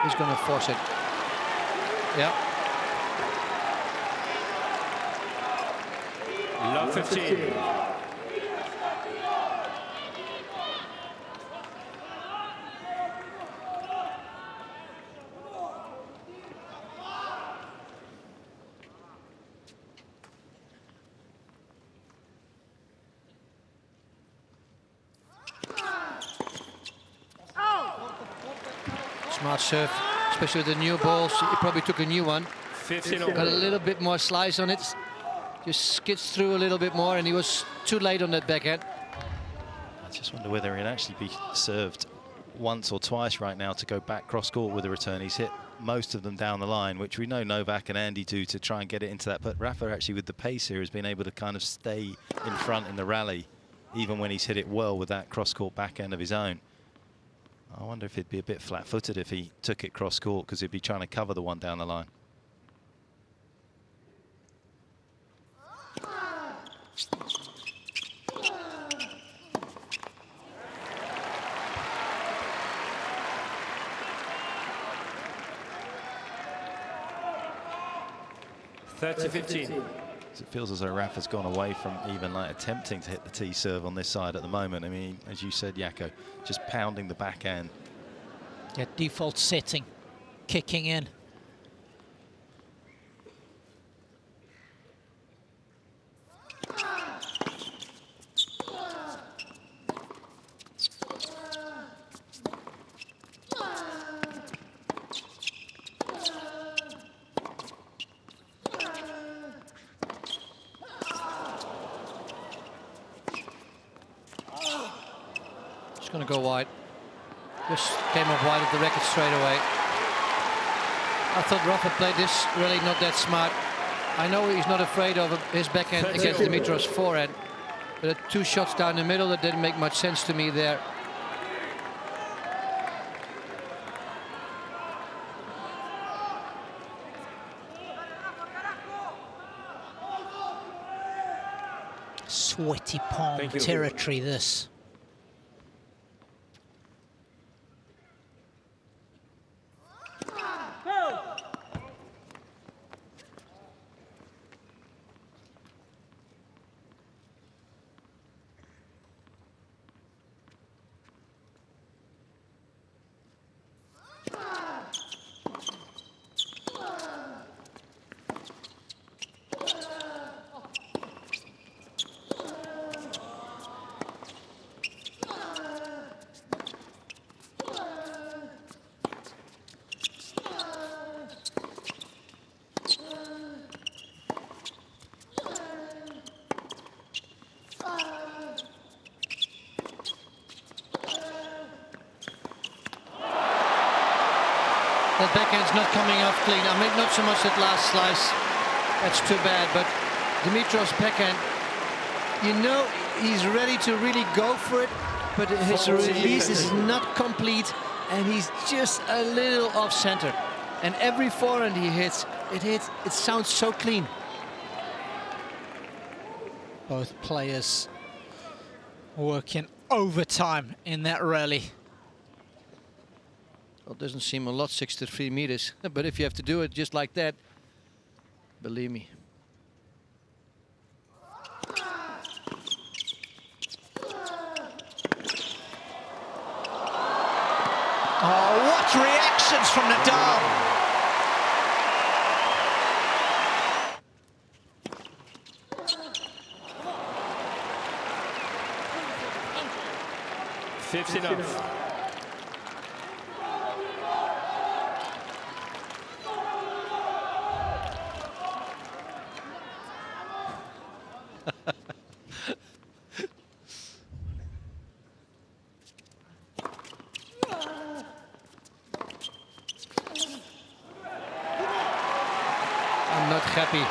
B: He's going to force it. Yeah.
A: Love 15.
B: Smart serve, especially with the new balls. He probably took a new one. Got a little bit more slice on it. Just skids through a little bit more, and he was too late on that backhand.
C: I just wonder whether he'll actually be served once or twice right now to go back cross-court with a return. He's hit most of them down the line, which we know Novak and Andy do to try and get it into that. But Rafa actually, with the pace here, has been able to kind of stay in front in the rally, even when he's hit it well with that cross-court backhand of his own. I wonder if he'd be a bit flat-footed if he took it cross-court, because he'd be trying to cover the one down the line. It feels as though Rafa's gone away from even like attempting to hit the tee serve on this side at the moment. I mean, as you said, Jaco, just pounding the backhand.
D: Yeah, default setting, kicking in.
B: Going to go wide. Just came off wide of the racket straight away. I thought Rafa played this really not that smart. I know he's not afraid of his backhand against Dimitrov's forehand, but 2 shots down the middle, that didn't make much sense to me there.
D: Sweaty palm territory, this.
B: That backhand's not coming off clean. I mean, not so much that last slice. That's too bad. But Dimitrov's backhand, you know, he's ready to really go for it, but his release is not complete, and he's just a little off center. And every forehand he hits, it sounds so clean.
D: Both players working overtime in that rally.
B: Well, it doesn't seem a lot, 63 meters, but if you have to do it just like that, believe me.
D: Oh, what reactions from Nadal!
A: Fifth enough.
B: I'm not happy.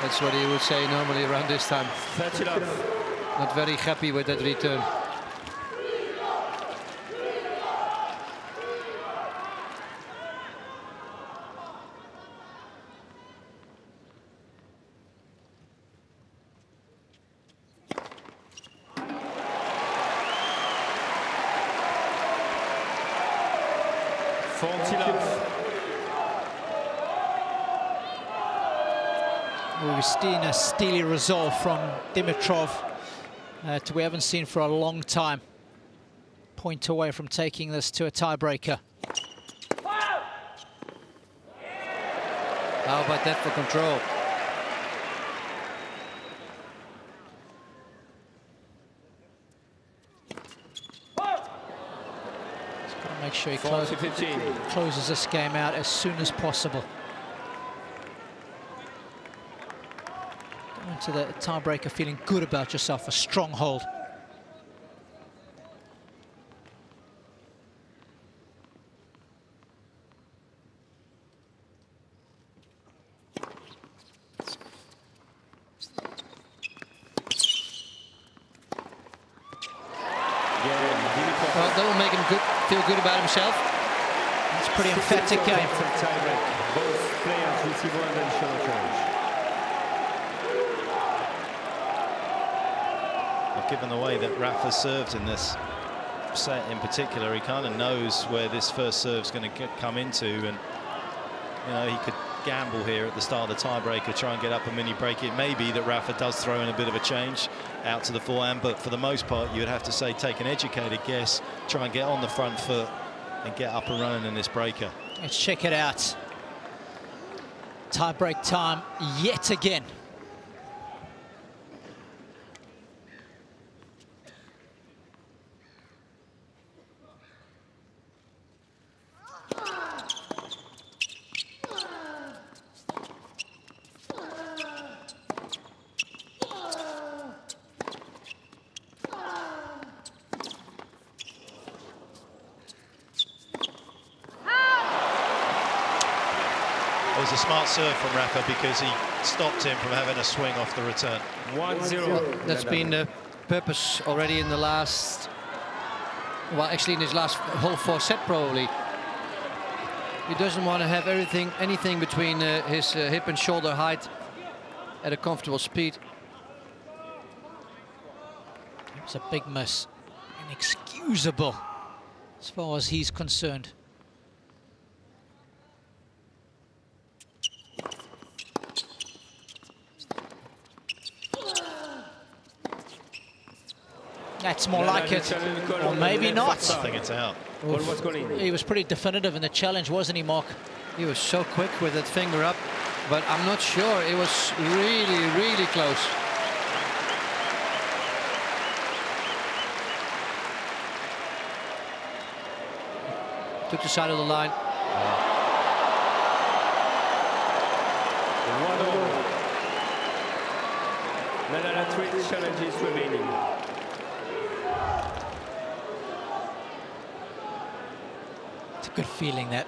B: That's what he would say normally around this time. Not very happy with that return.
D: We've seen a steely resolve from Dimitrov that we haven't seen for a long time. Point away from taking this to a tiebreaker.
B: How about that for control?
D: He's got to make sure he closes this game out as soon as possible. into the tiebreaker feeling good about yourself, a strong hold.
B: Well, that will make him feel good about himself.
D: It's a pretty emphatic game.
A: Both players receive one additional challenge.
C: Well, given the way that Rafa served in this set in particular, he kind of knows where this first serve's going to come into, and you know, he could gamble here at the start of the tiebreaker, try and get up a mini break. It may be that Rafa does throw in a bit of a change out to the forehand, but for the most part, you would have to say take an educated guess, try and get on the front foot and get up and running in this breaker.
D: Let's check it out. Tie-break time yet again.
C: It was a smart serve from Rafa because he stopped him from having a swing off the return.
A: 1-0.
B: Well, that's been the purpose already in the last, well, actually in his last whole 4 set probably. He doesn't want to have anything between his hip and shoulder height at a comfortable speed.
D: It was a big miss, inexcusable as far as he's concerned. That's more like it, or maybe not.
C: I think it's out.
D: He was pretty definitive in the challenge, wasn't he, Mark?
B: He was so quick with that finger up, but I'm not sure. It was really, really close. Took the side of the line.
A: 1-0. Nadal has 3 challenges remaining.
D: It's a good feeling, that.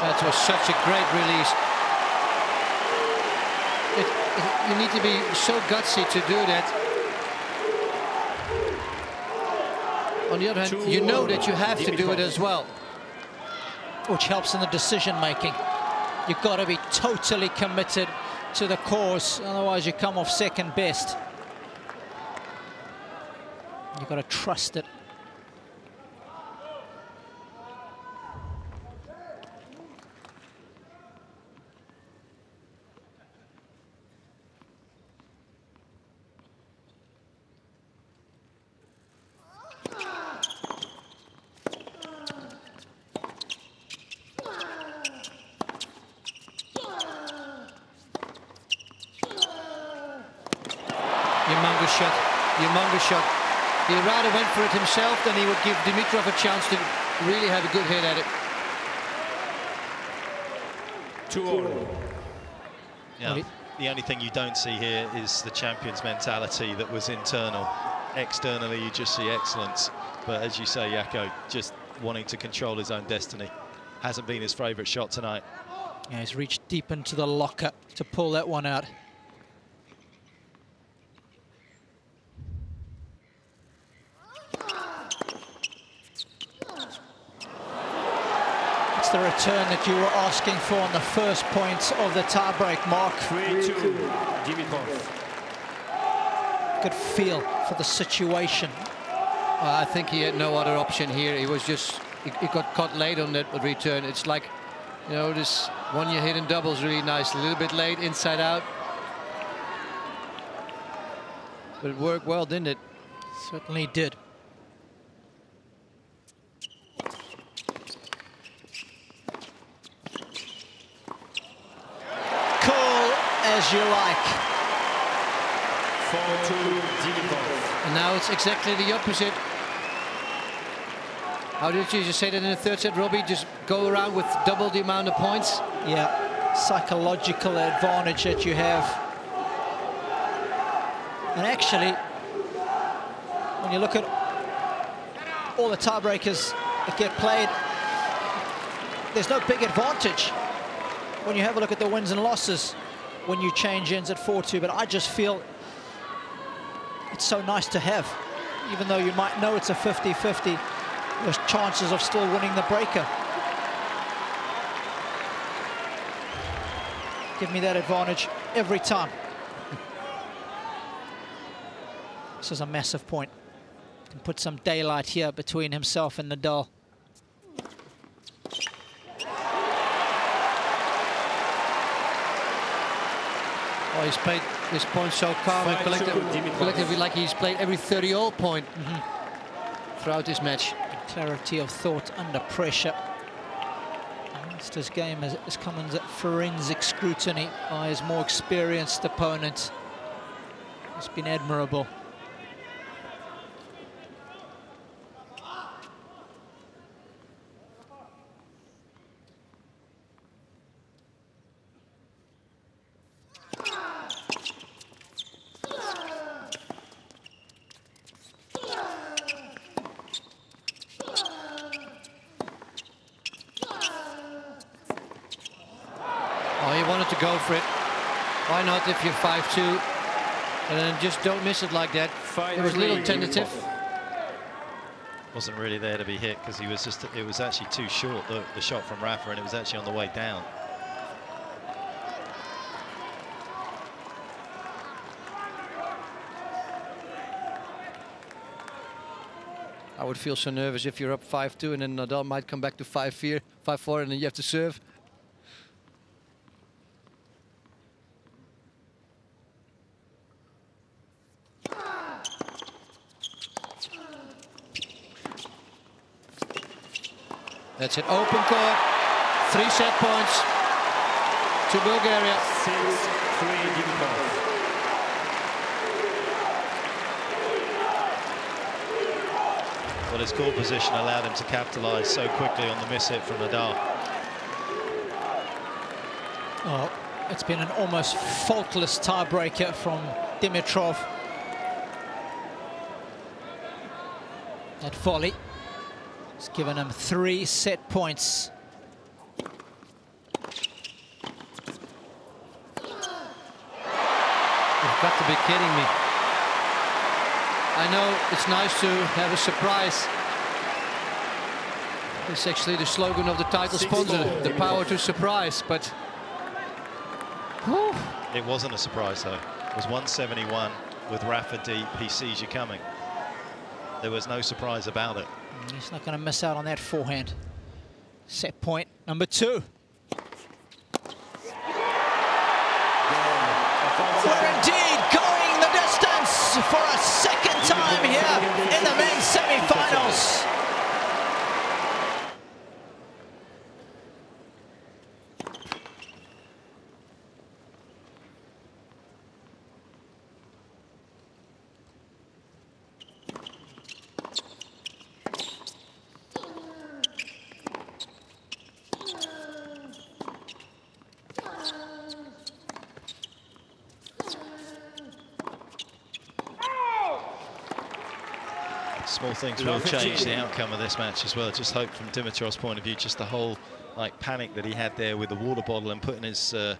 B: That was such a great release. You need to be so gutsy to do that. On the other hand, you know that you have to do it as well.
D: Which helps in the decision-making. You've got to be totally committed to the cause, otherwise you come off second best. You've got to trust it.
B: Humongous shot. He rather went for it himself than he would give Dimitrov a chance to really have a good hit at it.
A: 2-0.
C: Yeah, the only thing you don't see here is the champion's mentality that was internal. Externally, you just see excellence. But as you say, Jacko, just wanting to control his own destiny. Hasn't been his favourite shot tonight.
D: Yeah, he's reached deep into the locker to pull that one out. The return that you were asking for on the first point of the tiebreak, Mark.
A: 3-2, Dimitrov.
D: Good feel for the situation.
B: I think he had no other option here. He was just, he got caught late on that return. It's like, you know, this one you hit in doubles really nice. A little bit late, inside out. But it worked well, didn't it?
D: Certainly did. as you like.
A: 4-2 Dimitrov.
B: And now it's exactly the opposite. How did you just say that in the third set, Robbie? Just go around with double the amount of points?
D: Yeah, psychological advantage that you have. And actually, when you look at all the tiebreakers that get played, there's no big advantage when you have a look at the wins and losses when you change ends at 4-2. But I just feel it's so nice to have, even though you might know it's a 50-50, there's chances of still winning the breaker. Give me that advantage every time. This is a massive point. Can put some daylight here between himself and Nadal.
B: Oh, he's played this point so calm and collectively like he's played every 30-all point throughout this match.
D: Clarity of thought under pressure. This game has come under forensic scrutiny by his more experienced opponent. It's been admirable.
B: To go for it. Why not if you're 5-2 and then just don't miss it like that? It was a little tentative.
C: Wasn't really there to be hit because it was actually too short, the shot from Rafa, and it was actually on the way down.
B: I would feel so nervous if you're up 5-2 and then Nadal might come back to 5-4 and then you have to serve. That's it, open court, 3 set points to Bulgaria.
A: 6-3 Dimitrov.
C: Well, his court position allowed him to capitalise so quickly on the miss hit from Nadal.
D: Oh, it's been an almost faultless tiebreaker from Dimitrov. That volley. It's given him 3 set points.
B: You've got to be kidding me. I know it's nice to have a surprise. It's actually the slogan of the title sponsor, the power to surprise, but... Whew.
C: It wasn't a surprise, though. It was 171 with Rafa deep. He sees you coming. There was no surprise about it.
D: He's not going to miss out on that forehand. Set point number 2. We're indeed going the distance for a second time here in the men's semi-finals.
C: Small things will change the outcome of this match as well. Just hope from Dimitrov's point of view, just the whole panic that he had there with the water bottle and putting the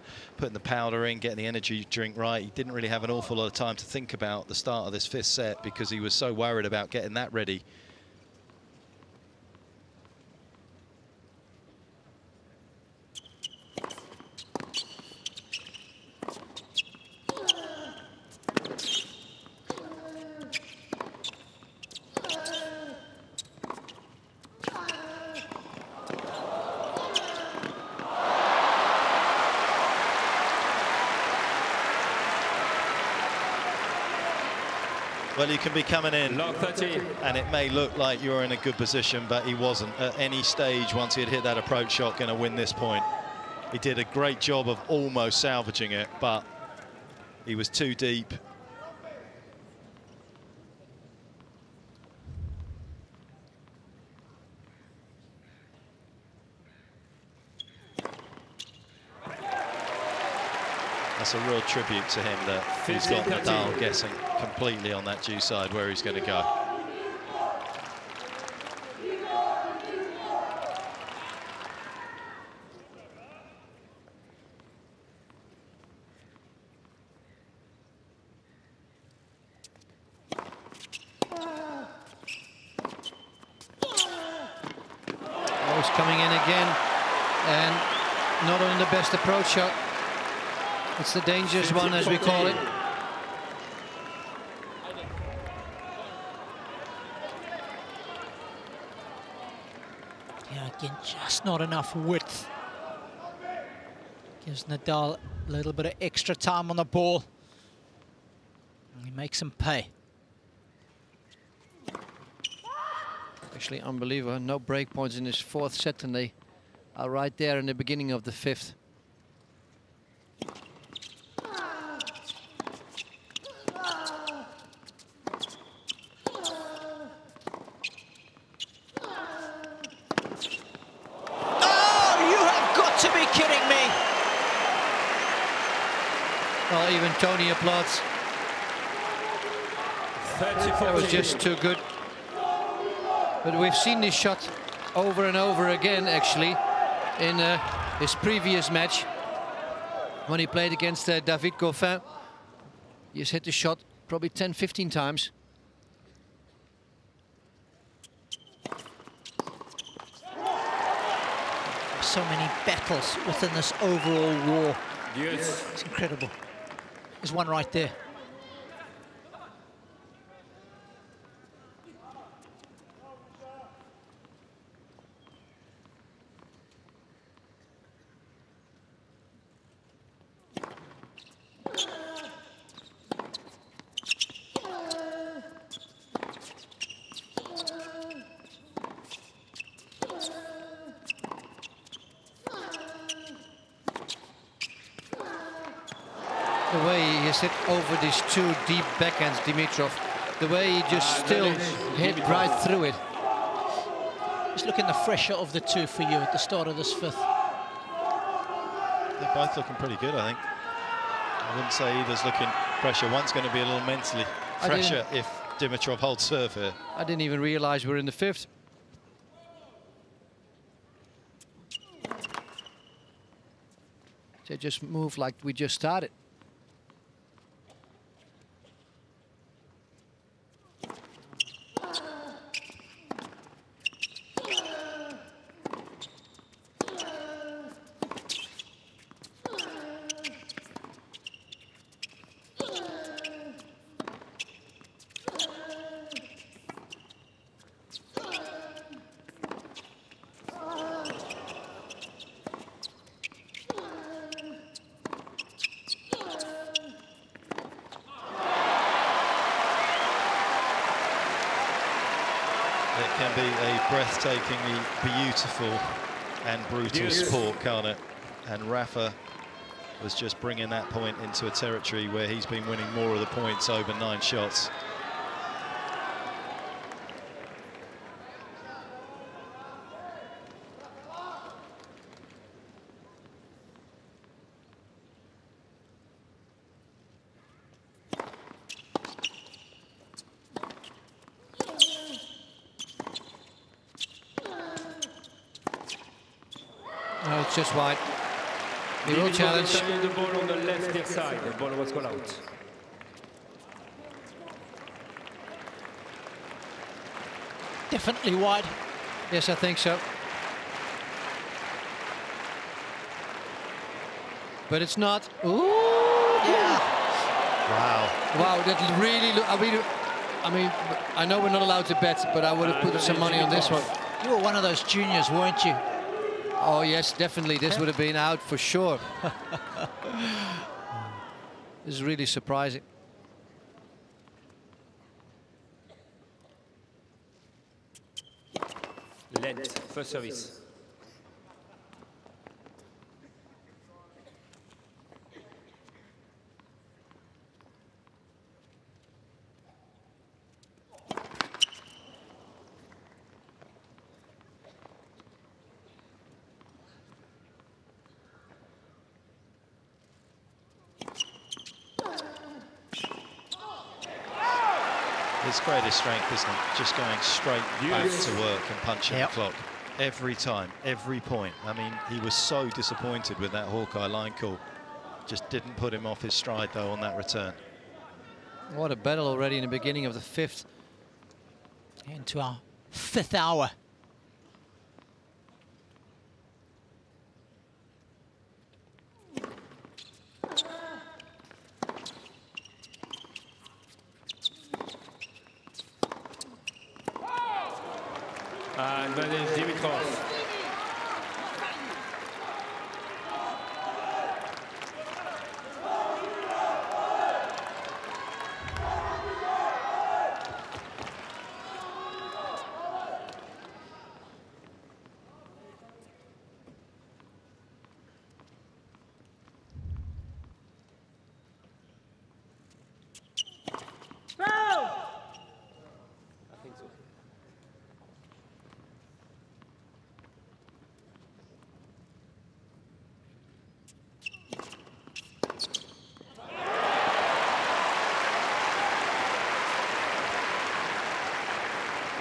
C: powder in, getting the energy drink right. He didn't really have an awful lot of time to think about the start of this 5th set because he was so worried about getting that ready. Well, you can be coming in, and it may look like you're in a good position, but he wasn't at any stage once he had hit that approach shot going to win this point. He did a great job of almost salvaging it, but He was too deep. That's a real tribute to him that he's got Nadal guessing completely on that due side where he's going to go.
B: He's coming in again, and not on the best approach shot. It's the dangerous one, as we call it.
D: Yeah, again, just not enough width. Gives Nadal a little bit of extra time on the ball. And he makes him pay.
B: Actually unbelievable. No break points in his fourth set, and they are right there in the beginning of the fifth. Well, even Tony applauds. That was just too good. But we've seen this shot over and over again, actually, in his previous match when he played against David Goffin. He's hit the shot probably 10, 15 times.
D: So many battles within this overall war.
A: Yes.
D: It's incredible. There's one right there.
B: The way he has hit over these two deep backhands, Dimitrov, the way he just still hit right through it.
D: Just looking the fresher of the two for you at the start of this fifth.
C: They're both looking pretty good, I think. I wouldn't say either's looking fresher. One's going to be a little mentally fresher if Dimitrov holds serve here.
B: I didn't even realize we're in the fifth. They just move like we just started.
C: It can be a breathtakingly beautiful and brutal sport, can't it? And Rafa was just bringing that point into a territory where he's been winning more of the points over 9 shots.
B: No, it's just wide. He will challenge.
A: The ball on the left side. The ball was called out.
D: Definitely wide.
B: Yes, I think so. But it's not. Ooh!
D: Yeah.
C: Wow.
B: Wow, that really. I mean, I know we're not allowed to bet, but I would have put some money on this one.
D: You were one of those juniors, weren't you?
B: Oh yes, definitely. This would have been out for sure. This is really surprising.
A: Length, first service.
C: his greatest strength, isn't it? Just going straight back to work and punching the clock. Every time, every point. I mean, he was so disappointed with that Hawkeye line call. Just didn't put him off his stride, though, on that return.
B: What a battle already in the beginning of the 5th.
D: Into our 5th hour.
A: And that is Dimitrov.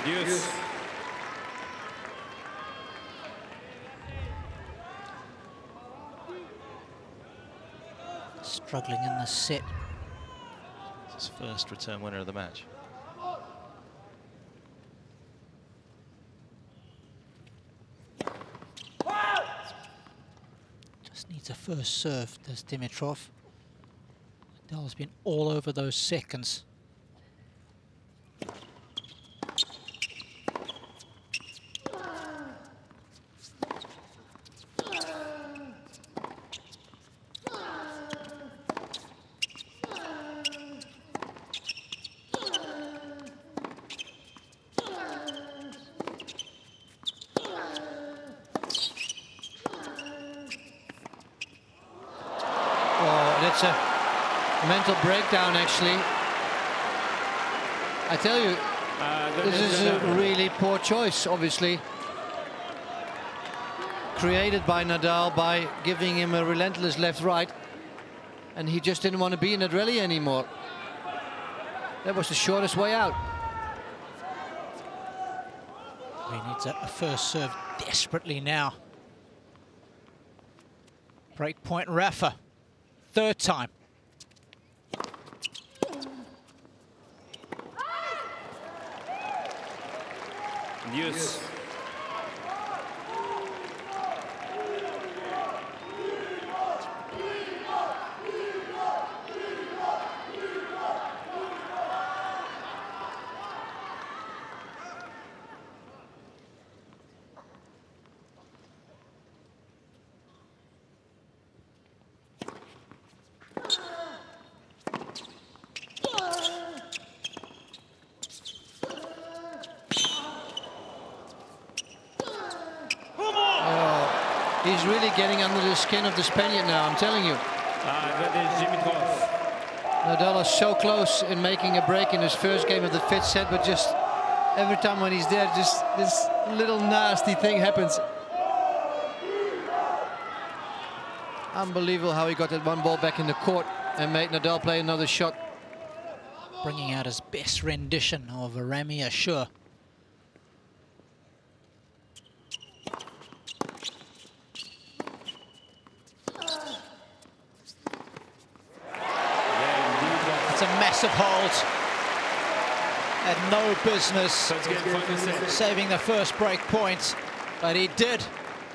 A: Yes.
D: Struggling in the set.
C: It's his first return winner of the match.
D: Just needs a first serve, does Dimitrov. Nadal's been all over those seconds.
B: It's a mental breakdown, actually. I tell you, this is a really poor choice, obviously. Created by Nadal by giving him a relentless left-right. And he just didn't want to be in that rally anymore. That was the shortest way out.
D: He needs a first serve desperately now. Break point, Rafa. 3rd time.
A: Yes.
B: He's really getting under the skin of the Spaniard now, I'm telling you.
A: That is Dimitrov.
B: Nadal is so close in making a break in his first game of the 5th set, but just every time when he's there, just this little nasty thing happens. Unbelievable how he got that one ball back in the court and made Nadal play another shot.
D: Bringing out his best rendition of a Rami Assure. It's a massive hold. Had no business saving the first break point, but he did,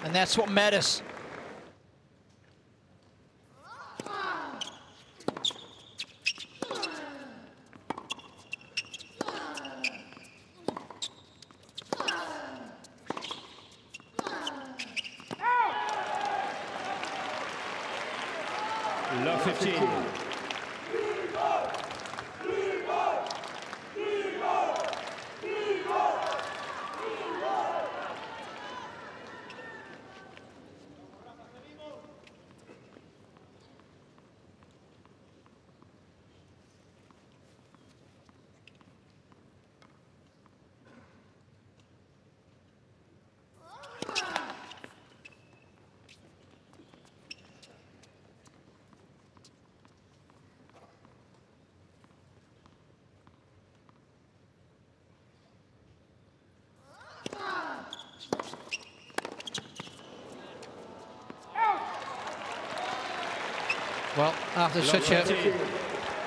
D: and that's what matters.
A: Love 15.
B: Well, after such a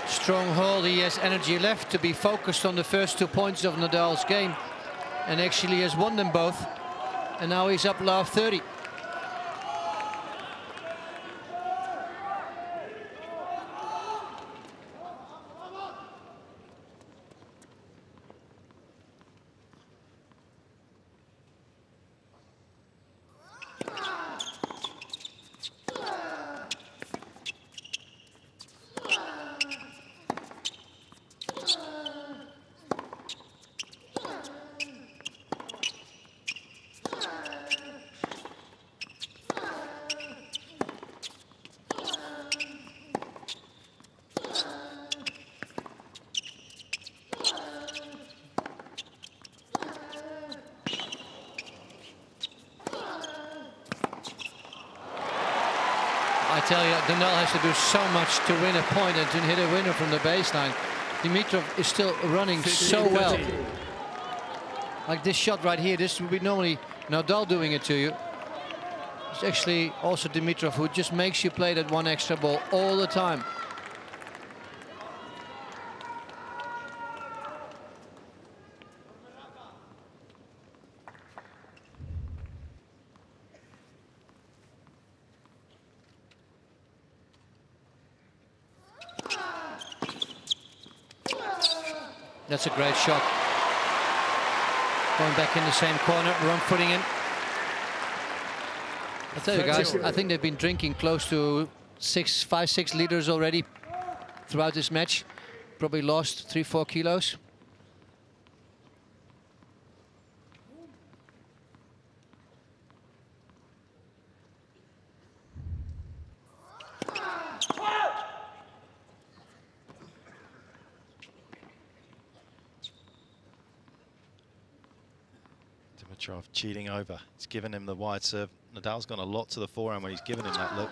B: strong hold, he has energy left to be focused on the first 2 points of Nadal's game, and actually has won them both, and now he's up love 30. I tell you, Nadal has to do so much to win a point and to hit a winner from the baseline. Dimitrov is still running so well. Like this shot right here, this would be normally Nadal doing it to you. It's actually also Dimitrov who just makes you play that one extra ball all the time. That's a great shot. Going back in the same corner, wrong footing in. I tell you guys, I think they've been drinking close to 5-6 liters already throughout this match. Probably lost 3-4 kilos.
C: Dimitrov cheating over. He's given him the wide serve. Nadal's gone a lot to the forehand when he's given him that look.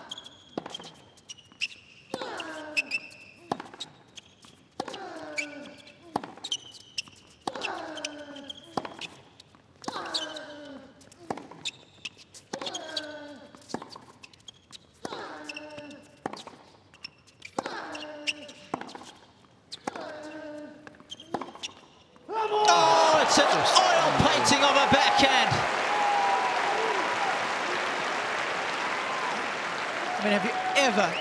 D: Oh, it's an oil painting of a backhand. I mean, have you ever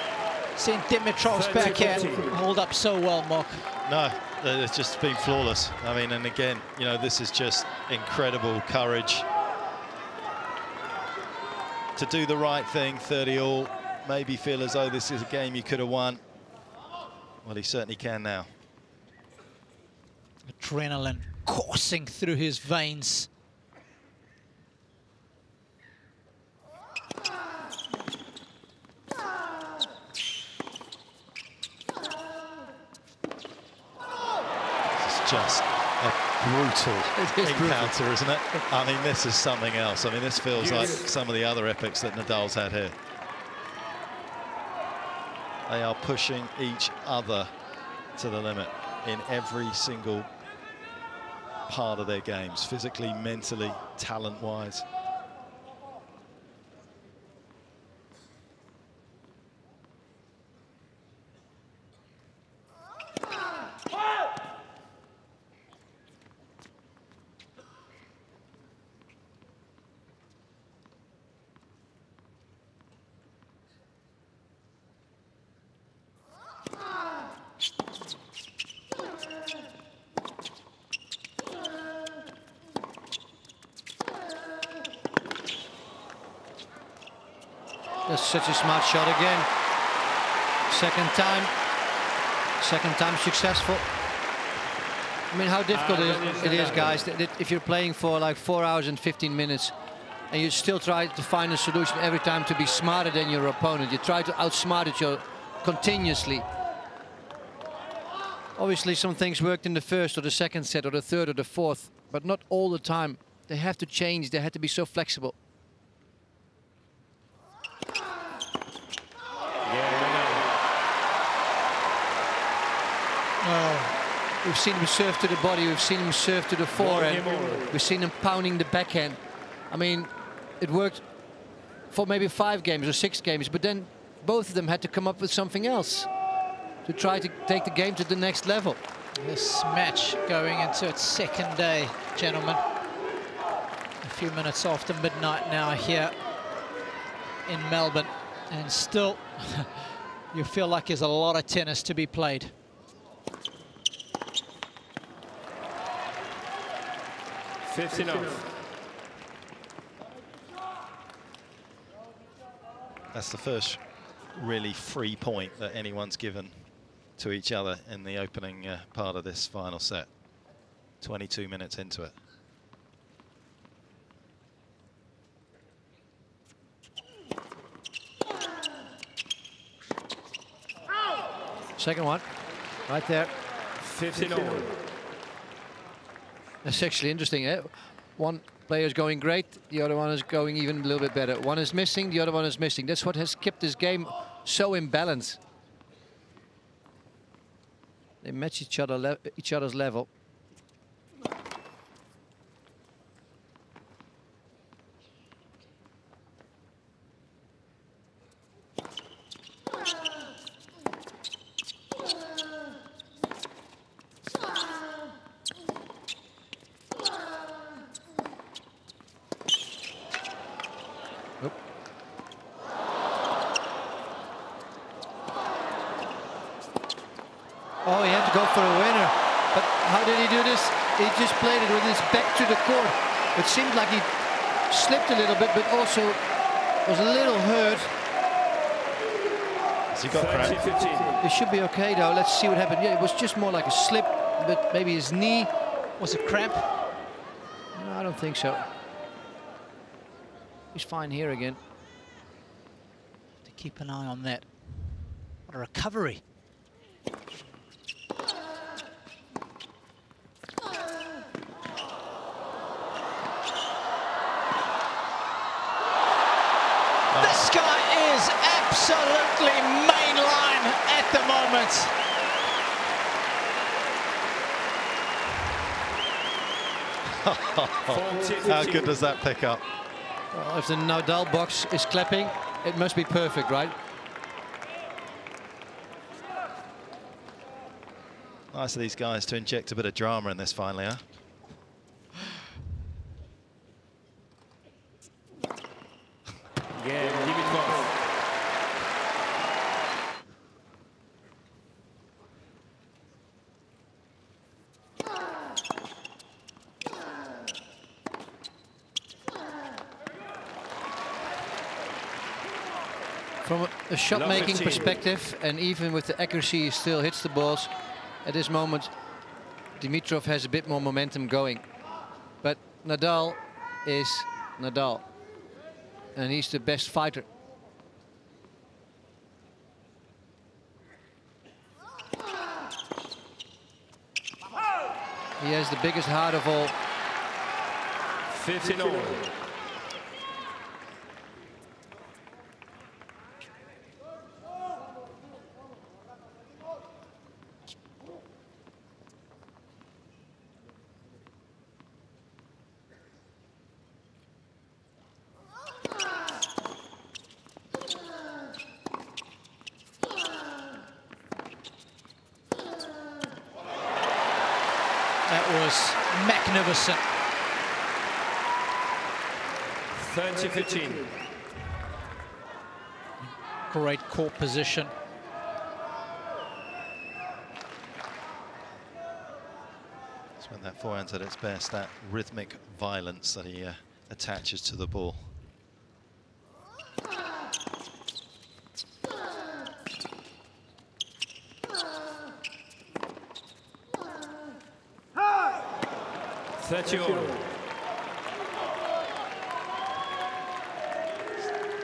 D: seen Dimitrov's backhand hold up so well, Mark?
C: No, it's just been flawless. I mean, and again, you know, this is just incredible courage to do the right thing, 30-all, maybe feel as though this is a game you could have won. Well, he certainly can now.
D: Adrenaline coursing through his veins.
C: Just a brutal encounter, isn't it? I mean, this is something else. I mean, this feels like some of the other epics that Nadal's had here. They are pushing each other to the limit in every single part of their games, physically, mentally, talent-wise.
B: That's such a smart shot again. Second time successful. I mean, how difficult it is, guys, that if you're playing for like 4 hours and 15 minutes and you still try to find a solution every time to be smarter than your opponent. You try to outsmart it continuously. Obviously, some things worked in the first or the second set or the third or the fourth, but not all the time. They have to change. They have to be so flexible. Oh. We've seen him serve to the body, we've seen him serve to the forehand, we've seen him pounding the backhand. I mean, it worked for maybe 5 games or 6 games, but then both of them had to come up with something else to try to take the game to the next level.
D: This match going into its second day, gentlemen. A few minutes after midnight now here in Melbourne, and still you feel like there's a lot of tennis to be played.
C: That's the first really free point that anyone's given to each other in the opening part of this final set. 22 minutes into it.
B: Second one, right there.
A: 15-all.
B: That's actually interesting, eh? One player is going great, the other one is going even a little bit better. One is missing, the other one is missing. That's what has kept this game so imbalanced. They match each other's level. Oh, he had to go for a winner. But how did he do this? He just played it with his back to the court. It seemed like he slipped a little bit, but also was a little hurt.
C: Has he got cramp?
B: It should be okay, though. Let's see what happened. Yeah, it was just more like a slip, but maybe his knee.
D: Was it cramp?
B: No, I don't think so. He's fine here again.
D: To keep an eye on that. What a recovery. This guy is absolutely mainline at the moment.
C: How good does that pick up?
B: Well, if the Nadal box is clapping, it must be perfect, right?
C: Nice of these guys to inject a bit of drama in this finally, huh?
A: Grigor Dimitrov.
B: From a shot-making perspective, and even with the accuracy he still hits the balls, at this moment Dimitrov has a bit more momentum going. But Nadal is Nadal, and he's the best fighter. He has the biggest heart of all.
A: 15-all.
D: That was magnificent.
A: 30-15.
D: Great court position.
C: It's when that forehand's at its best, that rhythmic violence that he attaches to the ball.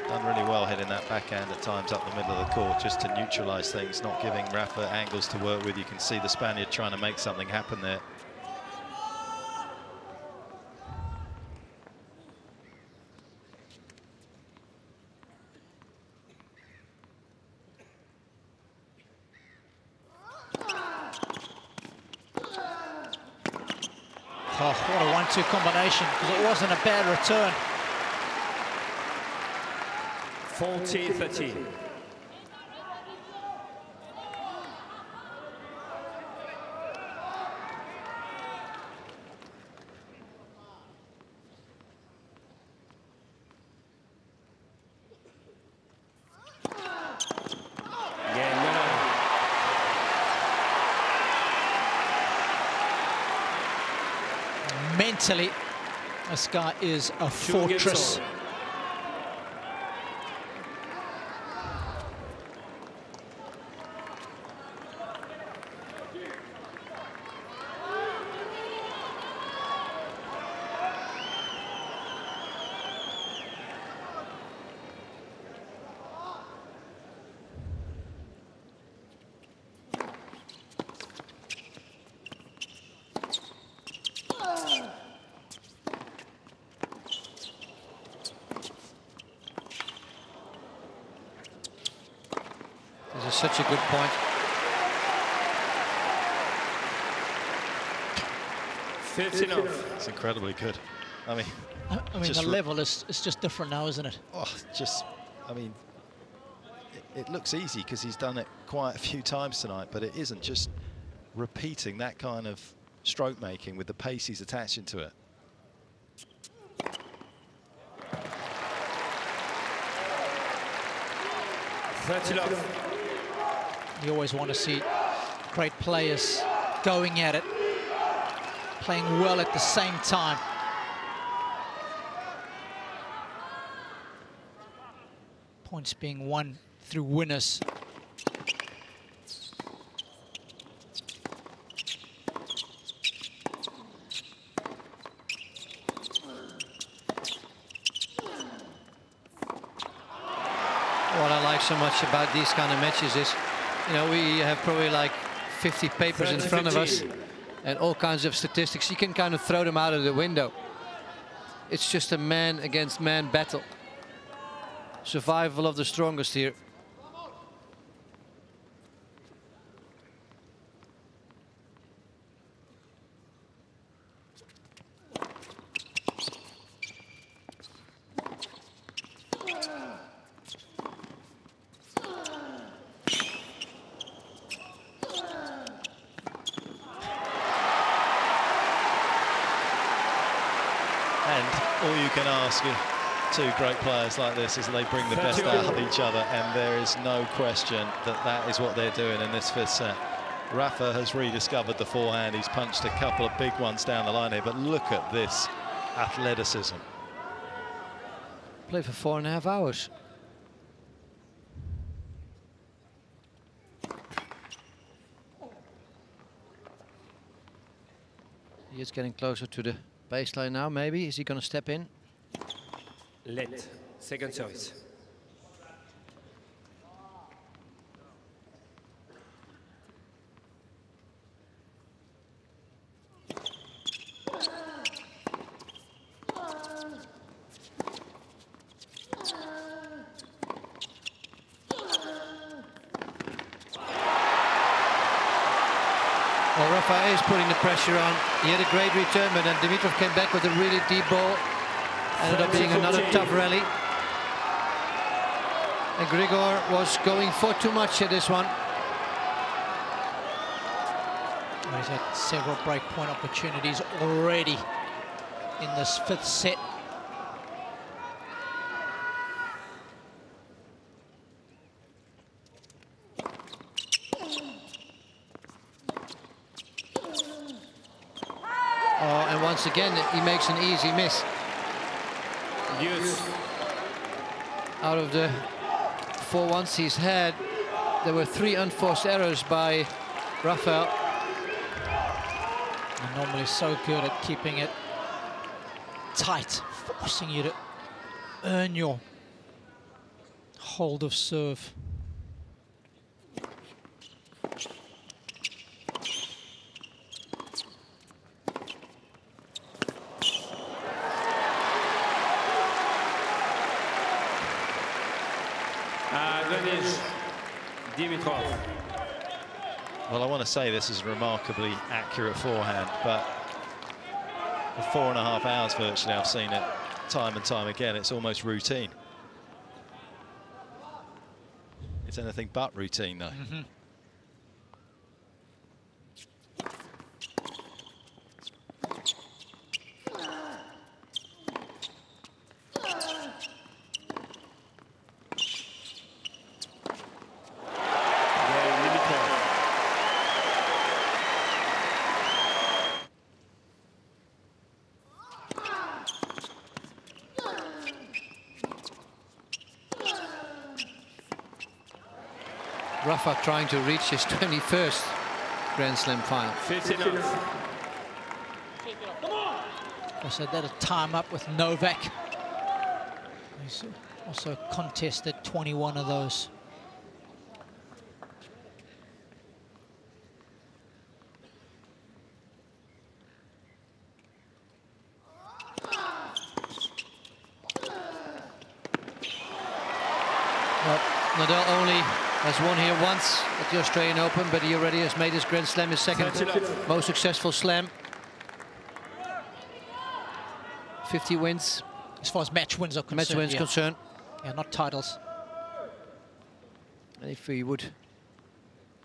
C: Done really well hitting that backhand at times up the middle of the court just to neutralise things, not giving Rafa angles to work with. You can see the Spaniard trying to make something happen there.
D: Oh, what a 1-2 combination, because it wasn't a bad return.
A: 14-13.
D: mentally, this guy is a fortress.
B: This is such a good point.
C: It's incredibly good. I mean,
D: the level is just different now, isn't it?
C: Oh, I mean, it looks easy because he's done it quite a few times tonight, but it isn't. Just repeating that kind of stroke making with the pace he's attaching to it.
D: You always want to see great players going at it, playing well at the same time. Points being won through winners.
B: What I like so much about these kind of matches is, you know, we have probably like 50 papers in front of us and all kinds of statistics. You can kind of throw them out of the window. It's just a man against man battle. Survival of the strongest here.
C: All you can ask of two great players like this is they bring the best out of each other, and there is no question that that is what they're doing in this fifth set. Rafa has rediscovered the forehand. He's punched a couple of big ones down the line here, but look at this athleticism.
B: Play for 4.5 hours. He is getting closer to the baseline now, maybe. Is he going to step in?
A: Let, second service.
B: Well, Rafa is putting the pressure on. He had a great return, but then Dimitrov came back with a really deep ball. Ended up being another tough rally. And Grigor was going for too much at this one.
D: Well, he's had several break point opportunities already in this fifth set.
B: Oh, and once again, he makes an easy miss. Out of the 4-1s he's had, there were 3 unforced errors by Rafael.
D: And normally so good at keeping it tight, forcing you to earn your hold of serve.
A: Dimitrov.
C: Well, I want to say this is a remarkably accurate forehand, but for 4.5 hours virtually, I've seen it time and time again. It's almost routine. It's anything but routine, though.
B: Rafa trying to reach his 21st Grand Slam final.
A: 15-0.
D: Also, that a time up with Novak. He's also contested 21 of those.
B: Well, Nadal only has won here once at the Australian Open, but he already has made his Grand Slam his second most successful slam. 50 wins.
D: As far as match wins are concerned.
B: Match wins concerned.
D: Yeah, not titles.
B: And if he would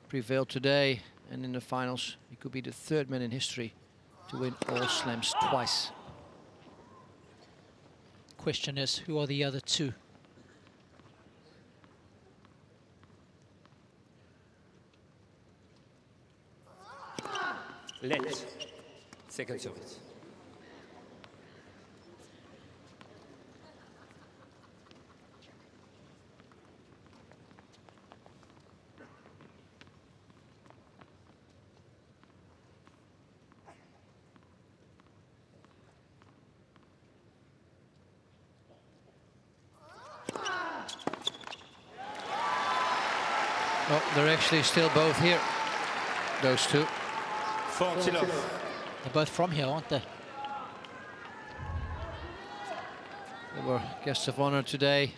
B: prevail today and in the finals, he could be the third man in history to win all slams twice.
D: Question is, who are the other two?
A: Let. Second service.
B: Well, they're actually still both here, those two.
A: 40 love.
D: They're both from here, aren't they?
B: They were guests of honor today.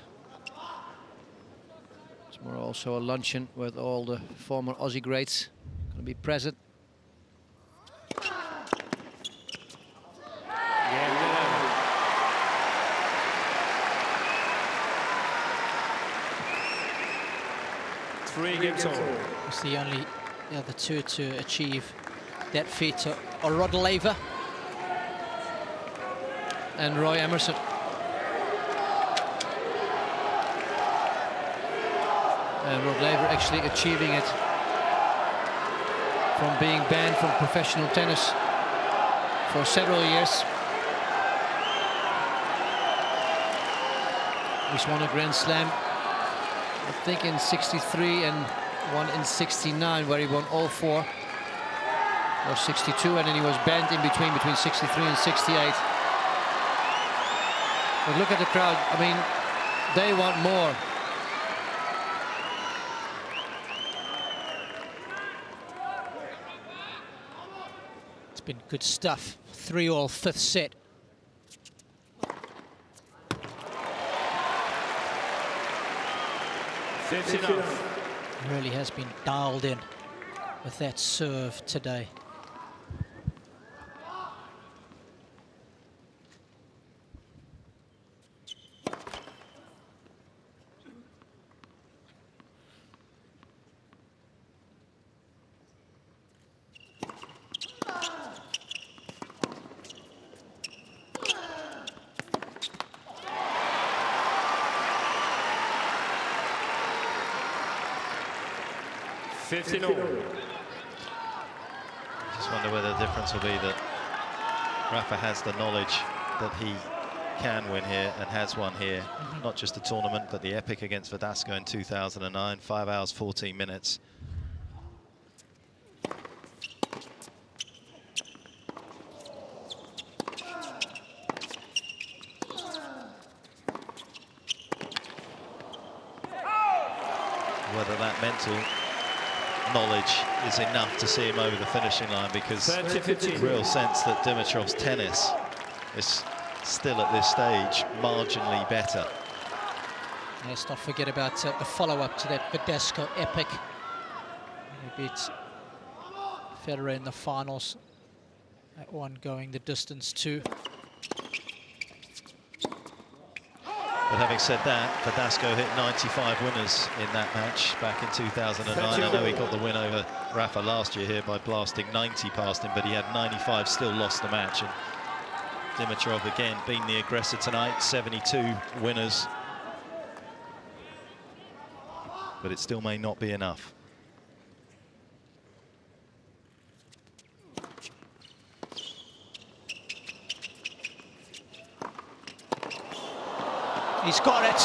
B: Tomorrow also a luncheon with all the former Aussie greats going to be present.
A: Three games over.
D: It's the only other two to achieve that feat are Rod Laver
B: and Roy Emerson. And Rod Laver actually achieving it from being banned from professional tennis for several years. He's won a Grand Slam, I think in '63 and one in '69, where he won all four. Or '62, and then he was banned in between '63 and '68. But look at the crowd. I mean, they want more.
D: It's been good stuff. 3-all, fifth set. Really has been dialed in with that serve today.
C: I just wonder whether the difference will be that Rafa has the knowledge that he can win here and has won here. Not just the tournament, but the epic against Verdasco in 2009, 5 hours, 14 minutes. Whether that mental knowledge is enough to see him over the finishing line, because real sense that Dimitrov's tennis is still at this stage marginally better.
D: Let's not forget about the follow-up to that Verdasco epic. He beats Federer in the finals. That one going the distance too.
C: But having said that, Verdasco hit 95 winners in that match back in 2009. I know he got the win over Rafa last year here by blasting 90 past him, but he had 95, still lost the match. And Dimitrov again being the aggressor tonight, 72 winners. But it still may not be enough.
D: He's got it.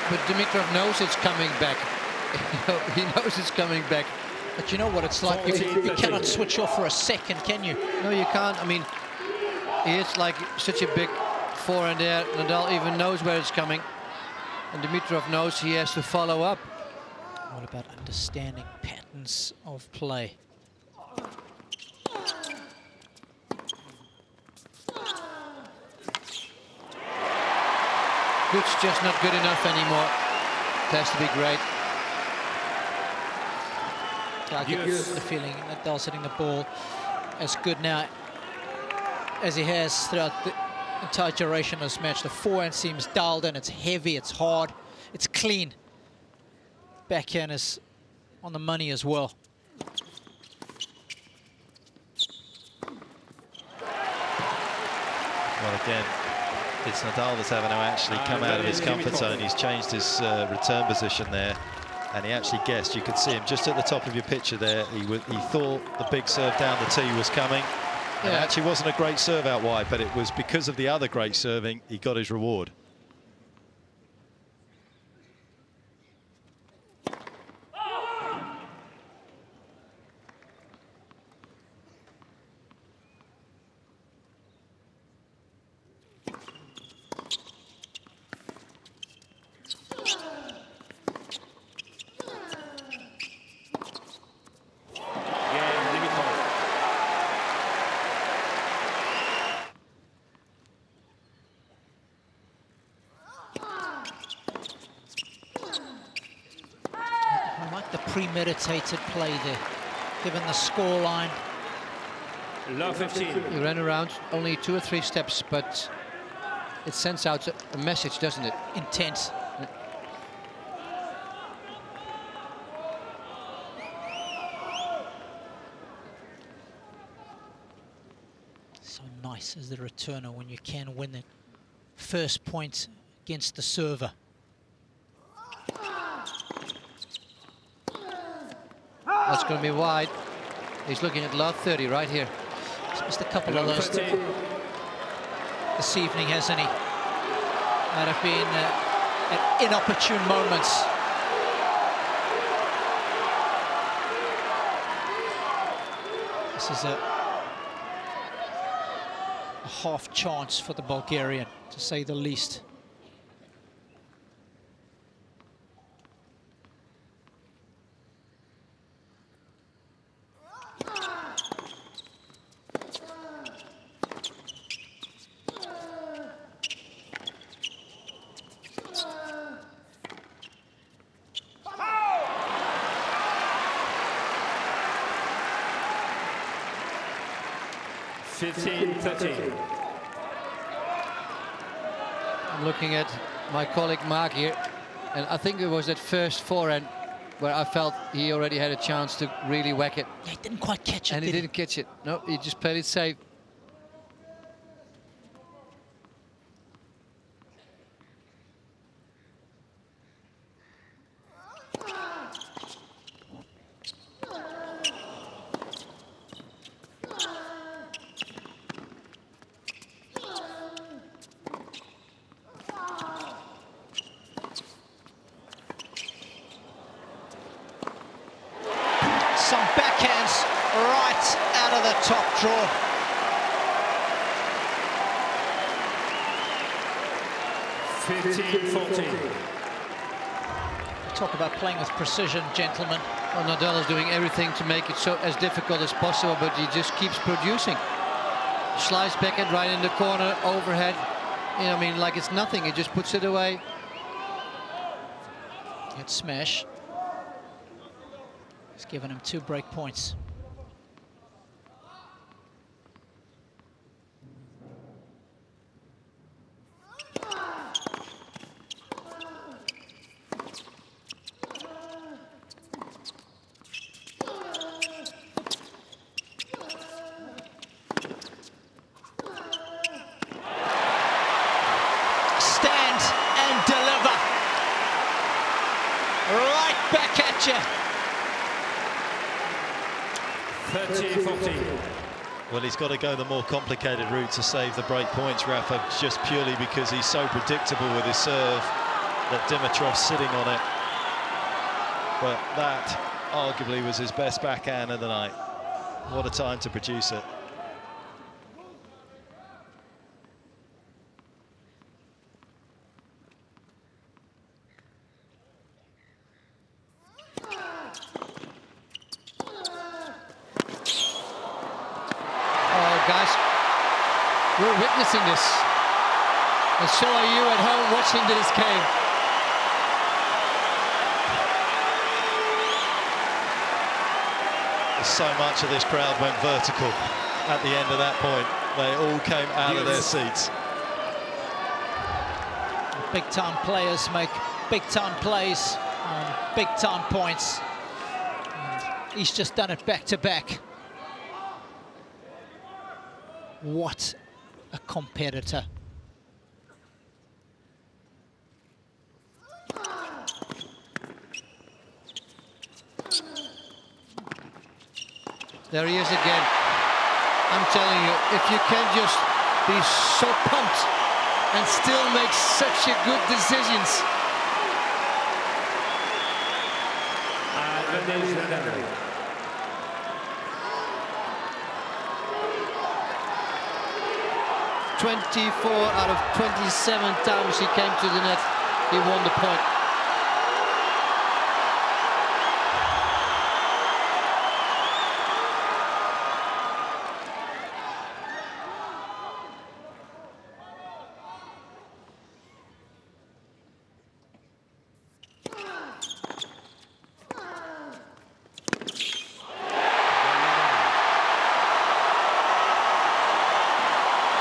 B: But Dimitrov knows it's coming back. He knows it's coming back.
D: But you know what it's like. You cannot switch off for a second, can you?
B: No, you can't. I mean, he is like such a big forehand there. Nadal even knows where it's coming. And Dimitrov knows he has to follow up.
D: What about understanding patterns of play?
B: Good's just not good enough anymore. It has to be great.
D: I get the feeling that Nadal's hitting the ball as good now as he has throughout the entire duration of this match. The forehand seems dialed in. It's heavy, it's hard, it's clean. Backhand is on the money as well.
C: Well, again, it's Nadal that's having to actually come out of his comfort zone. He's changed his return position there, and he actually guessed. You could see him just at the top of your picture there. He thought the big serve down the tee was coming. And it actually wasn't a great serve out wide, but it was because of the other great serving, he got his reward.
D: Premeditated play there, given the score line.
A: Love 15.
B: He ran around only 2 or 3 steps, but it sends out a message, doesn't it?
D: Intense. So nice as the returner when you can win the first point against the server.
B: That's going to be wide. He's looking at love 30 right here.
D: He's missed a couple of those this evening, hasn't he? Might have been at inopportune moments. This is a half chance for the Bulgarian, to say the least.
B: I'm looking at my colleague Mark here, and I think it was that first forehand where I felt he already had a chance to really whack it.
D: Yeah, he didn't quite catch it.
B: And he didn't catch it. No, he just played it safe.
D: Some backhands right out of the top drawer. Talk about playing with precision, gentlemen.
B: Well, Nadal is doing everything to make it so as difficult as possible, but he just keeps producing. Slice backhand right in the corner, overhead. You know, I mean, like it's nothing. He just puts it away.
D: Good smash. He's given him 2 break points. Stand and deliver. Right back at you.
A: 30-14.
C: Well, he's got to go the more complicated route to save the break points, Rafa, just purely because he's so predictable with his serve. that Dimitrov's sitting on it. But that arguably was his best backhand of the night. What a time to produce it.
B: Guys, we're witnessing this, and so are you at home watching this game.
C: So much of this crowd went vertical at the end of that point. They all came out of their seats.
D: Big-time players make big-time plays on big-time points. And he's just done it back-to-back. What a competitor.
B: There he is again. I'm telling you, if you can just be so pumped and still make such a good decisions. 24 out of 27 times he came to the net, he won the point.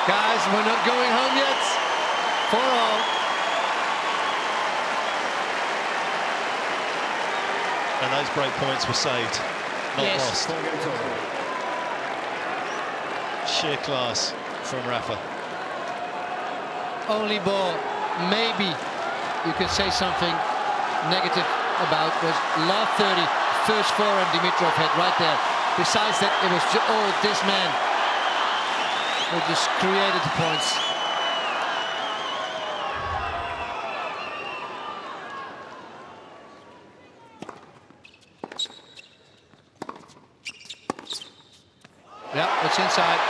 B: Guys, we're not going home yet. 4-all.
C: And those break points were saved, not lost. Sheer class from Rafa.
B: Only ball, maybe you could say something negative about was love 30, first forehand Dimitrov had right there. Besides that, it was this man who just created the points. Yeah, it's inside.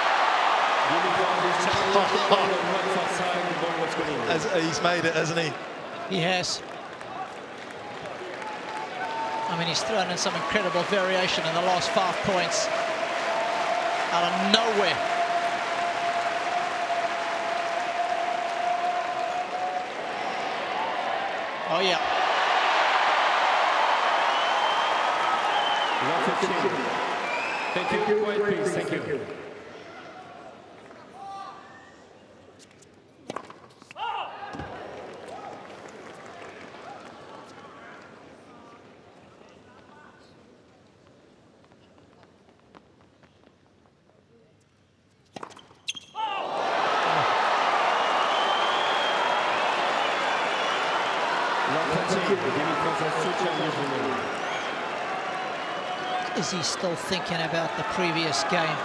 C: He's made it, hasn't he?
D: He has. I mean, he's thrown in some incredible variation in the last 5 points. Out of nowhere. Oh, yeah.
A: Thank you. Quiet, please. Thank you.
D: Is he still thinking about the previous game?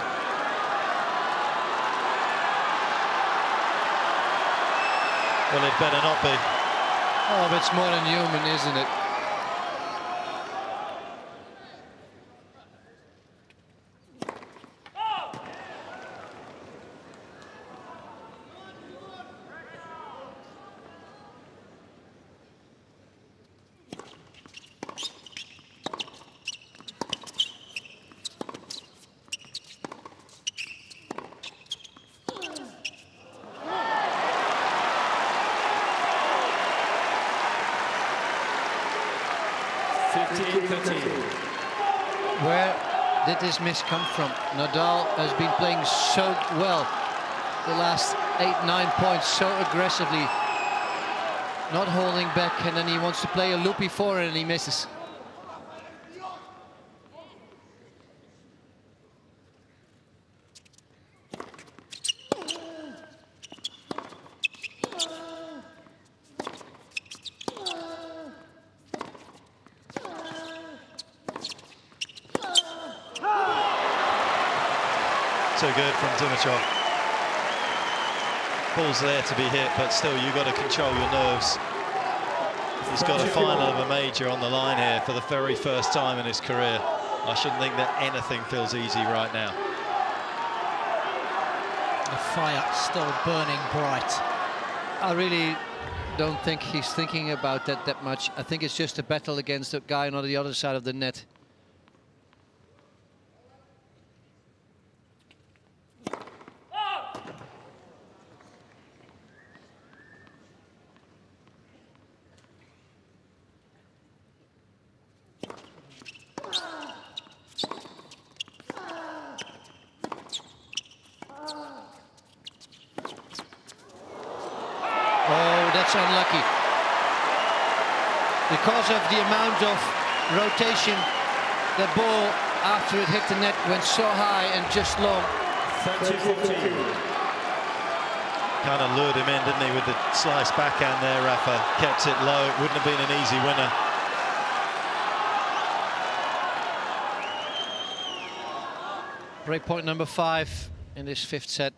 C: Well, it better not be.
B: Oh, but it's more than human, isn't it? Where did this miss come from? Nadal has been playing so well the last 8-9 points, so aggressively, not holding back, and then he wants to play a loopy forehand and he misses.
C: So good from Dimitrov. Ball's there to be hit, but still you've got to control your nerves. He's got a final of a major on the line here for the very first time in his career. I shouldn't think that anything feels easy right now.
D: The fire still burning bright.
B: I really don't think he's thinking about that much. I think it's just a battle against the guy on the other side of the net. That's unlucky. Because of the amount of rotation, the ball, after it hit the net, went so high and just long.
A: 30-14.
C: Kind of lured him in, didn't he, with the slice backhand there, Rafa. Kept it low. It wouldn't have been an easy winner.
B: Break point number 5 in this 5th set.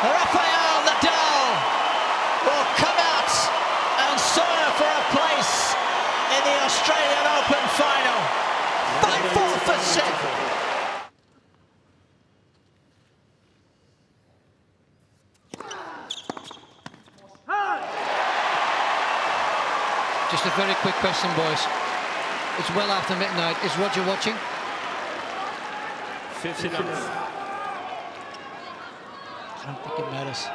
D: Rafael Nadal will come out and serve for a place in the Australian Open final. 5-4 for set.
B: Just a very quick question, boys. It's well after midnight. Is Roger watching?
A: 50 numbers.
D: I don't think it matters.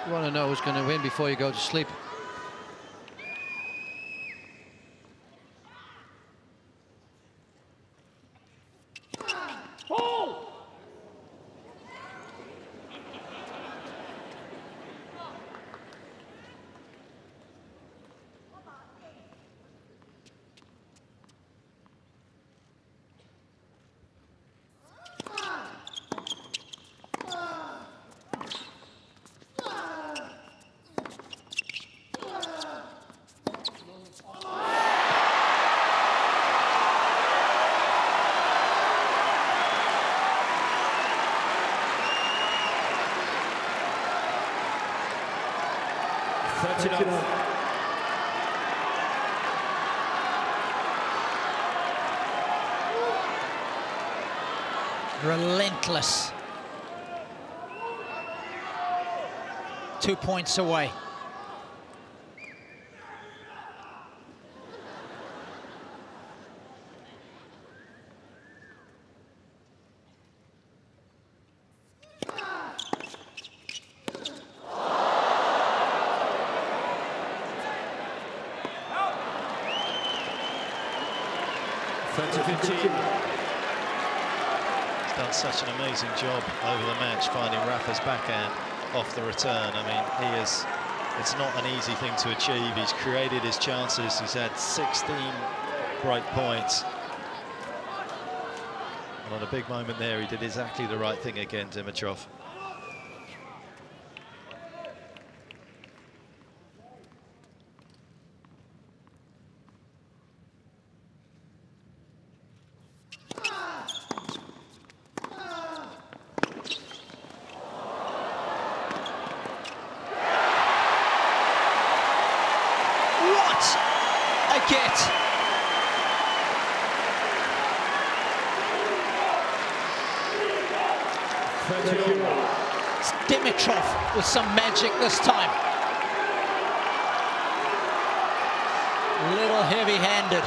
B: You want to know who's going to win before you go to sleep.
D: Relentless. 2 points away.
C: Done such an amazing job over the match, finding Rafa's backhand off the return. I mean, it's not an easy thing to achieve. He's created his chances. He's had 16 break points. And on a big moment there, he did exactly the right thing again, Dimitrov.
D: It's Dimitrov with some magic this time. A little heavy-handed.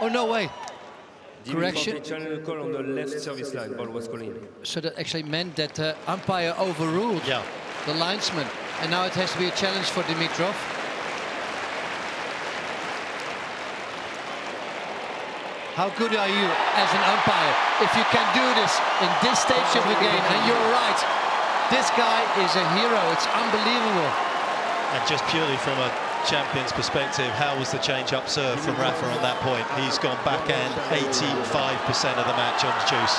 B: Oh, no way. Correction.
A: On the left service line, ball was calling.
B: So that actually meant that the umpire overruled the linesman. And now it has to be a challenge for Dimitrov. How good are you as an umpire if you can do this in this stage of the game? And you're right, this guy is a hero. It's unbelievable.
C: And just purely from a champion's perspective, how was the change-up serve from Rafa on that point? He's gone backhand 85% of the match on juice.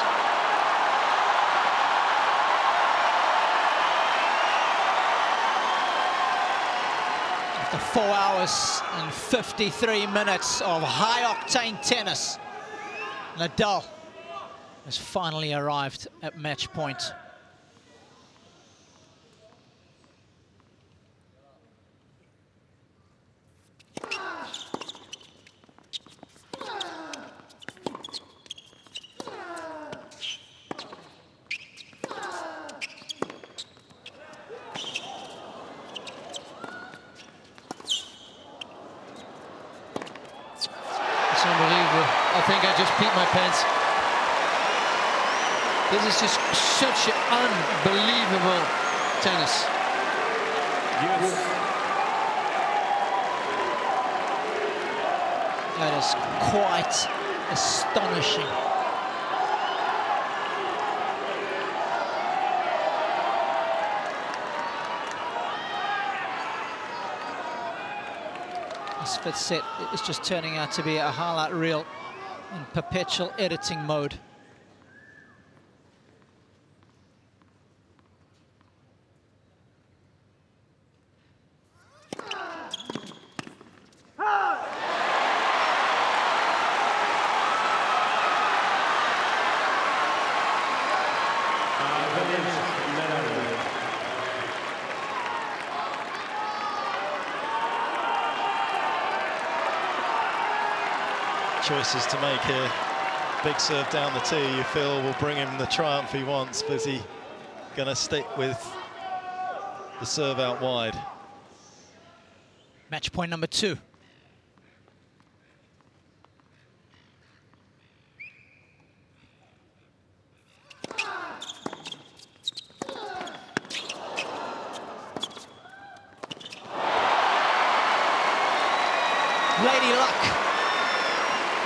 D: After 4 hours and 53 minutes of high-octane tennis, Nadal has finally arrived at match point.
B: It's unbelievable. I think I just peed my pants. This is just such unbelievable tennis.
A: Yes.
D: That is quite astonishing. This fifth set is just turning out to be a highlight reel in perpetual editing mode.
C: Choices to make here. Big serve down the tee, you feel will bring him the triumph he wants, but is he going to stick with the serve out wide?
D: Match point number 2. Lady Luck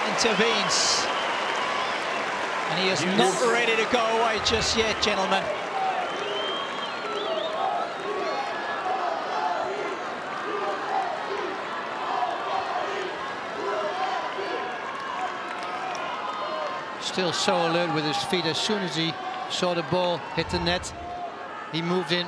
D: intervenes, and he is not ready to go away just yet, gentlemen.
B: Still so alert with his feet. As soon as he saw the ball hit the net, he moved in.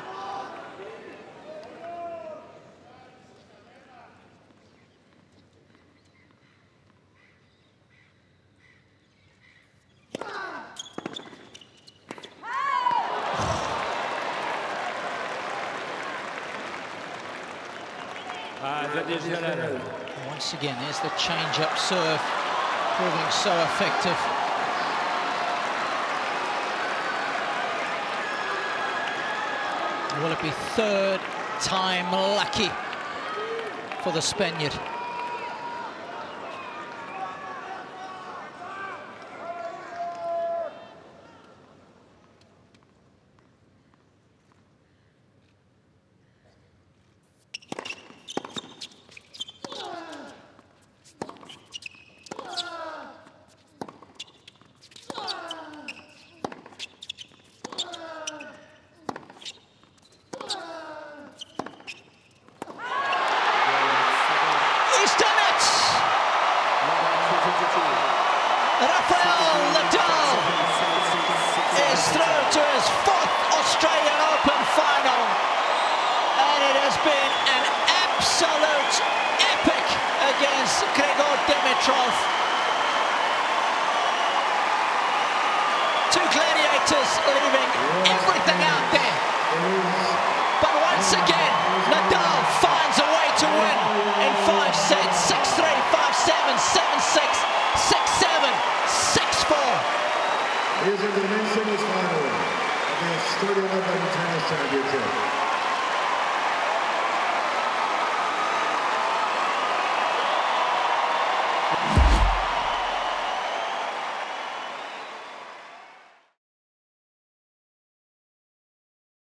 D: Once again, there's the change-up serve, proving so effective. Will it be third time lucky for the Spaniard?
E: Rafael Nadal is through to his 4th Australian Open final, and it has been an absolute epic against Grigor Dimitrov. Two gladiators leaving everything out there, but once again Nadal finds a way to win in 5 sets, 6-3, 5-7, 7-6, 6-7, 6-4.
F: Here's into the men's singles final of the Australian Open Tennis Championship.